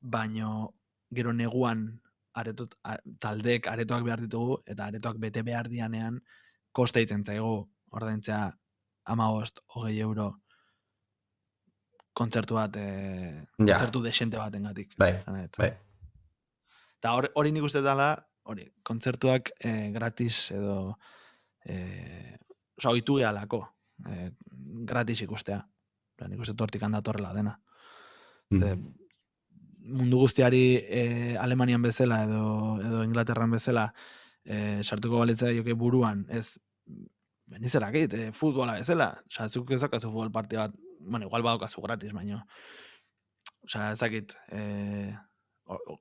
baino gero neguan taldeek aretoak behar ditugu, eta aretoak bete behar dianean, koste egiten zaigu ordaintzea 15-20 euro kontzertu bat, kontzertu desente batengatik. Bai. Eta hori nik uste dela, kontzertuak gratis edo ohitu gehalako gratis ikustea. Nik uste tortik handatorrela dena. Mundu guztiari Alemanian bezala edo Inglaterran bezala sartuko balitza joke buruan, ez nizerakit, futbola bezala, zuk ezakazu futbol parti bat, bueno, igual badaukazu gratis, baino. Ezakit,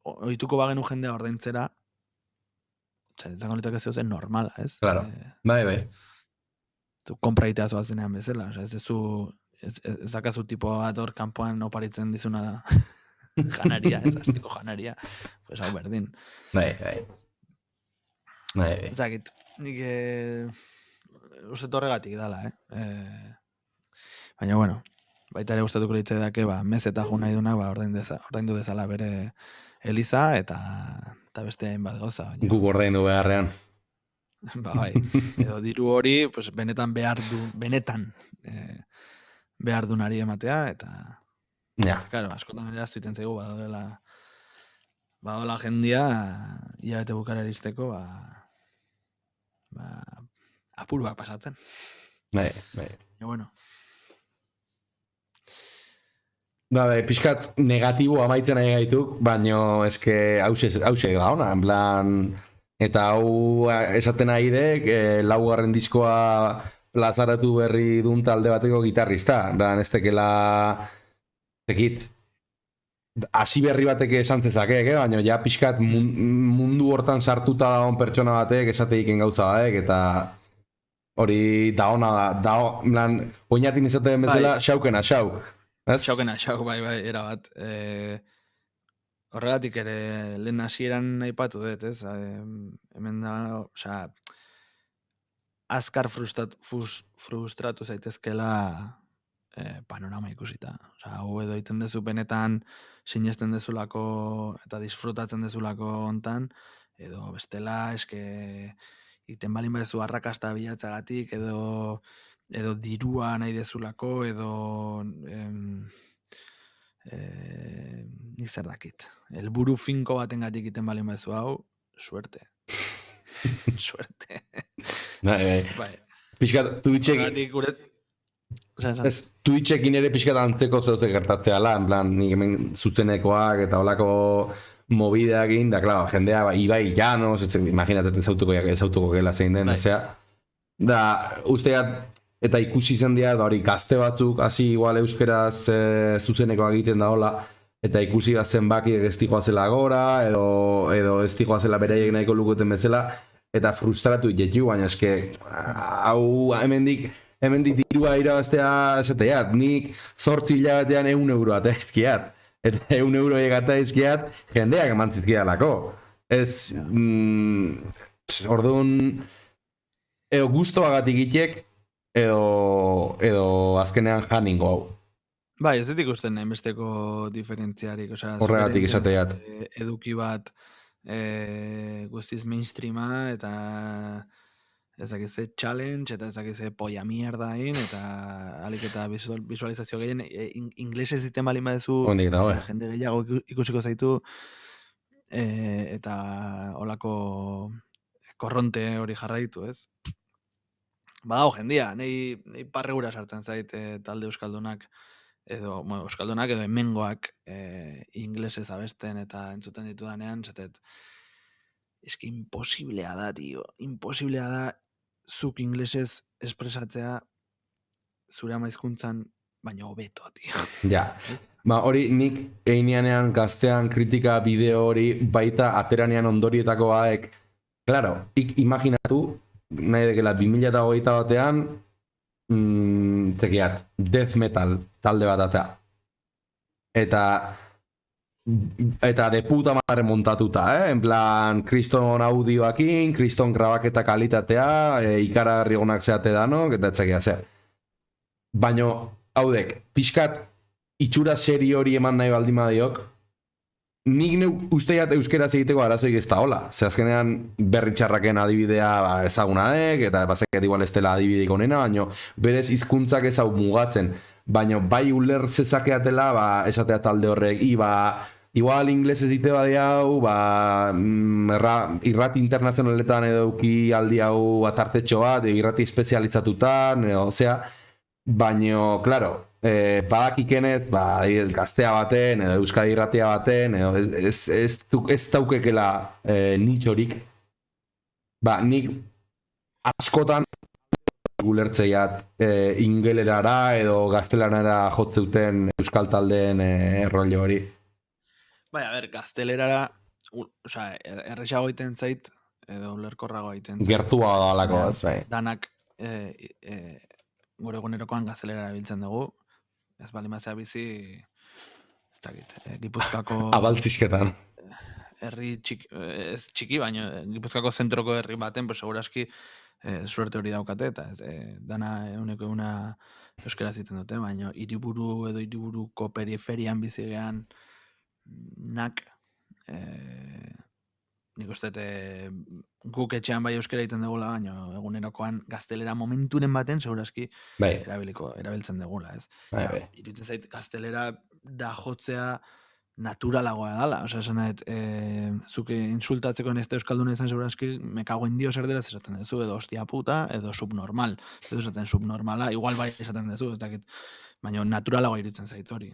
ohituko bagenu jendea ordaintzera, ezako litzak ez zen normala, ez? Claro, bai. Zu konpraitea zoazenean bezala, ez dakazu tipo bat hor kanpoan oparitzen dizuna da. Janaria, ez aztiko janaria. Pues hau berdin. Bai. Ezakit, nik uste torregatik dala, baina, bueno, baita ere gustatuko litzai dake, mezeta jo nahi dunak, ordaindu dezala bere eliza, eta beste hainbat gauza. Guk ordaindu beharrean. Bai, edo diru hori, pues, benetan behar dunari ematea, eta claro, askotan ere aztuiten zaigu, badola jendia, hilabete bukara eristeko, apuruak pasatzen. Bai. Bueno. Pixkat negatibo amaitzen nahi gaituk, baino eske hause da ona, en plan, eta hau esaten nahi dek, laugarren diskoa plazaratu berri dun talde bateko gitarrista, ez tekela zekit, hasi berri batek esan zezakek, baina ja pixkat mundu hortan sartuta dagoen pertsona batek esateik gauza batek, eta hori da ona da, oinatin izaten bezala, xaukena, xauk. Xaukena, xauk, bai, erabat. Horregatik ere lehen hasieran aipatu dut, ez? Hemen da, azkar frustratu zaitezkela panorama ikusita. Hau edo iten dezu benetan sinesten dezulako eta disfrutatzen dezulako hontan, edo bestela eske iten balin badezu arrakasta bilatzagatik, edo dirua nahi dezulako, edo nik zer dakit. Helburu finko batengatik iten balin badezu hau, suerte. Suerte. Bai. Pixkat, Twitchekin ere pixkat antzeko zeuze gertatzea la, en plan, nik hemen zutenekoak eta olako mobideakin, da, klaro, jendea, Ibai Llanos, imaginatzen ezautuko gela zein den, ezea. Da, usteat, eta ikusi zen dira, da hori gazte batzuk, hasi igual euskeraz zuzenekoak egiten da hola, eta ikusi zenbakiek ez dijoazela gora, edo ez dijoazela beraiek nahiko lukuten bezala, eta frustratu itetu, baina eske, hau hemendik dirua irabaztea esateat, nik 8 hilabetean 100 euro ateizkiat, eta 100 euro egata izkiat, jendeak emantzizkialako. Ez, orduan, edo gustoagatik itek, edo azkenean janingo hau. Bai, ez ditik usten besteko diferentziarik, horregatik izateat. Eduki bat guztiz mainstreama, eta ezakize challenge, eta ezakize polla mierda hain, eta alik eta visualizazio gehien, inglesez ziten balin badezu, jende gehiago ikusiko zaitu, eta olako korronte hori jarraitu, ez? Badago jendia, nahi parregura sartzen zait talde euskaldunak, edo hemengoak inglesez abesten eta entzuten ditudanean, zatet, eski imposiblea da, tio, imposiblea da zuk inglesez espresatzea zure ama hizkuntzan baina hobeto, tio. Ja, hori nik eineanean gaztean kritika bideo hori baita ateranean ondorietako baek, claro, imaginatu, nahi dekela 2021 batean, zekiat, death metal talde bat atzea. Eta eta de puta madre montatuta, en plan, kriston audioakin, kriston grabaketa kalitatea, ikaragarri onak zeate danok, eta etzakia zer. Baina, haudek, pixkat itxura seri hori eman nahi baldin badiok, nik usteiat euskeraz egiteko arazoik ez da hola. Ze azkenean berri txarraken adibidea ezaguna dek, eta bazeket igual ez dela adibideik onena, baina berez hizkuntzak ez hau mugatzen. Baina bai uler zezakeatela, esatea talde horrek, igual inglesez dite badi hau, irrati internazionaletan edo euki aldi hau atartetxo bat, irrati espezializatutan, osea, baina, claro, badakikenez, gaztea baten, edo Euskadi irratia baten, edo ez daukekela nitxorik. Nik askotan gulertzeiat ingelerara edo gaztelanara jotzeuten euskal taldeen errollo hori. Bai, a ber, gaztelerara, osea, erresago egiten zait, edo ulerkorrago egiten zait. Gertua da alako, bai. Danak, gure egunerokoan gaztelerara biltzen dugu, ez bali mazea bizi, ez dakit, Gipuzkoako... Abaltzizketan. Herri txiki, ez txiki, baina Gipuzkoako zentroko herri baten, pues seguraski suerte hori daukate, eta dana euneko euna euskera ziten dute, baina hiriburu edo hiriburuko periferian bizigean nak, nik uste guk etxean bai euskera egiten dugula, baina egunerokoan gaztelera momenturen baten seguraski erabiltzen dugula, ez? Iruditzen zait gaztelera da jotzea naturalagoa dala, osea, esan dut, zuke insultatzeko neste euskalduna izan seguraski, me cago en Dios erderaz esaten dezu, edo hostia puta, edo subnormal, edo esaten subnormala, igual bai esaten dezu, ez dakit, baina naturalagoa iruditzen zait hori.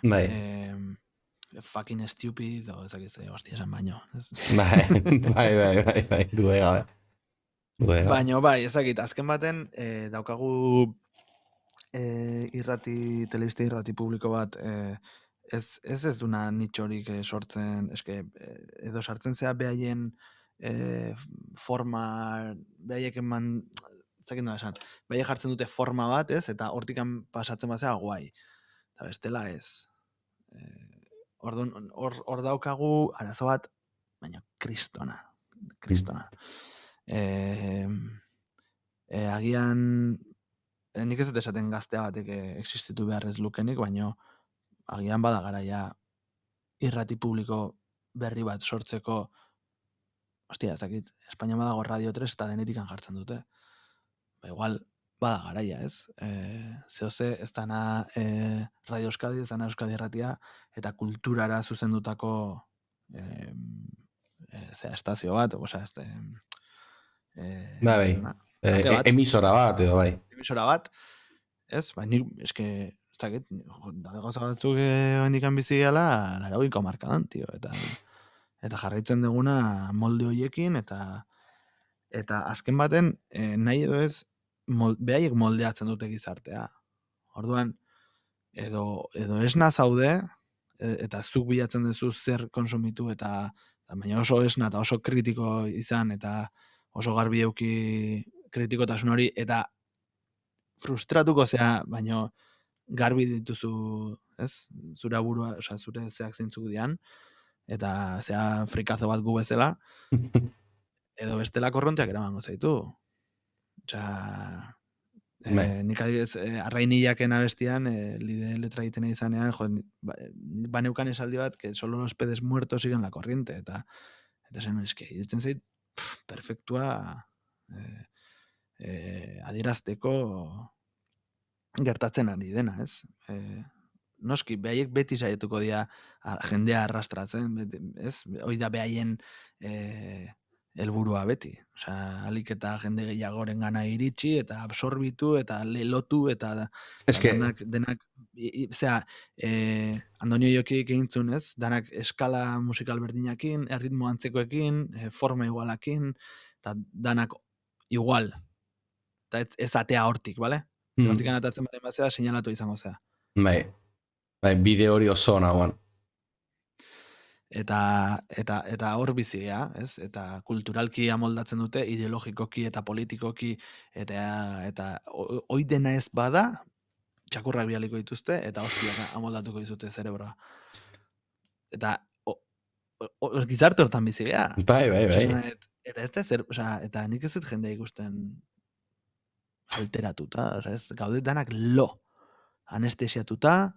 Fucking stupid, o ez dakit, hostia esan baino. Bai, duega. Baina bai, ez dakit, azken baten, daukagu telebista irrati publiko bat, ez duna nitxorik sortzen, eske, edo sartzen zea behaien forma, behaiek eman, zakin doa esan, behaiek jartzen dute forma bat, ez, eta hortikan pasatzen bat zea guai. Eta bestela ez. Hor daukagu arazo bat, baina kristona. Agian, nik ez dut esaten gaztea batek existitu behar ez lukenik, baina agian bada garaia irrati publiko berri bat sortzeko, hostia, ezakit, Espainia badago Radio 3 eta denetikan jartzen dute. Igual, bada garaia, ez? Zehose, ez dana Radio Euskadi, ez dana Euskadi irratia, eta kulturara zuzendutako estazio bat, osea, emisora bat, edo bai. Emisora bat, ez? Nik, eske, ez dakit, gauza batzuk hendikan bizi gala, 80ko markadan, tio, eta jarraitzen duguna molde hoiekin, eta azken baten, nahi edo ez, behaiek moldeatzen dute gizartea. Orduan, edo esna zaude, eta zuk bilatzen duzu zer konsumitu, eta baina oso esna eta oso kritiko izan, eta oso garbi euki kritikotasun hori, eta frustratuko zea, baina garbi dituzu, ez? Zure burua, osea, zure zeak zeintzuk dian, eta zea frikazo bat gu bezala, edo bestela korronteak eramango zaitu. Osea, nik adibidez, arrainillaken abestian, lide letra egiten izanean, baneukan esaldi bat, que solo los peces muertos siguen la corriente, eta zen, eske, irutzen zait, perfektua adierazteko gertatzen ari dena, ez? Noski, behaiek beti saietuko dira jendea arrastratzen, ez? Hoi da behaien helburua beti. Osea, alik eta jende gehiagoren gana iritsi, eta absorbitu, eta lelotu, eta denak, zera, Andonio Jokik egintzun, ez? Danak eskala musikal berdinakin, erritmo antzekoekin, forma igualakin, eta danak igual. Eta ez atea hortik, bale? Hortik anatatzen baren bazea, seinalatu izango zea. Bai, bide hori oso nagoan. Eta hor bizia, ez? Eta kulturalki amoldatzen dute, ideologikoki eta politikoki, eta hoi dena ez bada, txakurrak bialiko dituzte, eta hostiak amoldatuko dituzte zerebroa. Eta gizarte hortan bizi gea. Bai. Eta ez da zer, eta nik ez dut jendea ikusten alteratuta, ez gaude danak anestesiatuta,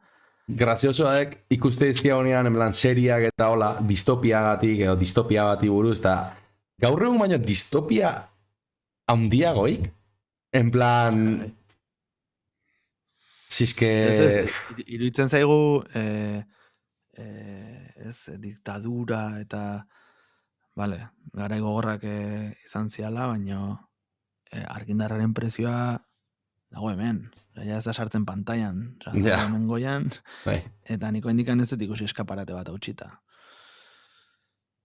Graziosoak ikuste dizkia honean, en plan, seriak eta hola, distopiagatik, edo distopia bati buruz, eta gaur egun baino distopia handiagoik, en plan, zizke... Iruditzen zaigu ez, diktadura eta vale, garai gogorrak izan ziala, baino argindarraren prezioa dago hemen. Ja ez da sartzen pantailan, dago hemen goian, Bai. eta niko indikan ez dut ikusi eskaparate bat hautsita.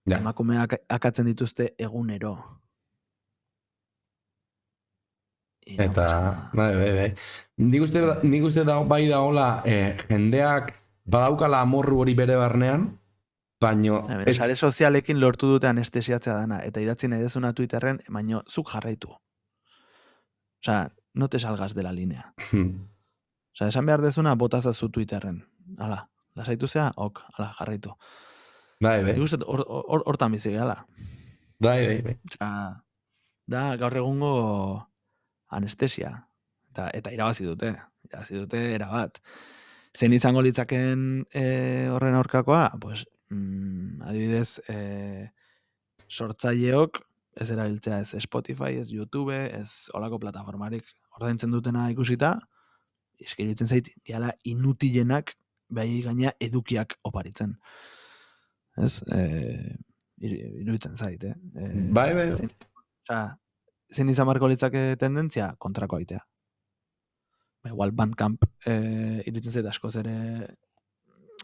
Ja. Emakumeak akatzen dituzte egunero. Eta, bai. Nik uste da bai dagoela, jendeak badaukala amorru hori bere barnean, baino... Sare sozialekin lortu dute anestesiatzea dana, eta idatzi nahi dezuna Twitterren, baino zuk jarraitu. Osea, no te salgas de la línea. Osea, esan behar dezuna botazazu Twitterren. Hala, lasaitu zea, ok, hala, jarraitu. Bai. Nik uste hortan bizi gehala. Bai. Osea, da gaur egungo anestesia. Eta irabazi dute erabat. Zein izango litzaken horren aurkakoa? Pues, adibidez, sortzaileok ez erabiltzea ez Spotify, ez YouTube, ez olako plataformarik ordaintzen dutena ikusita, iskiritzen zait, gehala inutilenak bai gaina edukiak oparitzen. Ez? Iruditzen zait, Bai. Zein izan marko litzake tendentzia? Kontrako aitea. Igual Bandcamp iruditzen zait askoz ere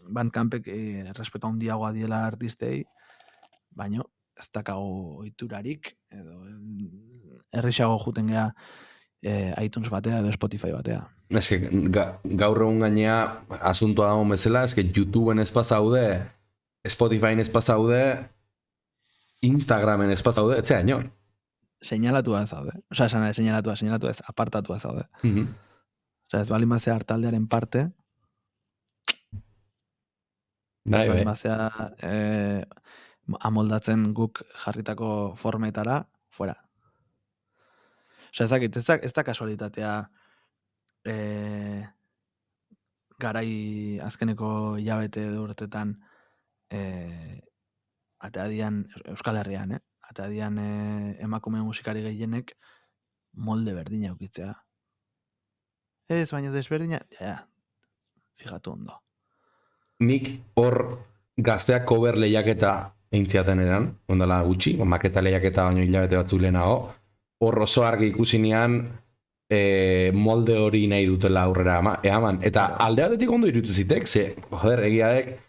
Bandcampek respeto handiagoa diela artistei, baino ez dakago oiturarik, edo errixago juten gea iTunes batea edo Spotify batea. Ez que gaur egun gainea asuntoa dago bezala, ez que YouTubeen ez pasaude, Spotifyen ez pasaude, Instagramen ez pasaude, etzea inor. Seinalatua zaude. Osea, esan seinalatua ez, apartatua zaude. Osea, ez balin bazea hartaldearen parte, ez balin bazea amoldatzen guk jarritako formetara, fuera. Osea, ez da kasualitatea garai azkeneko hilabete edo urtetan ateadian, Euskal Herrian, ateadian emakume musikari gehienek molde berdina eukitzea. Ez, baina desberdina, fijatu ondo. Nik hor gazteak cover lehiaketa eintziaten eran, ondala gutxi, maketa lehiaketa baino hilabete batzuk lehenago, hor oso argi ikusinean molde hori nahi dutela aurrera eaman. Eta alde batetik ondo iruditzen zitek, ze, egiadek,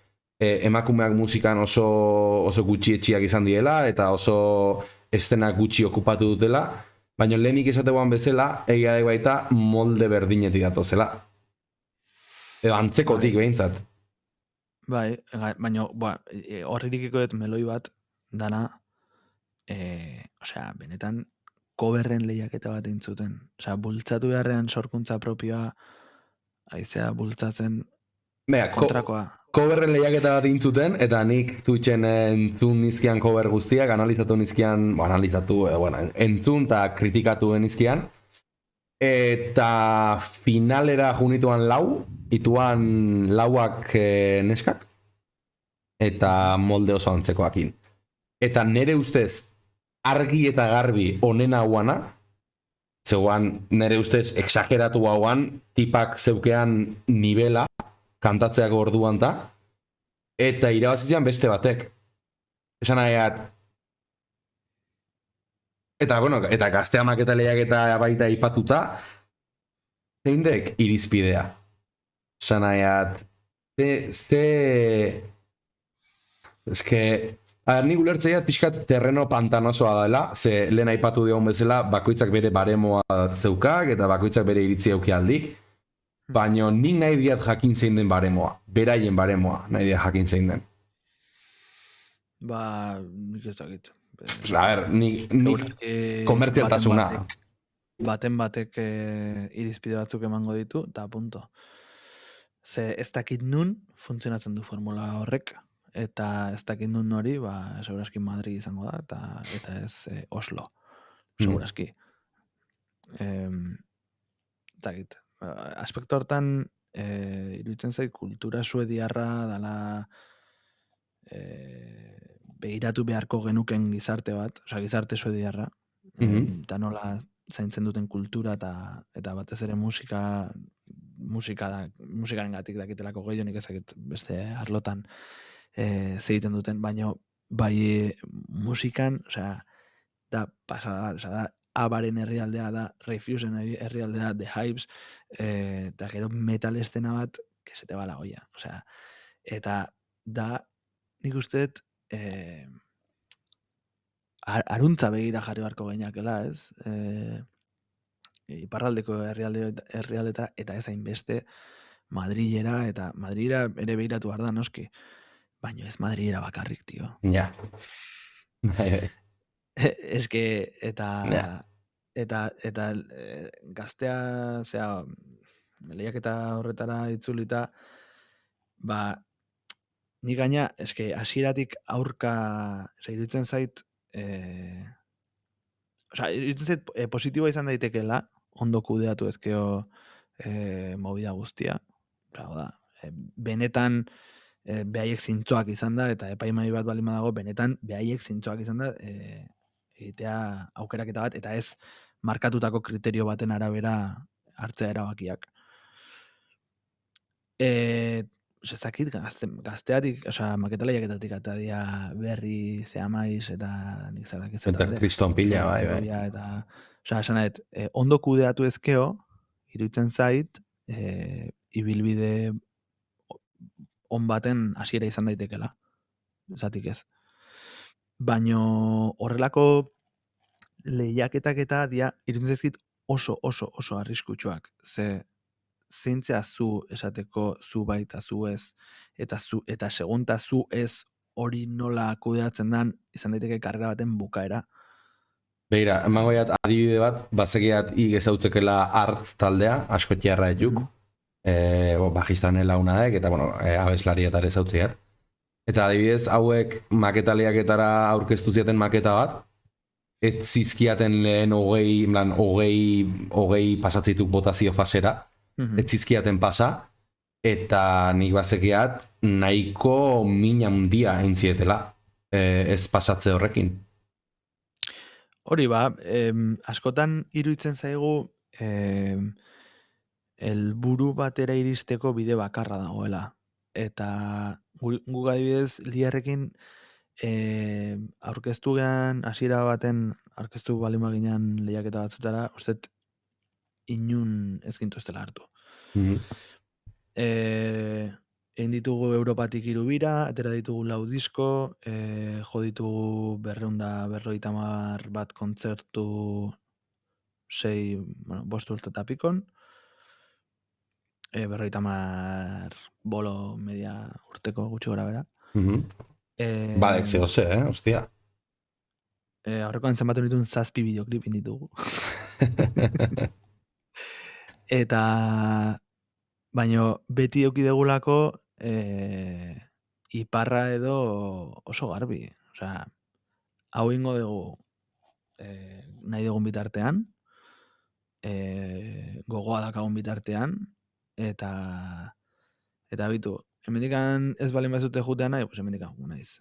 emakumeak musikan oso gutxi etxiak izan diela, eta oso estenak gutxi okupatu dutela, baina lehenik esateguan bezala, egiadek baita molde berdinetik datozela. Edo antzekotik behintzat. Bai, baina horririkiko dut meloi bat dana, osea, benetan coverren lehiaketa bat eintzuten. Osea, bultzatu beharrean sorkuntza propioa aizea bultzatzen kontrakoa. Coverren lehiaketa bat eintzuten, eta nik Twitchen entzun nizkian cover guztiak, analizatu nizkian, entzun eta kritikatu nizkian, eta finalera junituan ituan lauak neskak, eta molde oso antzekoakin. Eta nere ustez, argi eta garbi onena hauana, zegoan nere ustez exageratu hauan, tipak zeukean nivela, kantatzeako orduan ta, eta irabazizian beste batek. Esan nahiat, eta gazteamak eta lehiaketa baita ipatuta, zeindek irizpidea. Esan nahiat, nik ulertzeiat pixkat terreno pantanosoa dela, ze lehen aipatu dion bezala, bakoitzak bere baremoa zeukak, eta bakoitzak bere iritzi eukialdik, baina nik nahi diat jakin zein den baremoa, beraien baremoa nahi diat jakin zein den. Nik ez dakit. Nik komertzialtasuna. Baten batek irizpide batzuk emango ditu, eta punto. Ze ez dakit nun funtzionatzen du formula horrek, eta ez dakit nun hori, ba, seguraski Madrid izango da, eta ez Oslo, Mm. seguraski. Ez dakit, aspektu hortan, iruditzen zait kultura suediarra dala begiratu beharko genuken gizarte bat, osea gizarte suediarra, Mhm. eta nola zaintzen duten kultura eta batez ere musikaren gatik dakitelako gehionik ezakit beste arlotan egiten duten, baino bai musikan, osea, da pasada, osea, da Abaren herrialdea da, Refusen herrialdea, The Hives, eta gero metal estena bat, que se te va la olla, osea, eta da, nik uste dut, aruntza begira jarri beharko gainakela, ez? Iparraldeko herrialdetara, eta ez hainbeste Madrilera, eta Madrilera ere begiratu behar da, noski. Baina ez Madrilera bakarrik, tio. Ja. Bai. Eske, Ja. eta gaztea, zea, lehiaketa horretara itzulita, ba, ni gaina, eske, hasieratik aurka, iruditzen zait, iruditzen zait positiboa izan daitekeela, ondo kudeatu ezkeo movida guztia. Da, benetan behaiek zintzoak izan da, eta epaimai bat balima dago, benetan behaiek zintzoak izan da, egitea aukeraketa bat, eta ez markatutako kriterio baten arabera hartzea erabakiak. Ezakit, gazteatik, osea, maketa lehiaketatik eta dia Berri, Zeamaiz, eta nik zerdak ez Eta kriston pila, bai. Eta, osea, esan nahet, ondo kudeatu ezkeo, iruditzen zait, ibilbide on baten hasiera izan daitekela. Zatik ez. Baino horrelako lehiaketak eta dia iruditzen zaizkit oso arriskutsuak. Zeintzea zu esateko zu baita zu ez, eta segunta zu ez hori nola kudeatzen dan, izan daiteke karrera baten bukaera. Begira, emango jat adibide bat, bazekiat igezautzekela Artz taldea, asko txarra etuk, bajistan launa dek, eta bueno, abeslari eta ere zautziat. Eta adibidez, hauek maketa lehiaketara aurkeztu ziaten maketa bat, ez zizkiaten lehen hogei pasatzituk botazio fasera, ez zizkiaten pasa, eta nik bazekiat nahiko mina mundia entzietela, ez pasatze horrekin. Hori ba, askotan iruditzen zaigu helburu batera iristeko bide bakarra dagoela. Eta guk adibidez liarrekin aurkeztu gehan, hasiera baten aurkeztu balima ginean lehiaketa batzutara, ustet inun ez gintuztela hartu. Egin ditugu Europatik 3 bira, atera ditugu 4 disko, jo ditugu 250 bat kontzertu 5 urte eta pikon, 50 bolo media urteko gutxi gora bera. Badek zehose, hostia. Aurrekoan zenbatu nituen 7 bideoklip inditugu. Eta baino beti eukidegulako iparra edo oso garbi. Osea, hau ingo dugu nahi dugun bitartean, gogoa dakagun bitartean, eta bitu, hemendikan ez balen bazute jutea nahi, pues hemendikan naiz.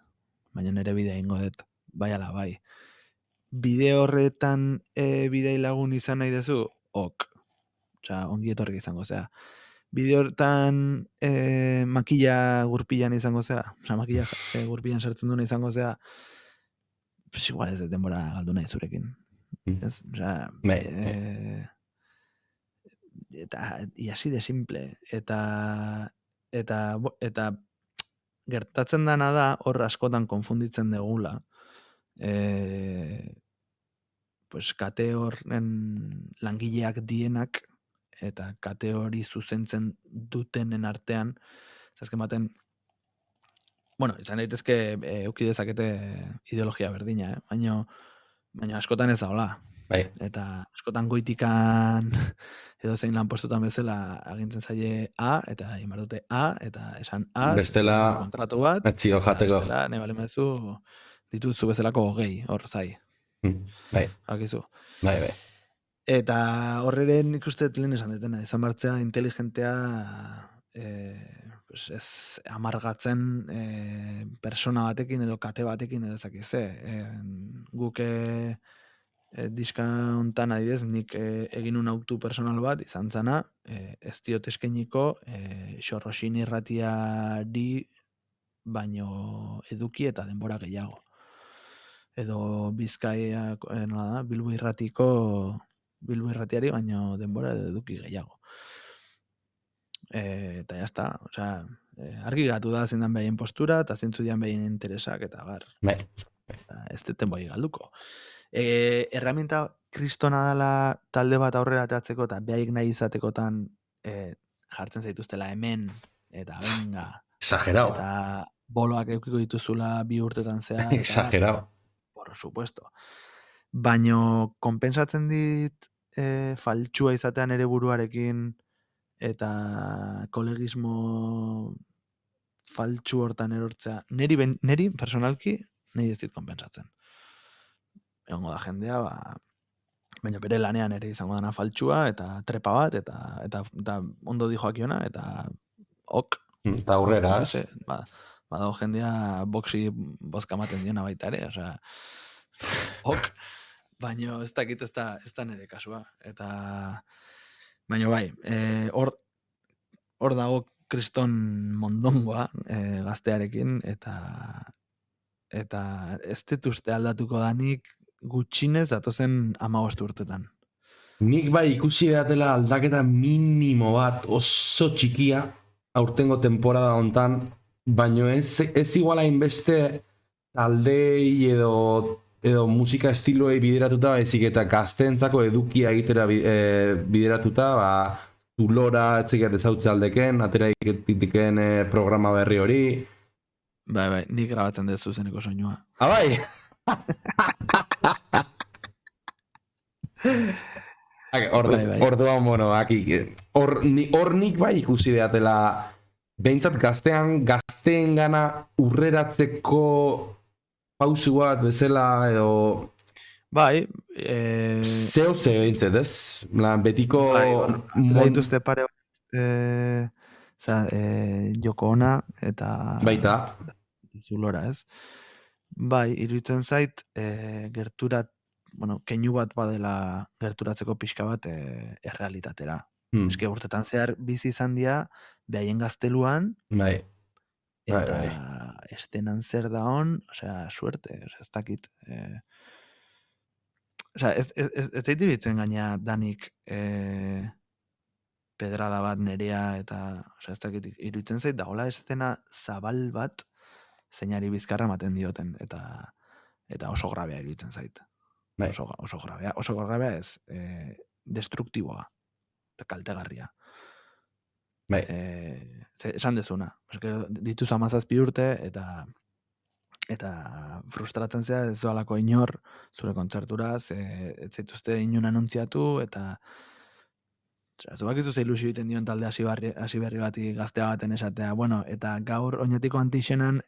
Baina nire bidea ingo dut, bai ala bai. Bide horretan bidei lagun izan nahi duzu, ok. Osea, ongi etorrik izango zea. Bide horretan makilla gurpilan izango zea, osea, makilla gurpilan sartzen duna izango zea, pues igual ez denbora galdu nahi zurekin. Ez, osea, eta así de simple. Eta gertatzen dana da, hor askotan konfunditzen degula, pues kate horren langileak dienak, eta kate hori zuzentzen dutenen artean, zazken baten, bueno, izan daitezke eukidezakete ideologia berdina, baina askotan ez da hola. Bai. Eta askotan goitikan edo zein lanpostutan bezala agintzen zaie A, eta egin behar dute A, eta esan A, Bestela, kontratu bat, etzio eta jateko. bestela, nahi bali mezu, dituzu bezalako hogei, hor zai, Bai, akizu. bai. Eta horre nik uste lehen esan detena, izan bartzea inteligentea pues ez amargatzen persona batekin edo kate batekin edo zakize. Guk diska hontan adibidez, nik egin un autu personal bat, izan zana, ez diot eskainiko Xorroxin irratiari baino eduki eta denbora gehiago. Edo Bizkaia, Bilbo irratiari baino denbora edo eduki gehiago. Eta jazta, osea, argi gatu da zindan behaien postura, eta zintzu dian behaien interesak, eta bar. Bai. Ez deten boi galduko. Herramienta kristona dela talde bat aurrera ateatzeko, eta behaik nahi izatekotan jartzen zaituztela hemen, eta venga. Exagerado. Eta boloak eukiko dituzula 2 urtetan zehar. Exagerado. Por supuesto. Baino, konpensatzen dit faltsua izatean ere buruarekin, eta kolegismo faltsu hortan erortzea. Neri personalki, niri ez dit konpensatzen. Egongo da jendea, baina bere lanean ere izango dana faltsua, eta trepa bat, eta ondo dijoakiona, eta ok. Eta aurrera, ez? Badago jendea boxi bozka maten diona baita ere, osea, ok. Baina ez dakit ez da nire kasua. Eta, baina bai, hor dago kriston mondongoa gaztearekin, eta ez dituzte aldatuko danik gutxinez datozen 15 urtetan. Nik bai ikusi edatela aldaketa minimo bat oso txikia aurtengo temporada hontan, baino ez iguala inbeste taldei edo musika estiloei bideratuta, baizik eta gazteentzako edukia egitera bideratuta, Zulora etzekiat ezautze aldeken, atera iketiken programa berri hori. Bai, nik grabatzen dut zuzeneko soinua. Bai! Orduan, bueno, hor nik bai ikusi deatela, behintzat gazteen gana urreratzeko pausu bat bezala, edo... Bai, Zeo behintzat, ez? Betiko... Bai, dituzte pare bat, Joko Ona eta... Baita. Zulora, ez? Bai, iruditzen zait, keinu bat badela gerturatzeko pixka bat errealitatera. Eske urtetan zehar bizi izan dira, behaien gazteluan, bai. Eta estenan zer da hon, osea, suerte, ez dakit. Osea, ez zait iruditzen gaina danik pedrada bat nerea, eta, osea, ez dakit, iruditzen zait, dagoela estena zabal bat zeinari bizkarra ematen dioten, eta oso grabea iruditzen zait. Bai. Oso grabea ez, destruktiboa, eta kaltegarria. Bai. Esan dezuna. Dituz 17 urte, eta frustratzen zea ez doalako inor zure kontzerturaz, ez zaituzte inun anuntziatu, eta zuak izu ze ilusio egiten dion talde hasi berri bati gaztea baten esatea, bueno, eta gaur oinatiko antixenan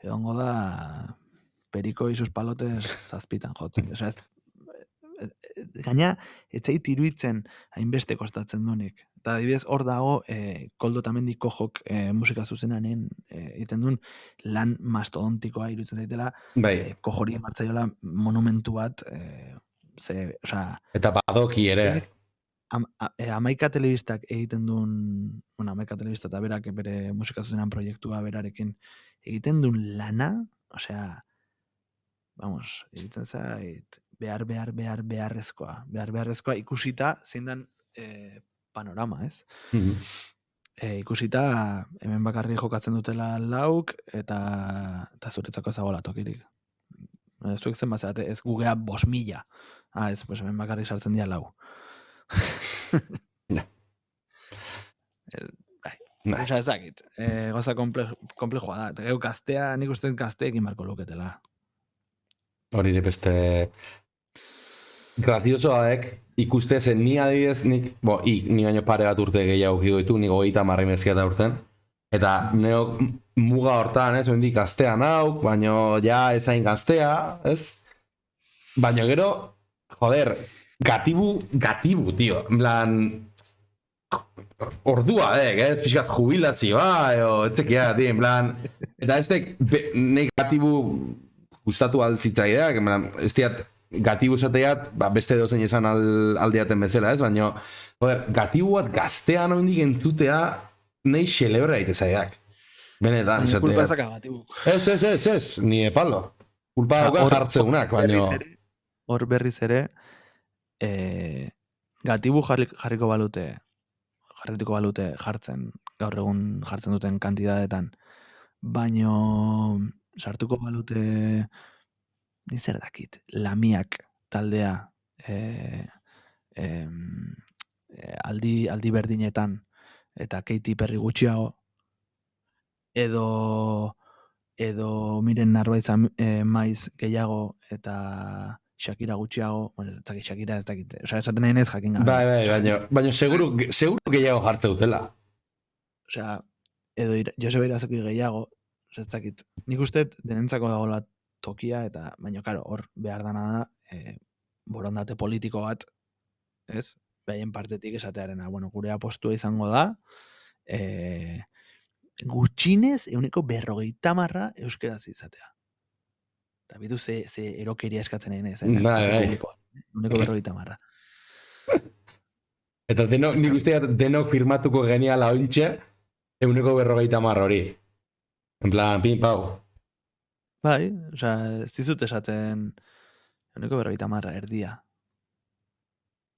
egongo da periko isus palotes zazpitan jotzen. Osea, gaina, etzait iruditzen hainbeste kostatzen dunik. Eta adibidez hor dago Koldo Tamendi Kojok musika zuzenanen egiten duen lan mastodontikoa iruditzen zaitela, bai. Kojori martzaiola monumentu bat, eta badoki ere. 11 telebistak egiten duen, Amaika telebista eta berak bere musika zuzenan proiektua berarekin egiten duen lana, osea, vamos, egiten zait, beharrezkoa ikusita zindan panorama, ez? Ikusita hemen bakarri jokatzen dutela lauk, eta zuretzako ezagola tokirik. Zuek zen bazate, ez gugea 5.000. Ez, pues hemen bakarri sartzen dira lau. Osa ezakit, goza komplejua da. Eta geu gaztea, nik uste gazteekin marko luketela. Hori beste... graziosoaek ikuste zen ni adibidez, ni baino pare bat urte gehiago giko ditu, nik 30 mezketa urten. Eta neok muga hortan, ez, oindik gaztea nauk, baino ja ezain gaztea, ez? Baina gero, joder, gatibu, tio. En plan, ordua, ez? Pixkat jubilazioa, etzekia, tio, en plan. Eta ez nahi gatibu gustatu altzitzaideak, en plan, ez diat, gatibu esateat, beste dozen esan aldeaten bezala, ez? Baina, joder, gatibu bat gaztean oindik entzutea, nahi xelebra itezaideak. Benetan, esateat. Kulpa ezaka gatibuk. Ez, ni palo. Kulpa dauka jartzeunak, baina... Hor berriz ere, gatibu jarrituko balute jartzen, gaur egun jartzen duten kantidadetan, baino sartuko balute, ni zer dakit, Lamiak taldea aldi berdinetan, eta Katy Perry gutxiago, edo Miren Narvaez maiz gehiago, eta Shakira gutxiago, ez dakit Shakira ez dakit, osea, esaten nahi nez jakin gabe. Baina seguru gehiago jartze dutela. Osea, edo Joseba Irazoki gehiago, ez dakit, nik uste denentzako dagoela tokia, eta baina, karo, hor behar dana da, borondate politiko bat, ez? Behaien partetik esatearena, bueno, gure apostua izango da, gutxinez 50% euskeraz izatea. Eta bitu ze erokeria eskatzen egin ez, Bai. 50%. Eta nik usteat denok firmatuko geniala ointxe, 50% hori. En plan, pin, pau. Bai, osea, ez dizut esaten 50% erdia.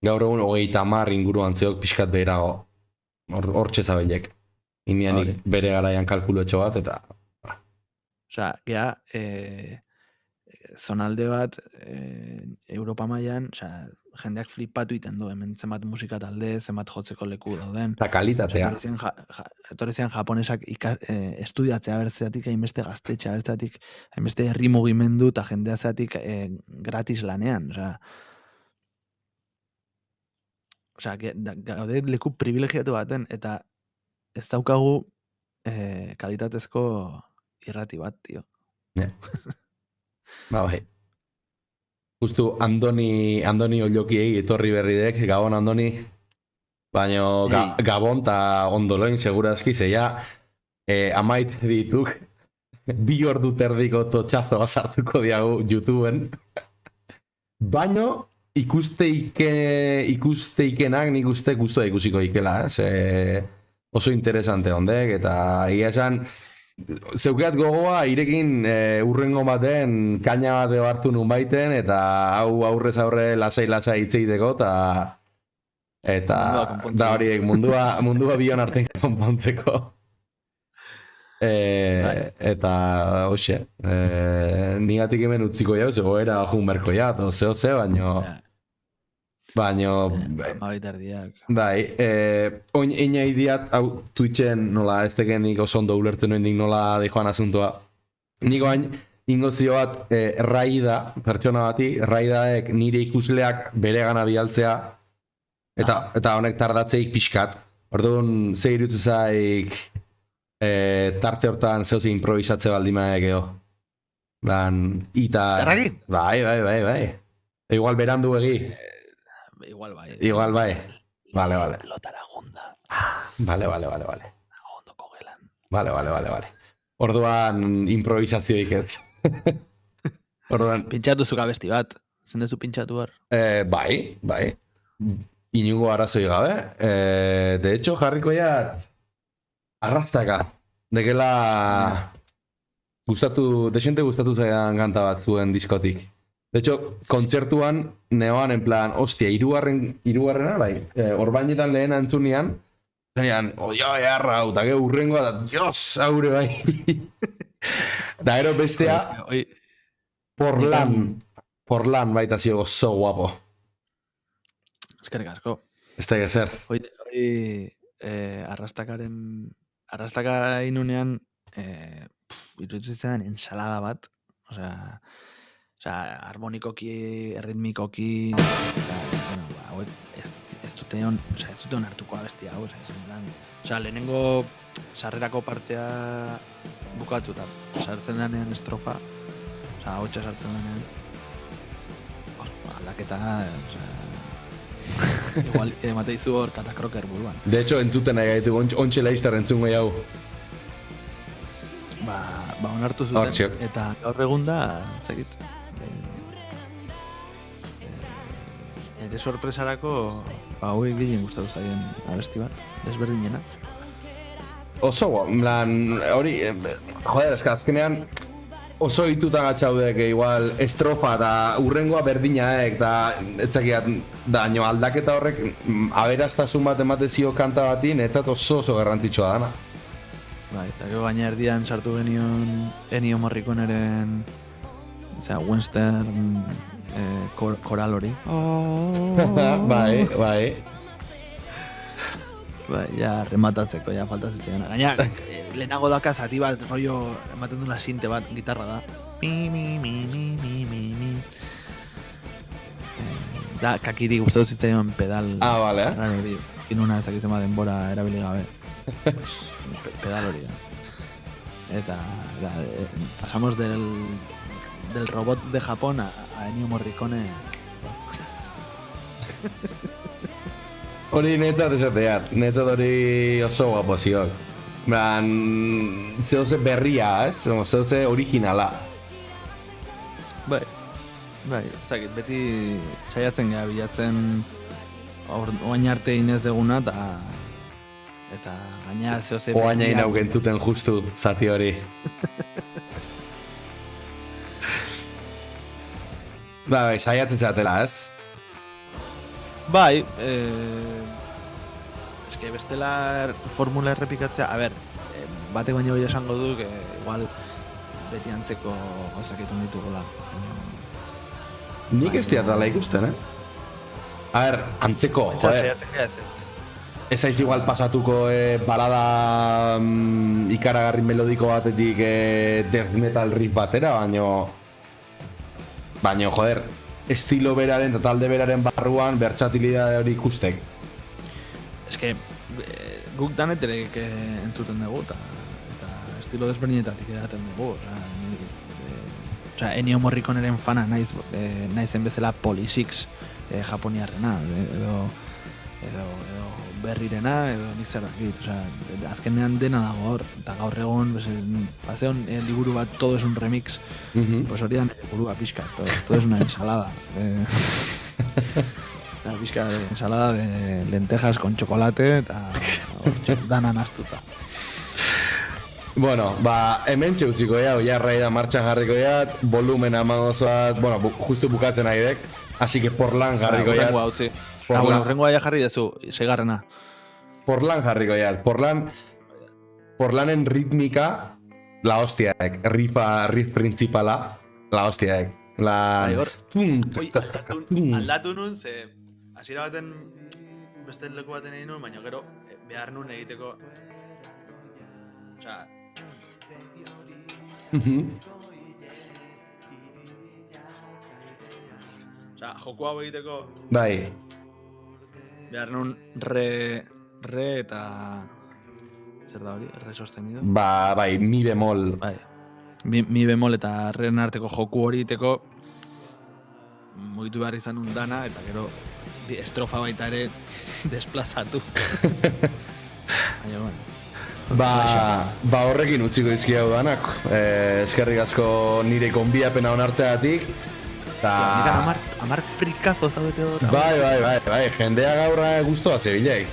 Gaur egun 30 inguruan zeok pixkat beherago. Hortxe zabilek. Inianik bere garaian kalkulo bat, eta... Osea, gea, zonalde bat, Europa mailan, osea, jendeak flipatu iten du, hemen zenbat musika talde, zenbat jotzeko leku dauden. Eta kalitatea. Etorrezian japonesak estudiatzea bertzeatik, hainbeste gaztetxea bertzeatik, hainbeste herri mugimendu eta jendea zeatik gratis lanean, osea, gaude leku privilegiatu baten, eta ez daukagu kalitatezko irrati bat, tio. Yeah. Bai. Justu Andoni Ollokiei etorri berridek, Gabon Andoni, baino Gabon eta ondoloin segurazki zeia amait dituk 2 ordu terdiko totxazo sartuko diagu YouTubeen. Baino ikusteikenak nik uste guztua ikusiko ikela, oso interesante ondek, eta egia esan zeukeat gogoa irekin urrengo baten kaina bat hartu nun baiten, eta hau aurrez aurre lasai hitzeiteko, eta da horiek mundua bion artean konpontzeko. Eta hoxe, nigatik hemen utziko jau, zegoera jun berko ja, zeo, baino Mabaitardiak. Bai, oin einai diat, hau Twitchen nola ez tekenik oso ondo ulertu noendik nola dijoan asuntoa. Niko hain, ingozio bat Raida, pertsona bati, Raidaek nire ikusleak bere gana bialtzea, eta honek tardatzeik pixkat. Orduan, ze irutze zaik tarte hortan zeuzi improvisatze baldimaek eo. Tarraki? Bai. Igual berandu egi. Igual bai. Vale. Lotara junda. Vale. Agondoko gelan. Vale. Orduan improvisazioik ez. Orduan... Pintxatu zuka besti bat. Zendezu pintxatu hor? Bai. Inugo arazoi gabe. De hecho, jarriko ya arrastaka. Dekela... Desente gustatu zaidan kanta bat zuen diskotik. De hecho, kontzertuan, neoan, en plan, hostia, hirugarrena, bai, orbainetan lehena entzunian, zenean, jarra, eta gero urrengoa, da, Dios, haure bai. Da, gero bestea, Porlan baita zio oso guapo. Eskerrik asko. Ez da ezer. Arrastaka inunean, iruditu zitzen ensalada bat, osea, Osea, harmonikoki, erritmikoki, bueno, hauek ez dute onartuko abestia hau, osea, lehenengo sarrerako partea bukatu eta sartzen denean estrofa, osea, hotxa sartzen denean, aldaketa, osea, igual emate izu hor katakroker buruan. De hecho, entzuten nahi gaitu, ontxe laizter entzungo jau. Ba onartu zuten, Hortxe. eta gaur egun da, zekit, ere sorpresarako, hauek gehien gustatu zaien abesti bat, desberdinena. Oso, hori, joder, azkenean, oso hituta gatxaudek, igual, estrofa eta urrengoa berdinaek, eta etzakiat, daño aldaketa horrek, aberaztasun bat ematezio kanta bati, netzat oso garrantzitsua dana. Bai, eta gero gaina erdian sartu genion Ennio Morriconeren, western koral hori. Bai. Bai, ja, rematatzeko, ja, faltazitzen gana. Gaina, lehenago daka zati bat, rollo, ematen dula sinte bat, gitarra da. Da, kakiri gustatu zitzaion pedal. Vale. Hori, inuna ezakitzen bat denbora erabili gabe. Pedal hori da. Eta, pasamos del robot de Japón a Ennio Morricone. Hori netzat esateat, netzat hori oso guapo ziok. Zehose berria, ez? Zehose originala. Bai, zakit, beti saiatzen gara bilatzen oain arte inez eguna eta gaina zehose berria. Oain egin hauken zuten justu, zati hori. Bai, saiatzen zatela, ez? Bai, eske bestela formula errepikatzea, a ber, batek baino hori esango du, igual beti antzeko gauzaketan ditugula. Nik ez diatala ikusten, A ber, antzeko, Eta joder. saiatzen gara ez. Ez aiz igual pasatuko balada ikaragarri melodiko batetik death metal riff batera, baino, joder, estilo beraren eta talde beraren barruan bertsatilidade hori ikustek. Eske, guk daneterek entzuten dugu, eta estilo desberdinetatik edaten dugu. Ennio Morriconeren fana naizen bezala Polysix japoniarrena, edo berrirena, edo nik zer dakit. Azkenean dena dago hor, eta gaur egon, bazeon liburu bat, todo es un remix, pues hori da nire burua pixka, todo es una ensalada. Pixka de ensalada de lentejas con chocolate, eta dana nastuta. Bueno, hemen txeutziko jarrai da martxan jarriko jat, volumen amagozoat, justu bukatzen nahi dek, así que Portland jarriko jat. Horrengoa utzi. Horrengoa ja jarri dezu, segarrena. Portland jarriko jat. Portlanden ritmika, la hostiaek, riff principala, la hostiaek. Aldatu nun, ze hasiera baten beste leku baten egin nun, baina gero behar nun egiteko. Osea, joku hau egiteko Bai. behar nun re eta zer da hori? Re sostenido? Bai, mi bemol. Bai. Mi bemol eta ren arteko joku hori iteko mugitu behar izan dana eta gero estrofa baita ere desplazatu. Baina, bueno. Horrekin utziko izki hau danak. Eskerrik asko nire konbiapena onartzeagatik. Nikan amar frikazo zaudete hor. Bai, jendea gaurra guztua zebilek.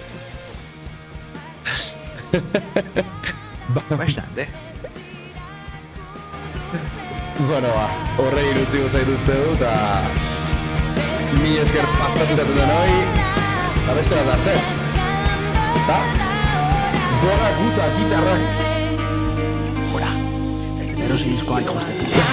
Bastante. Bueno, horrekin utziko zaituzte du, eta mi esker pastatutatu denoi, eta beste bat arte. Eta, boga guta gitarrak. Hora, erosi diskoa hijos de puta.